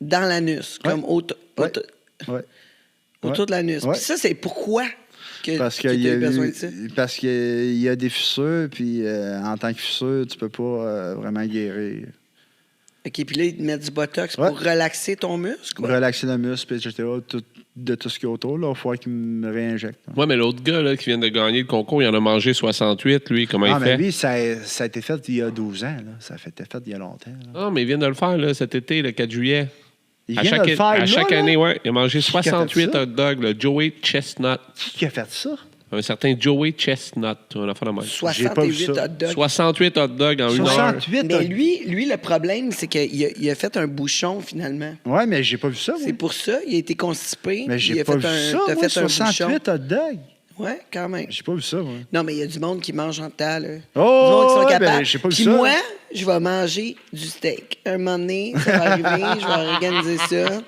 dans l'anus, Ouais. comme autour ouais. de l'anus. Ouais. Puis ça, c'est pourquoi que Parce que qu'il y t'as a eu besoin de ça? parce qu'il y a des fissures, puis en tant que fissure, tu peux pas vraiment guérir. OK, puis là, ils te mettent du botox Ouais. pour relaxer ton muscle, quoi. Relaxer le muscle, etc., de tout ce qui est autour, là, il faut qu'il me réinjecte. Ouais, mais l'autre gars là, qui vient de gagner le concours, il en a mangé 68, lui. Comment il mais fait? lui, ça a été fait il y a 12 ans. Là. Ça a été fait il y a longtemps. Là. Non, mais il vient de le faire là, cet été, le 4 juillet. Il À vient chaque, de le faire à là, chaque là? année, ouais. Il a mangé Qui a fait 68 ça? hot dogs, le Joey Chestnut. Qui a fait ça? Un certain Joey Chestnut. On a fait la même. J'ai pas vu 68 ça. hot dogs. 68 hot dogs en 1 heure. 68? Mais lui, le problème, c'est qu'il a fait un bouchon, finalement. Ouais, mais j'ai pas vu ça. C'est moi. pour ça, il a été constipé. Mais puis il j'ai a pas fait vu un, ça, t'as moi, fait un bouchon. 68 hot dogs. Ouais, quand même. J'ai pas vu ça, moi. Non, mais il y a du monde qui mange en temps, là. Oh, du monde qui sont ouais, capables. ben, j'ai pas vu Puis ça. moi, je vais manger du steak. Un moment donné, ça va arriver, je vais organiser ça.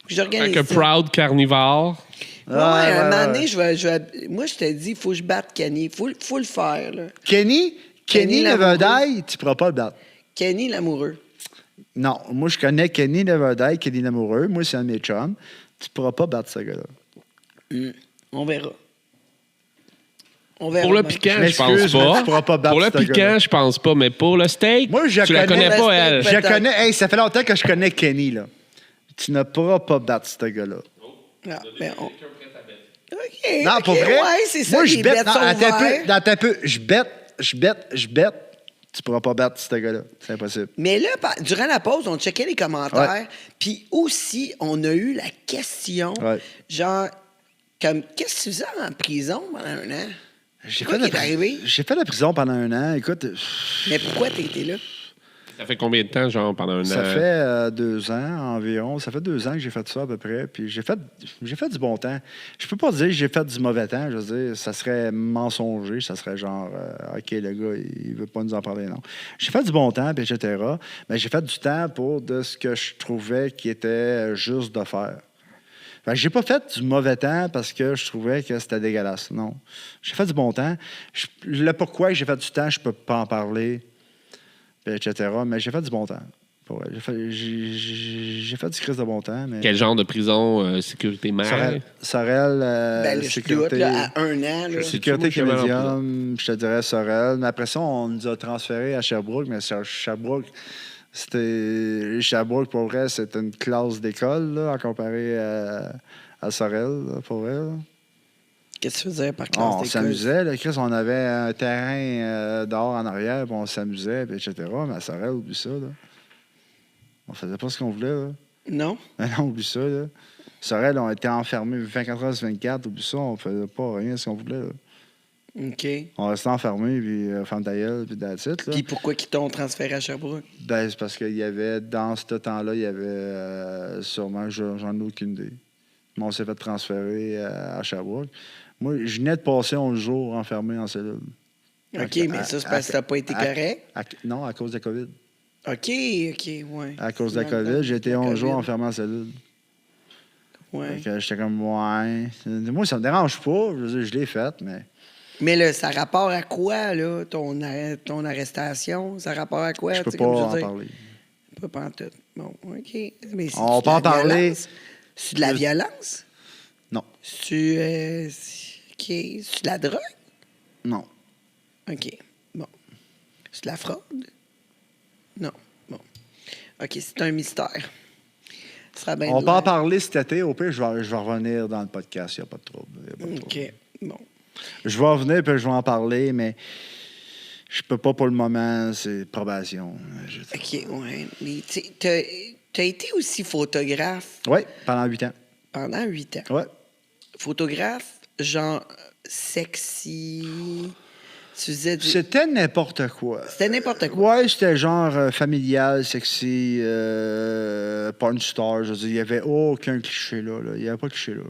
J'organise Avec un ça. proud carnivore. Ouais, un moment donné, ouais. je vais... Moi, je te dis, il faut que je batte Kenny. Faut le faire, là. Kenny Kenny Leverdaille, tu pourras pas le battre. Kenny, l'amoureux. Non, moi, je connais Kenny Leverdaille, Kenny l'amoureux. Moi, c'est un de mes chums. Tu pourras pas battre ce gars-là. On verra. On verra. Pour le bien. piquant, Je je pense m'excuse, mais pas. tu pourras pas battre Pour le ce gars-là. piquant, je pense pas. Mais pour le steak, Moi, je tu la connais connais le pas, elle. steak, Je peut-être. connais... Hey, ça fait longtemps que je connais Kenny, là. Tu ne pourras pas battre ce gars-là. Ah, ben, OK. Non, OK, pour vrai. Ouais, c'est ça, Moi, les je bête. bêtes Non, sont attends verts. un peu. Je bête. Tu pourras pas battre ce gars-là. C'est impossible. Mais là, durant la pause, on checkait les commentaires. Puis aussi, on a eu la question, Ouais. genre, comme, qu'est-ce que tu faisais en prison pendant 1 an? J'ai Quoi fait, qui est arrivé? j'ai fait la prison pendant 1 an. Écoute, Mais pourquoi t'as été là? Ça fait combien de temps, genre, pendant un ça an? fait 2 ans environ. Ça fait 2 ans que j'ai fait ça à peu près. Puis j'ai fait du bon temps. Je peux pas dire que j'ai fait du mauvais temps. Je veux dire, ça serait mensonger. Ça serait genre, OK, le gars, il veut pas nous en parler, non. J'ai fait du bon temps, puis etc. Mais j'ai fait du temps pour de ce que je trouvais qui était juste de faire. Fait que j'ai pas fait du mauvais temps parce que je trouvais que c'était dégueulasse. Non. J'ai fait du bon temps. Le pourquoi j'ai fait du temps, je peux pas en parler, puis etc. Mais j'ai fait du bon temps. Pour vrai. J'ai fait du crise de bon temps. Mais Quel genre de prison? Sécurité mère? Sorel, Ben, le sécurité, là, à 1 an, là. sécurité Moi, je suis allé en médium, je te dirais Sorel. Mais après ça, on nous a transférés à Sherbrooke. Mais Sherbrooke, pour vrai, c'était une classe d'école, là, en comparé à Sorel, là, pour vrai. Là. Qu'est-ce que tu faisais par classe On d'école? s'amusait, là, Chris, on avait un terrain dehors en arrière, puis on s'amusait, puis etc. Mais à Sorel, oublie ça, là. On faisait pas ce qu'on voulait, là. Non? Mais non, oublie ça, là. Sorel, on était enfermés 24 heures sur 24, oublie ça, on faisait pas rien ce qu'on voulait, là. OK. On restait enfermés, puis ferme ta gueule, puis that's it, là. Puis pourquoi qu'ils t'ont transféré à Sherbrooke? Ben, c'est parce qu'il y avait, dans ce temps-là, il y avait sûrement, j'en ai aucune idée. Mais on s'est fait transférer à Sherbrooke. Moi, je venais de passer 11 jours enfermé en cellule. OK, mais ça, c'est parce que t'as pas été correct? Non, à cause de la COVID. OK, ouais. À cause de la COVID, j'ai été 11 jours enfermé en cellule. Ouais. Fait que j'étais comme, ouais. Moi, ça me dérange pas. Je veux dire, je l'ai fait, mais. Mais là, ça a rapport à quoi, là, ton arrestation? Ça a rapport à quoi? Je peux tu sais, pas comme je veux en dire? parler. Pas en tout. Bon, OK. Mais On c'est-tu peut en de la parler. violence? C'est de la violence? Non. C'est-tu c'est de la drogue? Non. OK. Bon. C'est de la fraude? Non. Bon. OK, c'est un mystère. Ça sera bien On de peut en l'air. parler cet été. Au pire, je vais revenir dans le podcast. Il n'y a pas de trouble. Y a pas de trouble. OK. Bon. Je vais revenir puis je vais en parler, mais je peux pas pour le moment. C'est probation. OK, ouais. Mais t'as été aussi photographe Oui, pendant 8 ans. pendant 8 ans. Ouais. Photographe, genre sexy. Tu faisais du... C'était n'importe quoi. C'était n'importe quoi. Ouais, c'était genre familial, sexy, porn star. Je veux dire, il n'y avait aucun cliché là. Il n'y avait pas de cliché là.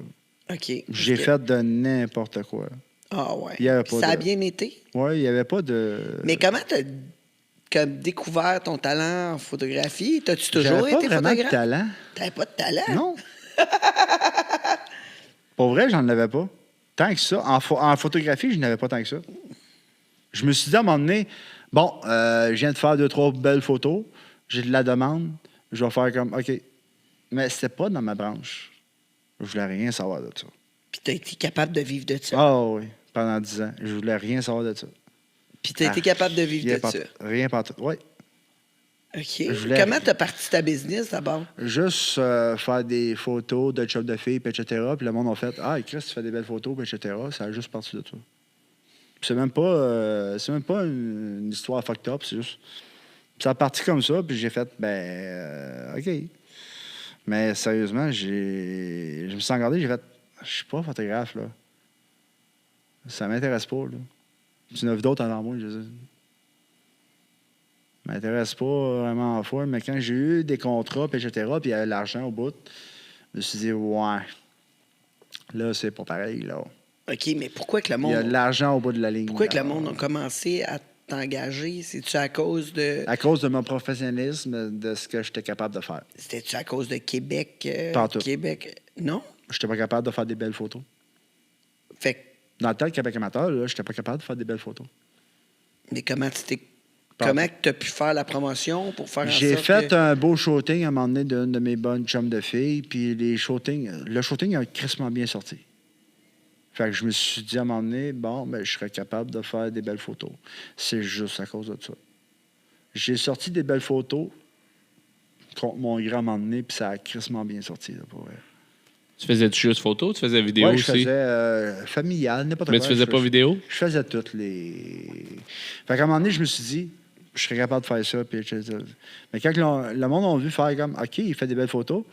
OK. J'ai Parce que- fait de n'importe quoi. Ah ouais. Il y avait Puis pas ça a de- bien été. Ouais, il n'y avait pas de. Mais comment t'as comme découvert ton talent en photographie? T'as-tu toujours J'avais pas été vraiment de photographe? talent. T'avais pas de talent? Non. Pour vrai, j'en avais pas. Tant que ça. En photographie, je n'avais pas tant que ça. Je me suis dit à un moment donné, bon, je viens de faire 2-3 belles photos, j'ai de la demande, je vais faire comme, OK. Mais c'était pas dans ma branche. Je voulais rien savoir de ça. Puis t'as été capable de vivre de ça. Ah oui, pendant 10 ans. Je voulais rien savoir de ça. Puis t'as été capable de vivre Rien de pas- ça. Rien pas tout. Oui. OK. voulais- Comment t'as parti ta business d'abord? Juste faire des photos de chum de filles, puis etc. Puis le monde a fait, ah, Chris, tu fais des belles photos, puis etc. Ça a juste parti de ça. Puis c'est même pas une histoire fucked up, c'est juste. Ça a parti comme ça, puis j'ai fait, OK. Mais sérieusement, je me suis regardé, j'ai fait, je suis pas photographe, là. Ça m'intéresse pas, là. Il y en a vu d'autres avant moi, je veux dire. Ça m'intéresse pas vraiment en fois, mais quand j'ai eu des contrats, puis etc., puis il y avait l'argent au bout, je me suis dit, ouais, là, c'est pas pareil, là. OK, mais pourquoi que le Il y a de monde, l'argent au bout de la ligne. pourquoi que là. le monde a commencé à t'engager? C'est-tu à cause de... À cause de mon professionnalisme, de ce que j'étais capable de faire. C'était-tu à cause de Québec? Pas en tout. Québec? Non? J'étais pas capable de faire des belles photos. Fait que, Dans le temps de Québec amateur, là, j'étais pas capable de faire des belles photos. mais comment tu t'es... Pas- Comment tu as pu faire la promotion pour faire en J'ai sorte fait que... un beau shooting à un moment donné d'une de mes bonnes chums de filles, puis le shooting a crissement bien sorti. Fait que je me suis dit à un moment donné, bon, ben, je serais capable de faire des belles photos. C'est juste à cause de ça. J'ai sorti des belles photos contre mon grand à un moment donné, puis ça a crissement bien sorti, là, pour vrai. Tu faisais juste photo? Tu faisais vidéo Ouais, je aussi? faisais familial, n'importe Mais quoi. tu faisais Je- pas vidéo? Je faisais toutes les. Fait qu'à un moment donné, je me suis dit, je serais capable de faire ça. Puis, mais quand le monde a vu faire comme, OK, il fait des belles photos,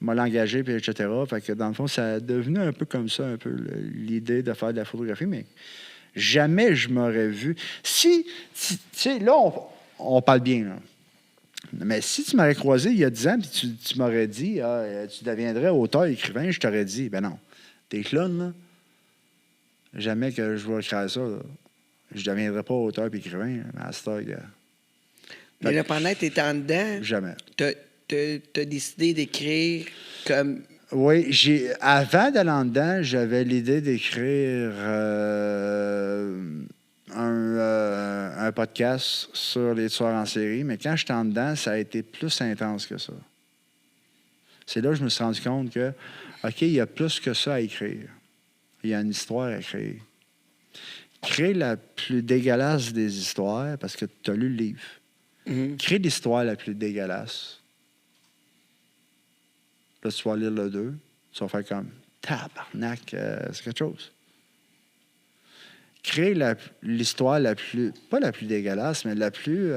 il m'a l'engagé, puis etc. Fait que dans le fond, ça a devenu un peu comme ça, un peu l'idée de faire de la photographie, mais jamais je m'aurais vu. Tu sais, là, on parle bien, là. Mais si tu m'aurais croisé il y a 10 ans, puis tu m'aurais dit, tu deviendrais auteur, écrivain, je t'aurais dit, ben non, t'es clown, là. Jamais que je vais écrire ça, là. Je ne deviendrai pas auteur et écrivain, mais à cette heure, gars, Mais là, pendant que tu étais en dedans, jamais. t'as décidé d'écrire comme... Oui, avant d'aller en dedans, j'avais l'idée d'écrire un podcast sur les tueurs en série, mais quand j'étais en dedans, ça a été plus intense que ça. C'est là que je me suis rendu compte que, OK, il y a plus que ça à écrire. Il y a une histoire à écrire. Crée la plus dégueulasse des histoires, parce que tu as lu le livre. Mhm. Crée l'histoire la plus dégueulasse. Là, tu vas lire le 2. Tu vas faire comme tabarnak, c'est quelque chose. Crée l'histoire la plus, pas la plus dégueulasse, mais la plus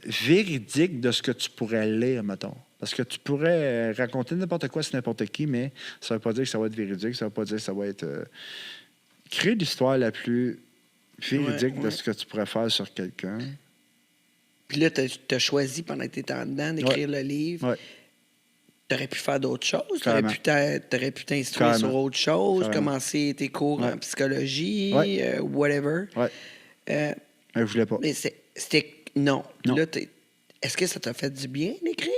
véridique de ce que tu pourrais lire, mettons. Parce que tu pourrais raconter n'importe quoi sur n'importe qui, mais ça ne veut pas dire que ça va être véridique, ça ne veut pas dire que ça va être. Crée l'histoire la plus véridique Ouais. de ce que tu pourrais faire sur quelqu'un. Puis là, t'as choisi pendant que t'étais en dedans d'écrire le livre. Ouais. T'aurais pu faire d'autres choses. Carrément. T'aurais pu t'instruire Carrément. sur autre chose, Carrément. commencer tes cours en Ouais. psychologie, Ouais. whatever. Ouais. Euh, Mais je voulais pas. mais c'était... Non. Non. Là, est-ce que ça t'a fait du bien d'écrire?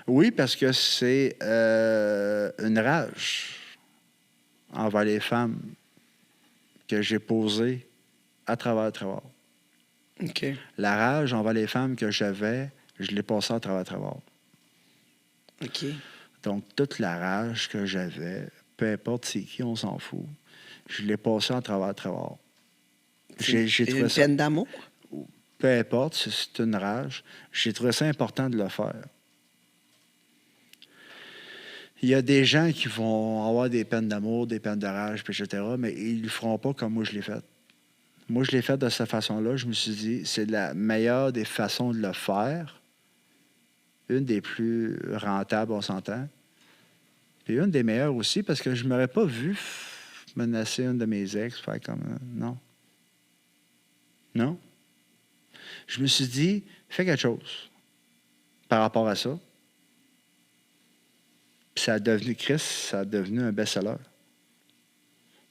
Oui, parce que c'est une rage envers les femmes que j'ai posée à travers le travail. OK. La rage envers les femmes que j'avais, je l'ai passée à travers le travail. OK. Donc, toute la rage que j'avais, peu importe c'est qui, on s'en fout, je l'ai passée à travers le travail. J'ai C'est trouvé une ça. peine d'amour? Peu importe si c'est une rage, j'ai trouvé ça important de le faire. Il y a des gens qui vont avoir des peines d'amour, des peines de rage, puis etc., mais ils ne le feront pas comme moi je l'ai fait. Moi, je l'ai fait de cette façon-là. Je me suis dit, c'est la meilleure des façons de le faire. Une des plus rentables, on s'entend. Puis une des meilleures aussi, parce que je ne m'aurais pas vu menacer une de mes ex, faire comme non. Non. Je me suis dit, fais quelque chose par rapport à ça. Puis ça a devenu Chris, ça a devenu un best-seller.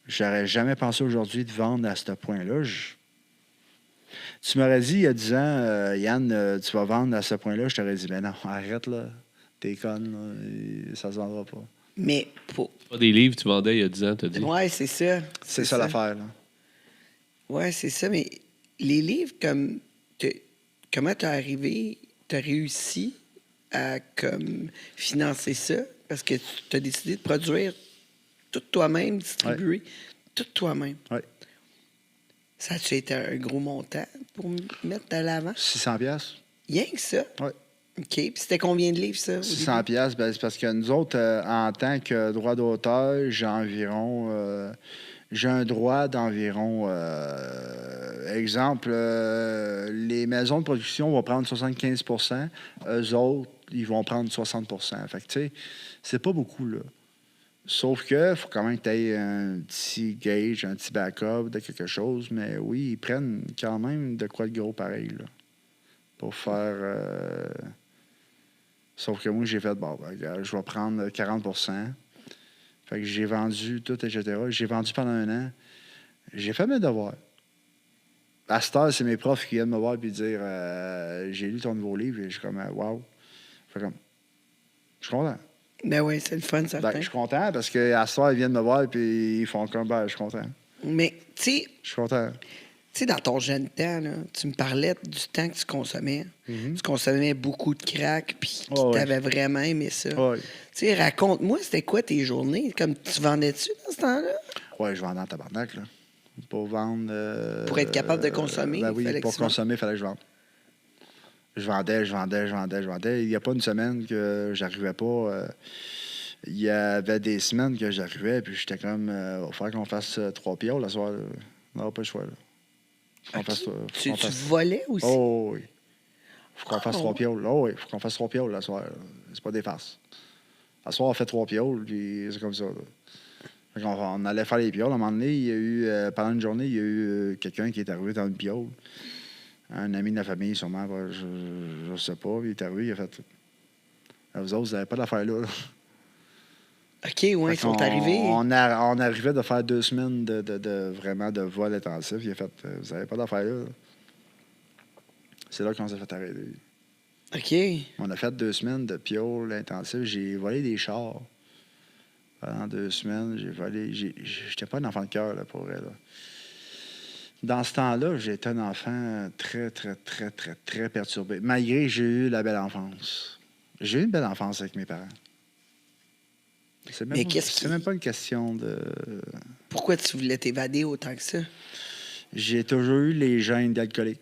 J'aurais jamais pensé aujourd'hui de vendre à ce point-là. Tu m'aurais dit il y a 10 ans, Yann, tu vas vendre à ce point-là. Je t'aurais dit, ben non, arrête là. T'es conne, là, ça se vendra pas. Mais pour. Pas des livres que tu vendais il y a 10 ans, t'as dit. Ouais, c'est ça. C'est ça l'affaire, là. Ouais, c'est ça. Mais les livres, comment t'as arrivé, t'as réussi à comme financer ça? Parce que tu as décidé de produire tout toi-même, distribuer tout toi-même. Oui. Ça a-tu été un gros montant pour mettre de l'avant? 600 pièces. Rien que ça? Oui. OK. Puis c'était combien de livres, ça? au 600 début? pièces, ben, c'est parce que nous autres, en tant que droit d'auteur, j'ai un droit d'environ, exemple, les maisons de production vont prendre 75 eux autres, ils vont prendre 60 Fait que, tu sais, c'est pas beaucoup, là. Sauf que faut quand même que tu aies un petit gauge, un petit backup de quelque chose, mais oui, ils prennent quand même de quoi de gros pareil, là, pour faire... Sauf que moi, j'ai fait, bon, ben, regarde, je vais prendre 40 Fait que j'ai vendu tout, etc. J'ai vendu pendant un an. J'ai fait mes devoirs. À cette heure, c'est mes profs qui viennent me voir et dire j'ai lu ton nouveau livre et je suis comme wow. Fait comme je suis content. Ben oui, c'est le fun, certain. Ben, je suis content parce qu'à cette heure, ils viennent me voir et ils font comme ben, je suis content. Mais, tu Je suis content. sais, dans ton jeune temps, là, tu me parlais du temps que tu consommais. Mhm. Tu consommais beaucoup de crack, puis Oh, tu ouais. avais vraiment aimé ça. Ouais. Tu sais, raconte-moi, c'était quoi tes journées? Comme tu vendais-tu dans ce temps-là? Ouais, je vendais en tabarnak, là. Pour vendre. Pour être capable de consommer, Ben oui, fallait que pour tu vendes. consommer, il fallait que je vende. Je vendais. Il n'y a pas une semaine que j'arrivais pas. Il y avait des semaines que j'arrivais, puis j'étais comme, il va falloir qu'on fasse 3 pions le soir. Là. Non, pas le choix. Là. Faut qu'on fasse, faut Tu qu'on fasse- volais aussi? Oh oui. Faut qu'on fasse Ah, 3 ouais. pions. Oh oui, faut qu'on fasse 3 pions le soir. Là. C'est pas des farces. Le soir, on fait 3 pions, puis c'est comme ça. Là. Fait qu'on- on allait faire les pioles. À un moment donné, il y a eu, pendant une journée, il y a eu quelqu'un qui est arrivé dans une piole. Un ami de la famille, sûrement, je sais pas. Il est arrivé, il a fait. Vous autres, vous n'avez pas d'affaires là. OK, ouais, ils sont arrivés. On arrivait de faire 2 semaines de vraiment de vol intensif. Il a fait vous n'avez pas d'affaires là. C'est là qu'on s'est fait arrêter. OK. On a fait 2 semaines de piole intensif. J'ai volé des chars. Pendant 2 semaines, j'ai volé. J'étais pas un enfant de cœur là, pour vrai. Là. Dans ce temps-là, j'étais un enfant très, très, très, très, très perturbé. Malgré que j'ai eu la belle enfance. J'ai eu une belle enfance avec mes parents. C'est même, Mais pas- qu'est-ce c'est qui- même pas une question de. Pourquoi tu voulais t'évader autant que ça? J'ai toujours eu les gènes d'alcoolique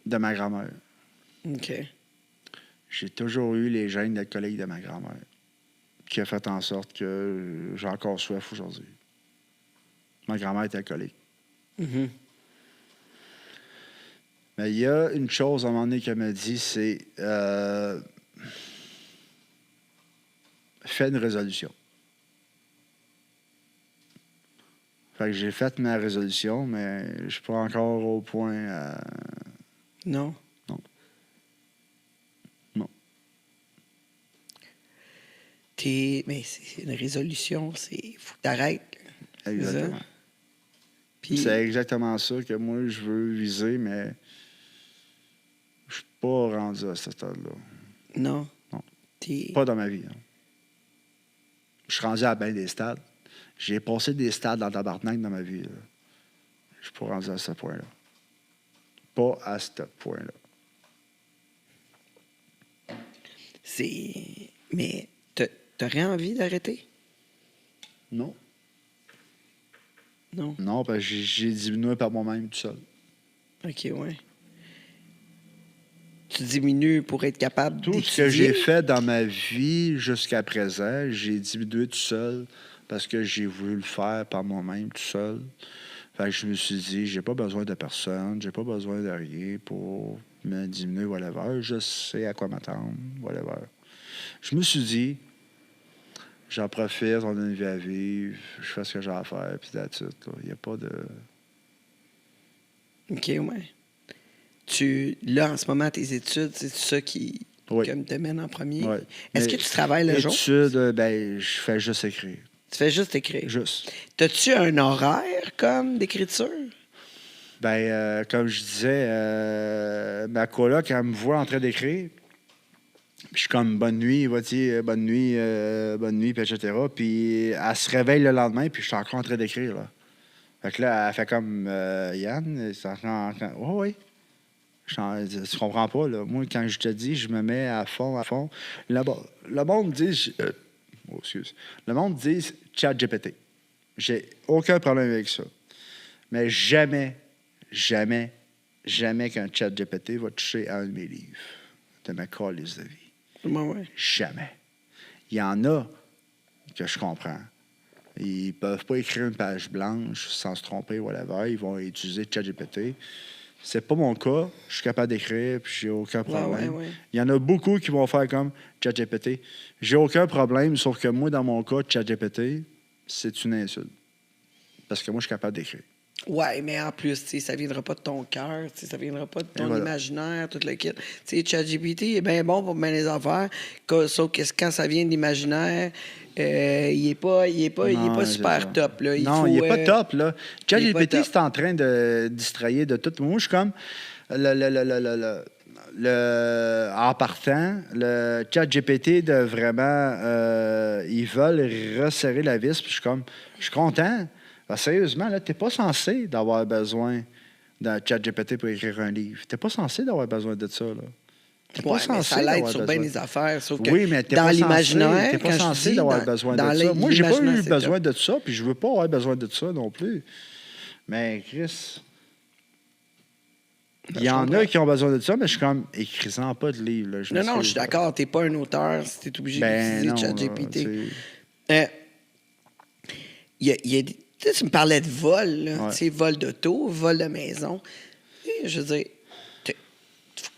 de ma grand-mère. OK. J'ai toujours eu les gènes d'alcoolique de ma grand-mère. Qui a fait en sorte que j'ai encore soif aujourd'hui. Ma grand-mère était alcoolique. Mhm. Mais il y a une chose à un moment donné qu'elle m'a dit, c'est fais une résolution. Fait que j'ai fait ma résolution, mais je suis pas encore au point Non? Non. Non. Mais c'est une résolution, c'est... Faut que t'arrêtes. Exactement. Puis, C'est exactement ça que moi, je veux viser, mais je suis pas rendu à ce stade-là. non? Non. T'es- Pas dans ma vie. Hein. Je suis rendu à bien des stades. J'ai passé des stades dans tabarnak dans ma vie. Là. Je suis pas rendu à ce point-là. Pas à ce point-là. C'est... Mais t'aurais envie d'arrêter? Non. Non? Non, parce que j'ai diminué par moi-même tout seul. OK, ouais. tu diminues pour être capable Tout d'étudier? ce que j'ai fait dans ma vie jusqu'à présent, j'ai diminué tout seul parce que j'ai voulu le faire par moi-même tout seul. Fait que je me suis dit, j'ai pas besoin de personne, j'ai pas besoin de rien pour me diminuer, whatever. Je sais à quoi m'attendre, whatever. Je me suis dit, j'en profite, on a une vie à vivre, je fais ce que j'ai à faire, puis that's it, là. Il n'y a pas de... OK, ouais. Là, en ce moment, tes études, c'est ça qui te mène en premier? Ouais. Est-ce que tu travailles le jour? Études, ben, je fais juste écrire. Tu fais juste écrire? Juste. T'as-tu un horaire, comme, d'écriture? Ben, comme je disais, ma coloc, elle me voit en train d'écrire. Puis je suis comme bonne nuit, bonne nuit, puis etc. Puis elle se réveille le lendemain, puis je suis encore en train d'écrire, là. Fait que là, elle fait comme Yann, c'est encore. Oh, oui. Tu comprends pas, là. Moi, quand je te dis, je me mets à fond. Là-bas, le monde dit. Excuse. Le monde dit ChatGPT. J'ai aucun problème avec ça. Mais jamais qu'un ChatGPT va toucher à un de mes livres de ma calice de vie. Ouais. Jamais. Il y en a que je comprends. Ils peuvent pas écrire une page blanche sans se tromper, whatever. Ils vont utiliser ChatGPT. C'est pas mon cas. Je suis capable d'écrire, puis j'ai aucun problème. Ouais. Il y en a beaucoup qui vont faire comme ChatGPT. J'ai aucun problème, sauf que moi, dans mon cas, ChatGPT, c'est une insulte. Parce que moi, je suis capable d'écrire. Ouais, mais en plus, ça ne viendra pas de ton cœur, ça ne viendra pas de ton imaginaire, tout le kit. ChatGPT est bien bon pour bien les affaires, sauf que quand ça vient de l'imaginaire, il n'est pas super top. Là. Il n'est pas top. Là. ChatGPT, c'est en train de distraire de tout. Moi, je suis comme... en partant, le ChatGPT de vraiment... ils veulent resserrer la vis, puis je suis content. Ben, sérieusement, tu n'es pas censé d'avoir besoin d'un ChatGPT pour écrire un livre. Tu n'es pas censé d'avoir besoin de ça. Tu n'es pas censé ça l'aide sur bien des affaires. Sauf que mais dans l'imaginaire, tu n'es pas censé d'avoir besoin de ça. Moi, j'ai pas eu besoin de ça, puis je veux pas avoir besoin de ça non plus. Mais Chris, il y en a qui ont besoin de ça, mais je suis comme, écris-en pas de livre. Là. Non, je suis d'accord. Tu n'es pas un auteur si tu es obligé d'utiliser ChatGPT. Il y a tu me parlais de vol, là, vol d'auto, vol de maison. Et, je veux dire, il faut que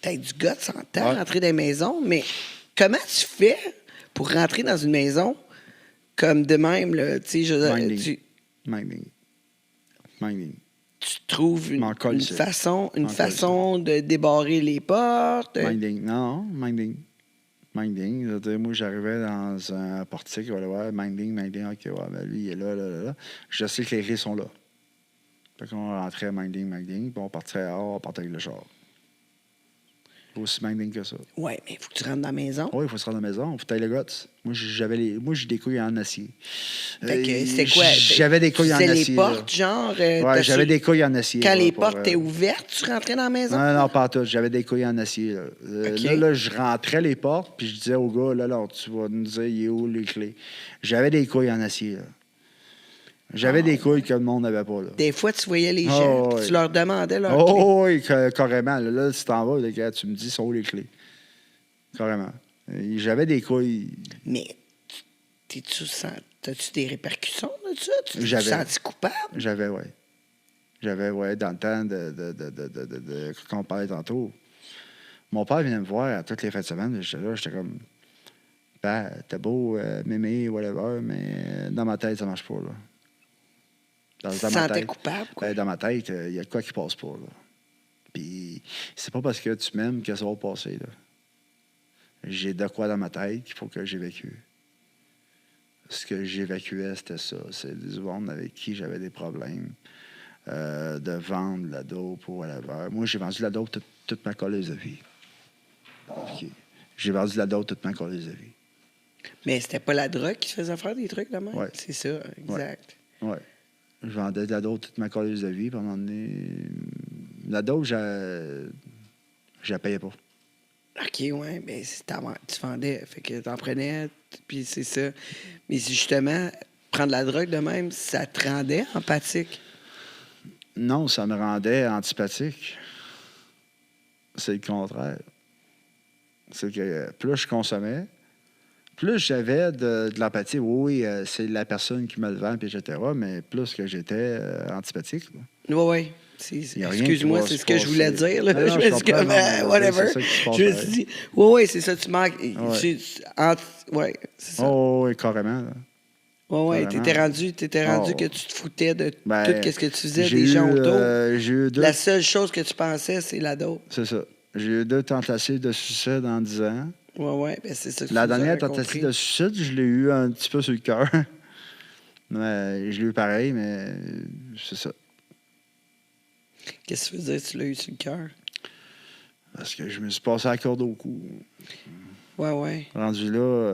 tu aies du gars de 100 ans rentrer dans une maison, mais comment tu fais pour rentrer dans une maison comme de même, là, tu sais, Minding. Tu trouves une façon de débarrer les portes? Minding. Moi, j'arrivais dans un portique, minding, OK, ben lui, il est là. Je sais que les clés sont là. Fait qu'on rentrait minding, puis on partirait avec le char. Aussi minding que ça. Oui, mais il faut que tu rentres dans la maison. Oui, il faut se rendre à la maison. Il faut tailler le guts. Moi, j'ai des couilles en acier. Fait que c'était quoi? J'avais des couilles en acier. C'est les portes, genre? Oui, j'avais des couilles en acier. Quand les portes étaient ouvertes, tu rentrais dans la maison? Non, pas tout. J'avais des couilles en acier. Là, je rentrais les portes, puis je disais au gars, là, tu vas nous dire, il est où les clés? J'avais des couilles en acier, là. J'avais des couilles que le monde n'avait pas. Là. Des fois, tu voyais les gens, tu leur demandais leurs clés. Oui, carrément. Là, tu t'en vas, là, tu me dis, sont où les clés? Carrément. J'avais des couilles. Mais, t'as-tu des répercussions de ça? Tu t'es senti coupable? J'avais, oui. Dans le temps qu'on parlait tantôt. Mon père venait me voir à toutes les fins de semaine. J'étais comme, t'es beau, mémé, whatever, mais dans ma tête, ça marche pas, là. Tu te sentais coupable, quoi? Dans ma tête, il y a de quoi qui passe pas, là. Puis c'est pas parce que tu m'aimes que ça va passer, là. J'ai de quoi dans ma tête qu'il faut que j'évacue. Ce que j'évacuais, c'était ça. C'est des gens avec qui j'avais des problèmes de vendre de la dope ou whatever. Moi, j'ai vendu de la dope toute ma colleuse de vie. Okay. J'ai vendu de la dope toute ma colleuse de vie. Mais c'était pas la drogue qui te faisait faire des trucs de même? Ouais. C'est ça, exact. Oui. Je vendais de la dope toute ma colleuse de vie. Puis à un moment donné, la dope, je la payais pas. OK, oui. Bien, tu vendais. Fait que t'en prenais, puis c'est ça. Mais justement, prendre la drogue de même, ça te rendait empathique? Non, ça me rendait antipathique. C'est le contraire. C'est que plus je consommais, plus j'avais de l'empathie. Oui, c'est la personne qui me le vend, puis etc., mais plus que j'étais antipathique. Là. Oui. Y a rien Excuse-moi, qui va c'est se ce que je voulais passer. dire. Là. Non, non, Je je me suis comprends, comme, non, mais whatever. c'est ça qui se passe Je me pareil. suis dit, oui, c'est ça, tu manques. Ouais. Oui, c'est ça. Oh, oui, carrément. Là. Oui, Carrément. t'étais rendu Oh. que tu te foutais de Ben, tout ce que tu faisais j'ai des gens eu, autour. j'ai eu deux. La seule chose que tu pensais, c'est la dope. C'est ça. J'ai eu 2 tentatives de suicide en 10 ans. Oui, ben c'est ça que La tu nous as dernière raconté. tentative de suicide, je l'ai eu un petit peu sur le cœur. Mais je l'ai eu pareil, mais c'est ça. Qu'est-ce que tu veux dire, tu l'as eu sur le cœur? Parce que je me suis passé la corde au cou. Oui. Rendu là,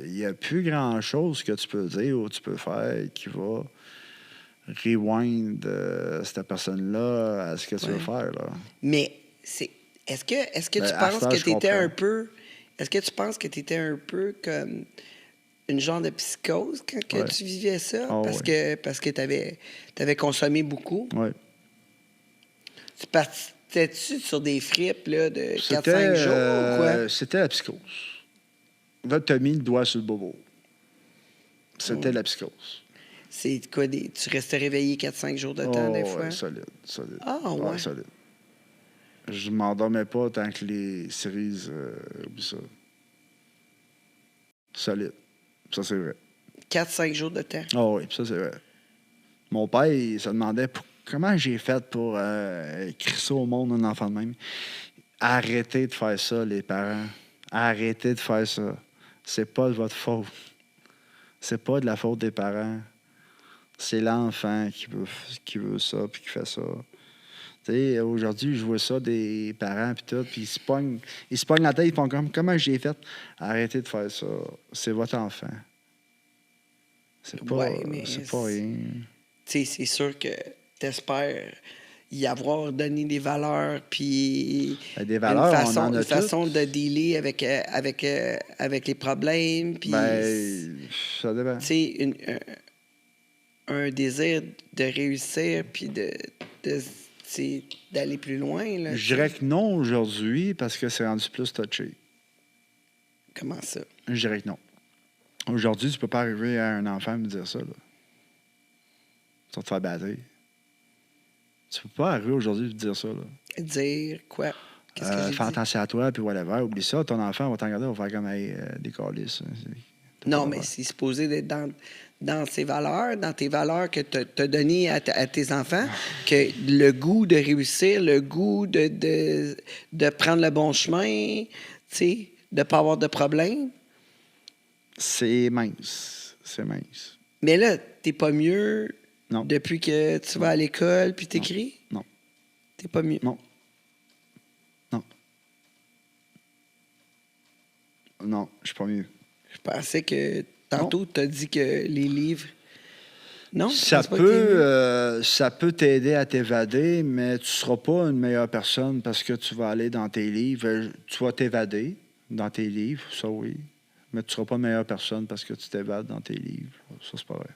il n'y a plus grand-chose que tu peux dire ou tu peux faire qui va rewind cette personne-là à ce que tu veux Ouais. faire. Là. Mais est-ce que Ben, tu à penses cette heure, que je tu étais comprends. un peu. Est-ce que tu penses que tu étais un peu comme une genre de psychose quand que Ouais. tu vivais ça? Ah, parce que tu avais consommé beaucoup. Ouais. Tu partais-tu sur des fripes là, de 4-5 jours ou quoi? C'était la psychose. Là, tu as mis le doigt sur le bobo. C'était la psychose. C'est quoi, tu restais réveillé 4-5 jours de temps, des fois? Ouais, solide. Ah, ouais. Solide. Je m'endormais pas tant que les séries, oublie ça. Solide. Ça, c'est vrai. 4-5 jours de temps. Ah oui, ça, c'est vrai. Mon père, il se demandait comment j'ai fait pour crisser au monde un enfant de même. Arrêtez de faire ça, les parents. Arrêtez de faire ça. C'est pas de votre faute. C'est pas de la faute des parents. C'est l'enfant qui veut ça puis qui fait ça. Tu sais, aujourd'hui, je vois ça des parents puis tout, puis ils se pognent la tête, ils font comme comment j'ai fait. Arrêtez de faire ça. C'est votre enfant. C'est pas, Ouais, mais c'est pas rien. Tu sais, c'est sûr que t'espères y avoir donné des valeurs, puis Des valeurs, on en a une toutes. façon de dealer avec les problèmes, puis Ça dépend. tu sais, un désir de réussir, puis tu sais, d'aller plus loin. Là, Je dirais que non aujourd'hui parce que c'est rendu plus touché. Comment ça? Je dirais que non. Aujourd'hui, tu peux pas arriver à un enfant et me dire ça. Là. Tu vas te faire battre. Tu peux pas arriver aujourd'hui et te dire ça. Là. Dire quoi? Qu'est-ce que j'ai Fais dit? attention à toi, puis whatever. Oublie ça, ton enfant va t'en regarder, va faire comme des calices. Non, mais c'est supposé d'être dans ses valeurs, dans tes valeurs que tu as données à tes enfants, que le goût de réussir, le goût de prendre le bon chemin, tu sais, de ne pas avoir de problème. C'est mince. C'est mince. Mais là, t'es pas mieux Non. depuis que tu vas à l'école puis t'écris? Non. T'es pas mieux? Non. Non. Non, je suis pas mieux. Je pensais que tantôt, tu as dit que les livres... Non? Ça tu penses pas que t'es mieux? ça peut t'aider à t'évader, mais tu ne seras pas une meilleure personne parce que tu vas aller dans tes livres. Tu vas t'évader dans tes livres, ça oui. Mais tu ne seras pas une meilleure personne parce que tu t'évades dans tes livres. Ça, c'est pas vrai.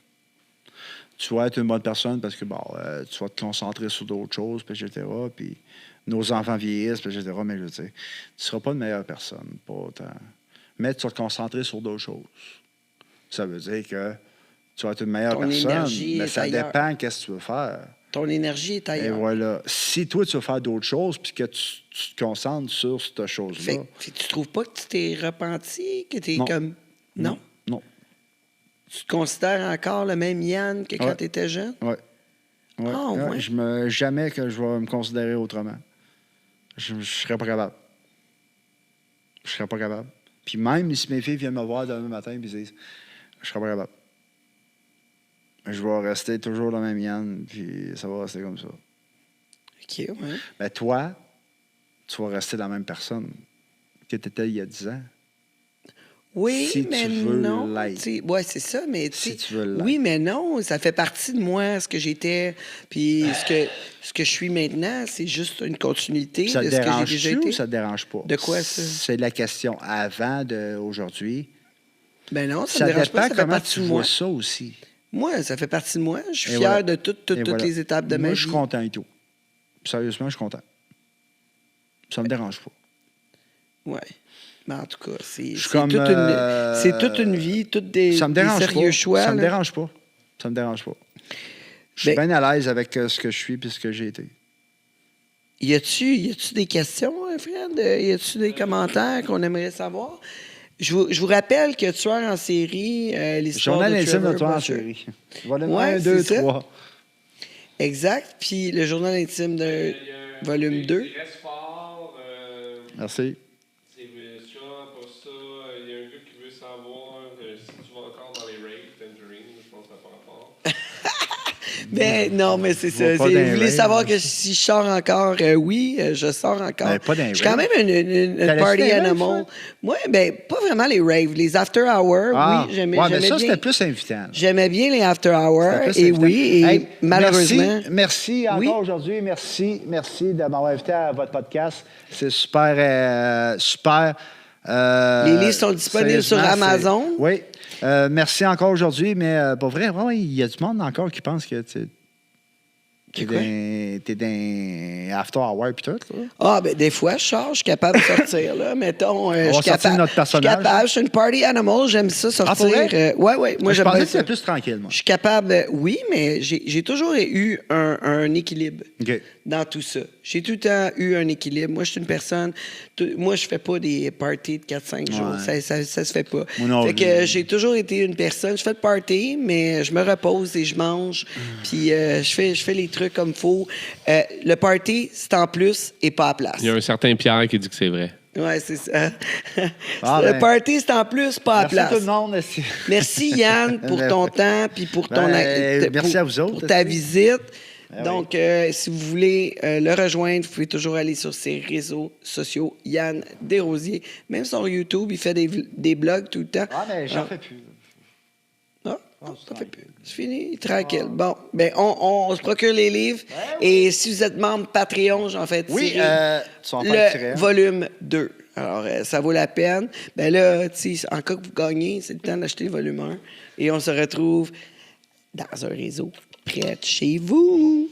Tu vas être une bonne personne parce que tu vas te concentrer sur d'autres choses, puis etc. Puis nos enfants vieillissent, puis etc. Mais je veux dire, tu ne seras pas une meilleure personne, pas autant. Mais tu vas te concentrer sur d'autres choses. Ça veut dire que tu vas être une meilleure Ton personne, énergie mais est ça ailleurs. dépend qu'est-ce que tu veux faire. Ton énergie est Et ailleurs. voilà. Si toi, tu veux faire d'autres choses, puis que tu te concentres sur cette chose-là. Fait que tu trouves pas que tu t'es repenti, que t'es Non. comme... Non? Non. Tu te considères encore le même Yann que quand Ouais. tu étais jeune? Ouais. Ah, ouais? Jamais que je vais me considérer autrement. Je serais pas capable. Je serais pas capable. Puis même si mes filles viennent me voir demain matin et disent je serais pas capable. Je vais rester toujours le même Yann, puis ça va rester comme ça. OK, ouais. Mais toi, tu vas rester la même personne que tu étais il y a 10 ans. Oui, Si mais tu veux non. l'être. Oui, c'est ça, mais Si tu veux l'être. oui, mais non, ça fait partie de moi, ce que j'étais. Puis ce que je suis maintenant, c'est juste une continuité Ça de te ce que j'ai dérange déjà ou été. ça te dérange pas? De quoi, ça? C'est la question. Avant d'aujourd'hui, Ben non, ça ça me dérange dépend pas, ça fait comment partie tu de vois moi. ça aussi. Moi, ça fait partie de moi. Je suis Et fier voilà. de toutes Et voilà. les étapes de ma Moi, vie. je suis content et tout. Sérieusement, je suis content. Ça me dérange pas. Ouais. Mais en tout cas, c'est comme, toute une vie, toutes des, ça me des dérange sérieux pas. choix. Ça me là. dérange pas. Ça me dérange pas. Je suis Ben- bien à l'aise avec ce que je suis et ce que j'ai été. Y a-tu des questions, Fred? Y a-tu des commentaires qu'on aimerait savoir? Je vous rappelle que Tueur en série, l'histoire Journal de intime de Trevor toi en Butcher. série. Volume Ouais, 1, 2, c'est ça. 3. Exact. Puis le journal intime de volume 2. Il reste fort. Merci. C'est ça, pas ça. Il y a un gars qui veut savoir si tu vas encore dans les raves, Tangerine. Je pense que ça n'a pas rapport. Ben non, mais c'est ça. pas Vous dans voulez les savoir raves. que si je sors encore, oui, je sors encore. Ben, pas dans les je suis quand raves. même une T'allais-tu party dans les raves, animal. Moi, ben, pas vraiment les raves. Les after hours, oui, j'aimais ouais, mais ça, bien. c'était plus invitant. là. J'aimais bien les after hours. C'était plus Et invitant. oui, et Hey, malheureusement. Merci encore Oui. aujourd'hui. Merci de m'avoir invité à votre podcast. C'est super. Super. Les livres sont disponibles sur sérieusement, Amazon. Oui. Merci encore aujourd'hui, mais pour vrai, vraiment, il y a du monde encore qui pense que t'es dans After Hour et tout. Là. Ah, ben des fois, je sors, je suis capable de sortir, là. Mettons, je suis sortir capable. notre personnage. Je suis capable, je suis une party animal, j'aime ça sortir. pour vrai? Ouais. Moi, Moi, je j'aime pensais bien que c'était ça. plus tranquille, moi. Je suis capable, oui, mais j'ai toujours eu un équilibre OK. dans tout ça. J'ai tout le temps eu un équilibre. Moi, je suis une personne. Moi, je fais pas des parties de 4-5 jours. Ouais. Ça se fait pas. Moi non Fait plus. que j'ai toujours été une personne. Je fais de party, mais je me repose et je mange. Puis je fais les trucs comme il faut. Le party, c'est en plus et pas à place. Il y a un certain Pierre qui dit que c'est vrai. Ouais, c'est ça. Ah, Le ben. party, c'est en plus, pas à Merci place. tout le monde. Merci. Merci Yann pour ton temps puis pour ton merci à vous autres, pour ta aussi. visite. Ah Donc, si vous voulez le rejoindre, vous pouvez toujours aller sur ses réseaux sociaux. Yann Desrosiers. Même sur YouTube, il fait des blogs tout le temps. Ah, mais j'en fais plus. Non, ça fait plus. C'est fini, tranquille. Bon, ben on se procure les livres. Et si vous êtes membre Patreon, j'en fais tirer Oui, tu vas en faire tirer le un. volume 2. Alors, ça vaut la peine. Ben là, tu sais, en cas que vous gagnez, c'est le temps d'acheter le volume 1. Et on se retrouve dans un réseau près de chez vous.